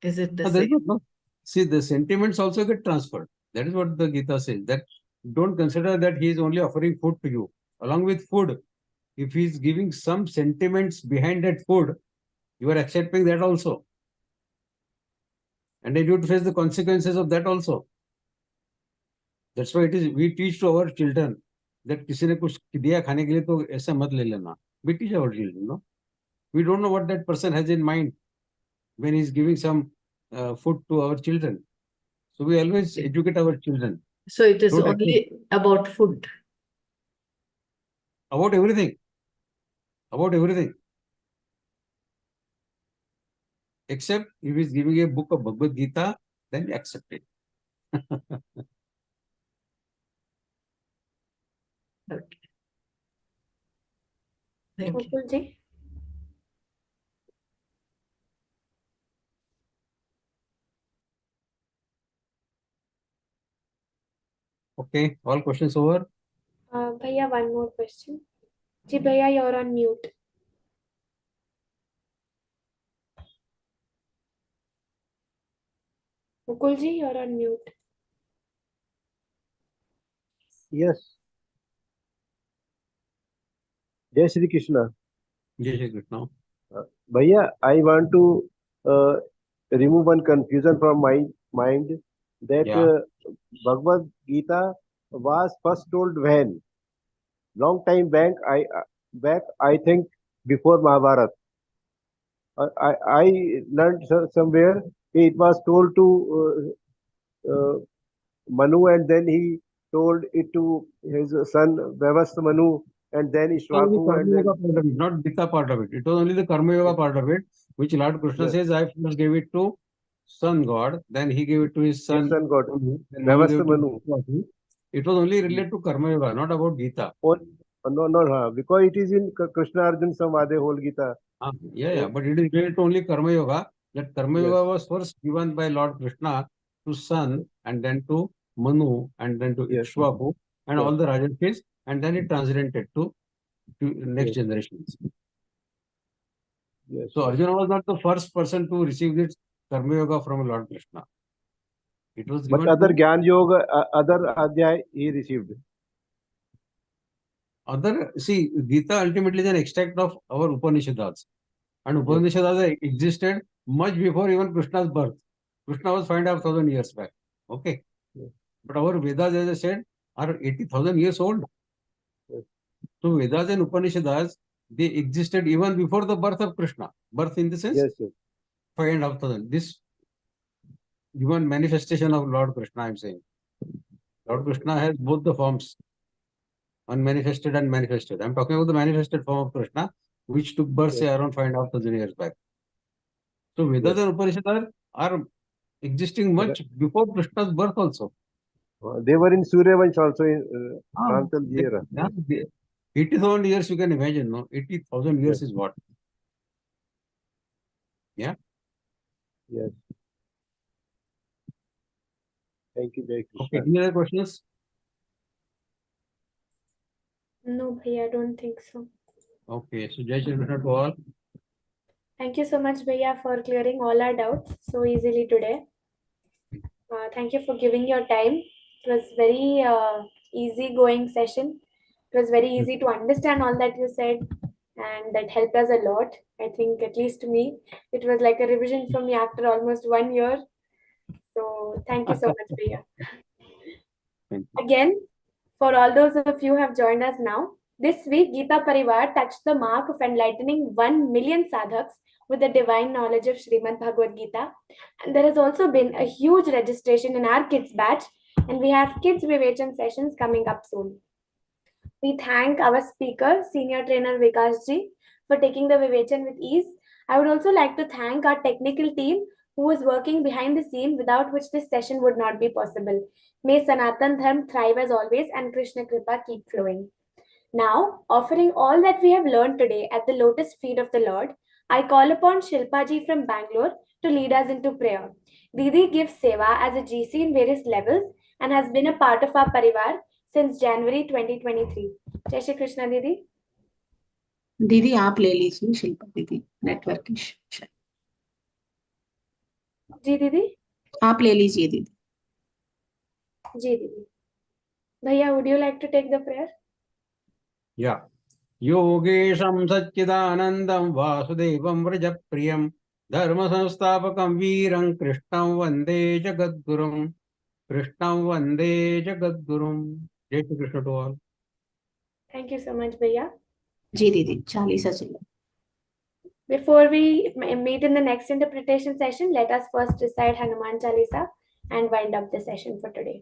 S13: Is it the
S6: There is
S13: same?
S6: no- See, the sentiments also get transferred. That is what the Geeta says, that don't consider that he is only offering food to you. Along with food, if he is giving some sentiments behind that food, you are accepting that also. And then you have to face the consequences of that also. That's why we teach to our children that किसी ने कुछ दिया खाने के लिए तो ऐसा मत ले लेना. We teach our children, no? We don't know what that person has in mind when he's giving some food to our children. So we always educate our children.
S13: So it is
S6: Don't
S13: only about food.
S6: About everything. About everything. Except if he's giving a book of Bhagavad Gita, then accept it.
S13: Okay. Thank you.
S4: Mukul ji?
S6: Okay, all questions over?
S4: Bhaiya, one more question. Ji, Bhaiya, you're on mute. Mukul ji, you're on mute.
S14: Yes. Jai Shri Krishna.
S6: Jai Shri Krishna.
S14: Bhaiya, I want to remove one confusion from my mind that
S6: Yeah.
S14: Bhagavad Gita was first told when? Long time back, I think before Mahabharata. I learned somewhere it was told to Manu, and then he told it to his son Vyavastha Manu, and then Ishwaku, and then
S6: Not Gita part of it. It was only the Karma Yoga part of it, which Lord Krishna
S14: Yes.
S6: says, I first gave it to Sun God, then he gave it to his son.
S14: His son God,
S6: Manu, then Manu gave
S14: Vyavastha
S6: it to
S14: Manu.
S6: Vishwaku. It was only related to Karma Yoga, not about Gita.
S14: No, because it is in Krishna Arjun Samvade whole Gita.
S6: Yeah, but it is related to only Karma Yoga. That Karma
S14: Yes.
S6: Yoga was first given by Lord Krishna to Sun, and then to Manu, and then to
S14: Yes.
S6: Ishwaku, and
S14: Yes.
S6: all the Rajarshis, and then it translated to next
S14: Yes.
S6: generations.
S14: Yes.
S6: So Arjuna was not the first person to receive this Karma Yoga from Lord Krishna. It was given
S14: But other
S6: to
S14: Gyan Yoga, other Adhyay he received.
S6: other. See, Gita ultimately is an extract of our Upanishads. And Upanishads existed much before even Krishna's birth. Krishna was 5,500 years back. Okay.
S14: Yes.
S6: But our Vedas, as I said, are 80,000 years old.
S14: Yes.
S6: So Vedas and Upanishads, they existed even before the birth of Krishna. Birth in the sense,
S14: Yes, yes.
S6: 5,500. This given manifestation of Lord Krishna, I am saying. Lord Krishna has both the forms, unmanifested and manifested. I am talking about the manifested form of Krishna, which took birth, say, around 5,500 years back. So Vedas and Upanishads are existing much before Krishna's birth also.
S14: They were in Suryavansh also in Prantal era.
S6: 80,000 years you can imagine, no? 80,000 years is what? Yeah?
S14: Yes. Thank you, Jai
S6: Okay,
S14: Krishna.
S6: any other questions?
S4: No, Bhaiya, I don't think so.
S6: Okay, so Jai Shri Krishna to all.
S4: Thank you so much, Bhaiya, for clearing all our doubts so easily today. Thank you for giving your time. It was very easy-going session. It was very easy to understand all that you said, and that helped us a lot. I think, at least to me, it was like a revision for me after almost 1 year. So thank you so much, Bhaiya. Again, for all those of you who have joined us now, this week Geeta Pariwar touched the mark of enlightening 1 million sadhaks with the divine knowledge of Śrīmad-Bhagavadgītā. And there has also been a huge registration in our kids batch, and we have kids Vivechan sessions coming up soon. We thank our speaker, senior trainer Vikas ji, for taking the Vivechan with ease. I would also like to thank our technical team who was working behind the scene, without which this session would not be possible. May Sanatan Dharma thrive as always and Krishna Kripa keep flowing. Now, offering all that we have learned today at the lotus feet of the Lord, I call upon Shilpa ji from Bangalore to lead us into prayer. Didi gives seva as a GC in various levels and has been a part of our Pariwar since January 2023. Jai Shri Krishna Didi.
S15: दीदी आप ले लीजिए शिल्पा दीदी, network issue.
S4: जी दीदी,
S15: आप ले लीजिए दीदी।
S4: जी दीदी। भैया, would you like to take the prayer?
S6: Yeah. योगेशं सच्चिदानन्दं वासुदेवं व्रजप्रियं धर्मसंस्थापकं वीरं कृष्णं वन्दे जगद्गुरुं। कृष्णं वन्दे जगद्गुरुं। जय Shri Krishna to all.
S4: Thank you so much, भैया.
S15: जी दीदी, 40 चलो।
S4: Before we meet in the next interpretation session, let us first recite Hanuman Chalisa and wind up the session for today.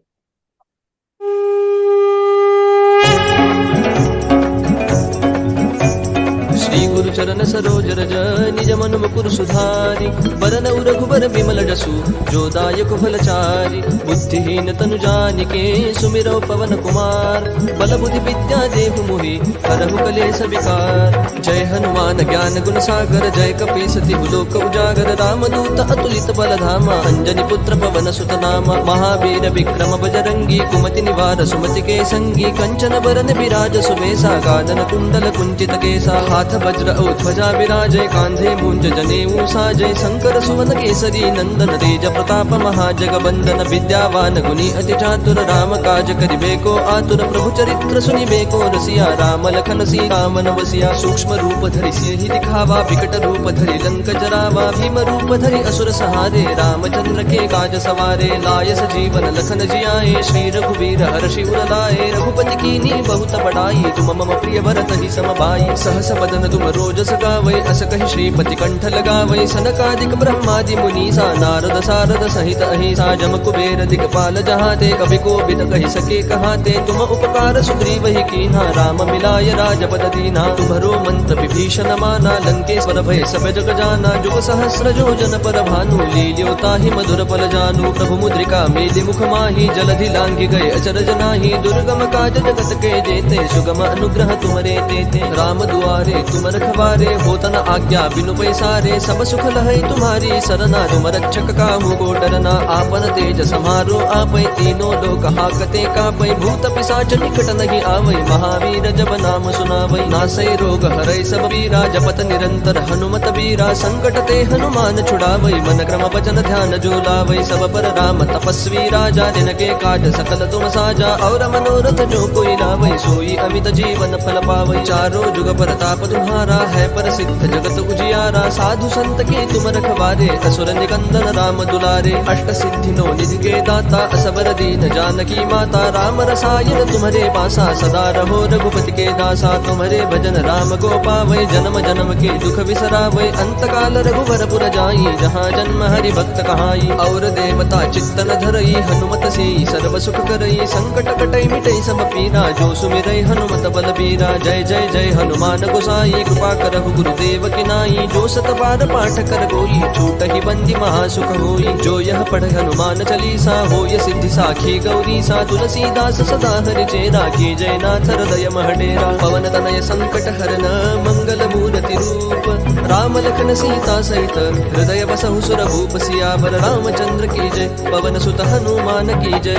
S16: Shri गुरु चरण सरोज रज निज मन मुकुर सुधारि बरनउ रघुबर विमल जसु जो दायक फलचारि बुद्धिहीन तनु जानिके सुमिरौ पवन कुमार बल बुद्धि विद्या देहु मोहि हरहु कलेश विकार। जय हनुमान ज्ञान गुण सागर जय कपीस तिहु लोक उजागर रामदूत अतुलित बल धामा अंजनी पुत्र पवन सुत नामा महावीर विक्रम बजरंगी कुमति निवार सुमति के संगी कंचन बरन विराज सुबेसा कानन कुंडल कुंचित केसा हाथ वज्र और ध्वजा विराजय कांधे मूंज जनेऊ साजय शंकर सुवन केसरी नंदन तेज प्रताप महाजगबंदन विद्यावान गुणी अति चातुर राम काज करिबे को आतुर प्रभु चरित्र सुनिबे को रसिया राम लखन सीता मन वसिया सूक्ष्म रूप धरि सिंहि दिखावा विकट रूप धरि लंक जरावा भीम रूप धरि असुर सहारे रामचंद्र के काज सवारे लाय सजीवन लखन जियाए श्री रघुवीर हर्षि उर लाए रघुपति कीन्ही बहुत बड़ाई तुम मम प्रिय भरत ही समभाई सहस बदन तुम रोजस गावै अस कहि श्रीपति कंठ लगावै सनकादिक ब्रह्मादि मुनीसा नारद सारद सहित अहिसा जम कुबेर दिक्पाल जहाते कवि कोविद कहि सके कहाते तुम उपकार सुग्रीव ही कीन्हा राम मिलाय राजपद दीना तुम्हरो मंत्र विभीषण माना लंकेश्वर भय सब जग जाना जुग सहस्र योजन पर भानु लील्यो ताहि मधुर फल जानू प्रभु मुद्रिका मेलि मुख माहि जलधि लांघि गए अचरज नाहि दुर्गम काज जगत के जेते सुगम अनुग्रह तुमरे तेते राम दुआरे तुम रखवारे होत न आज्ञा बिनु पैसारे सब सुख लहै तुम्हारी सरना तुम रक्षक काहू को डरना आपन तेज समारो आपै तीनों लोक हाकते कापै भूत पिशाच निकट नहीं आवै महावीर जब नाम सुनावै नासै रोग हरै सब पीरा जपत निरंतर हनुमत बीरा संकट ते हनुमान छुड़ावै मन क्रम वचन ध्यान जो लावै सब पर राम तपस्वी राजा जिनके काज सकल तुम साजा और मनोरथ जो कोई लावै सोई अमित जीवन फल पावै चारों जुग परताप तुम्हारा है प्रसिद्ध जगत उजियारा साधु संत के तुम रखवारे असुर निकंदन राम दुलारे अष्ट सिद्धि नो निधि के दाता असबर दीन जानकी माता राम रसायन तुम्हारे पासा सदा रहो रघुपति के दासा तुम्हारे भजन राम को पावै जन्म जन्म के दुख बिसरावै अंत काल रघुवर पुर जाई जहाँ जन्म हरि भक्त कहाई और देवता चित्तन धरई हनुमत से सर्व सुख करई संकट कटई मिटई सब पीरा जो सुमिरई हनुमत बल बीरा जय जय जय हनुमान गोसाई कृपा करहु गुरुदेव की नाई जो सत बार पाठ कर गोई छूट ही बंदी महासुख होई जो यह पढ़ हनुमान चालीसा होय सिद्धि साखी गौरी सा तुलसीदास सदा हरि चेरा की जय नाथ हृदय महडेरा पवन तनय संकट हरन मंगल मूर्ति रूप राम लखन सीता सहित हृदय बसहु सुर भूप सियावर रामचंद्र की जय पवन सुत हनुमान की जय।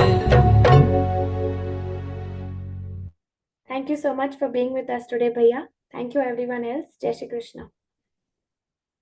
S4: Thank you so much for being with us today, Bhaiya. Thank you everyone else. Jai Shri Krishna.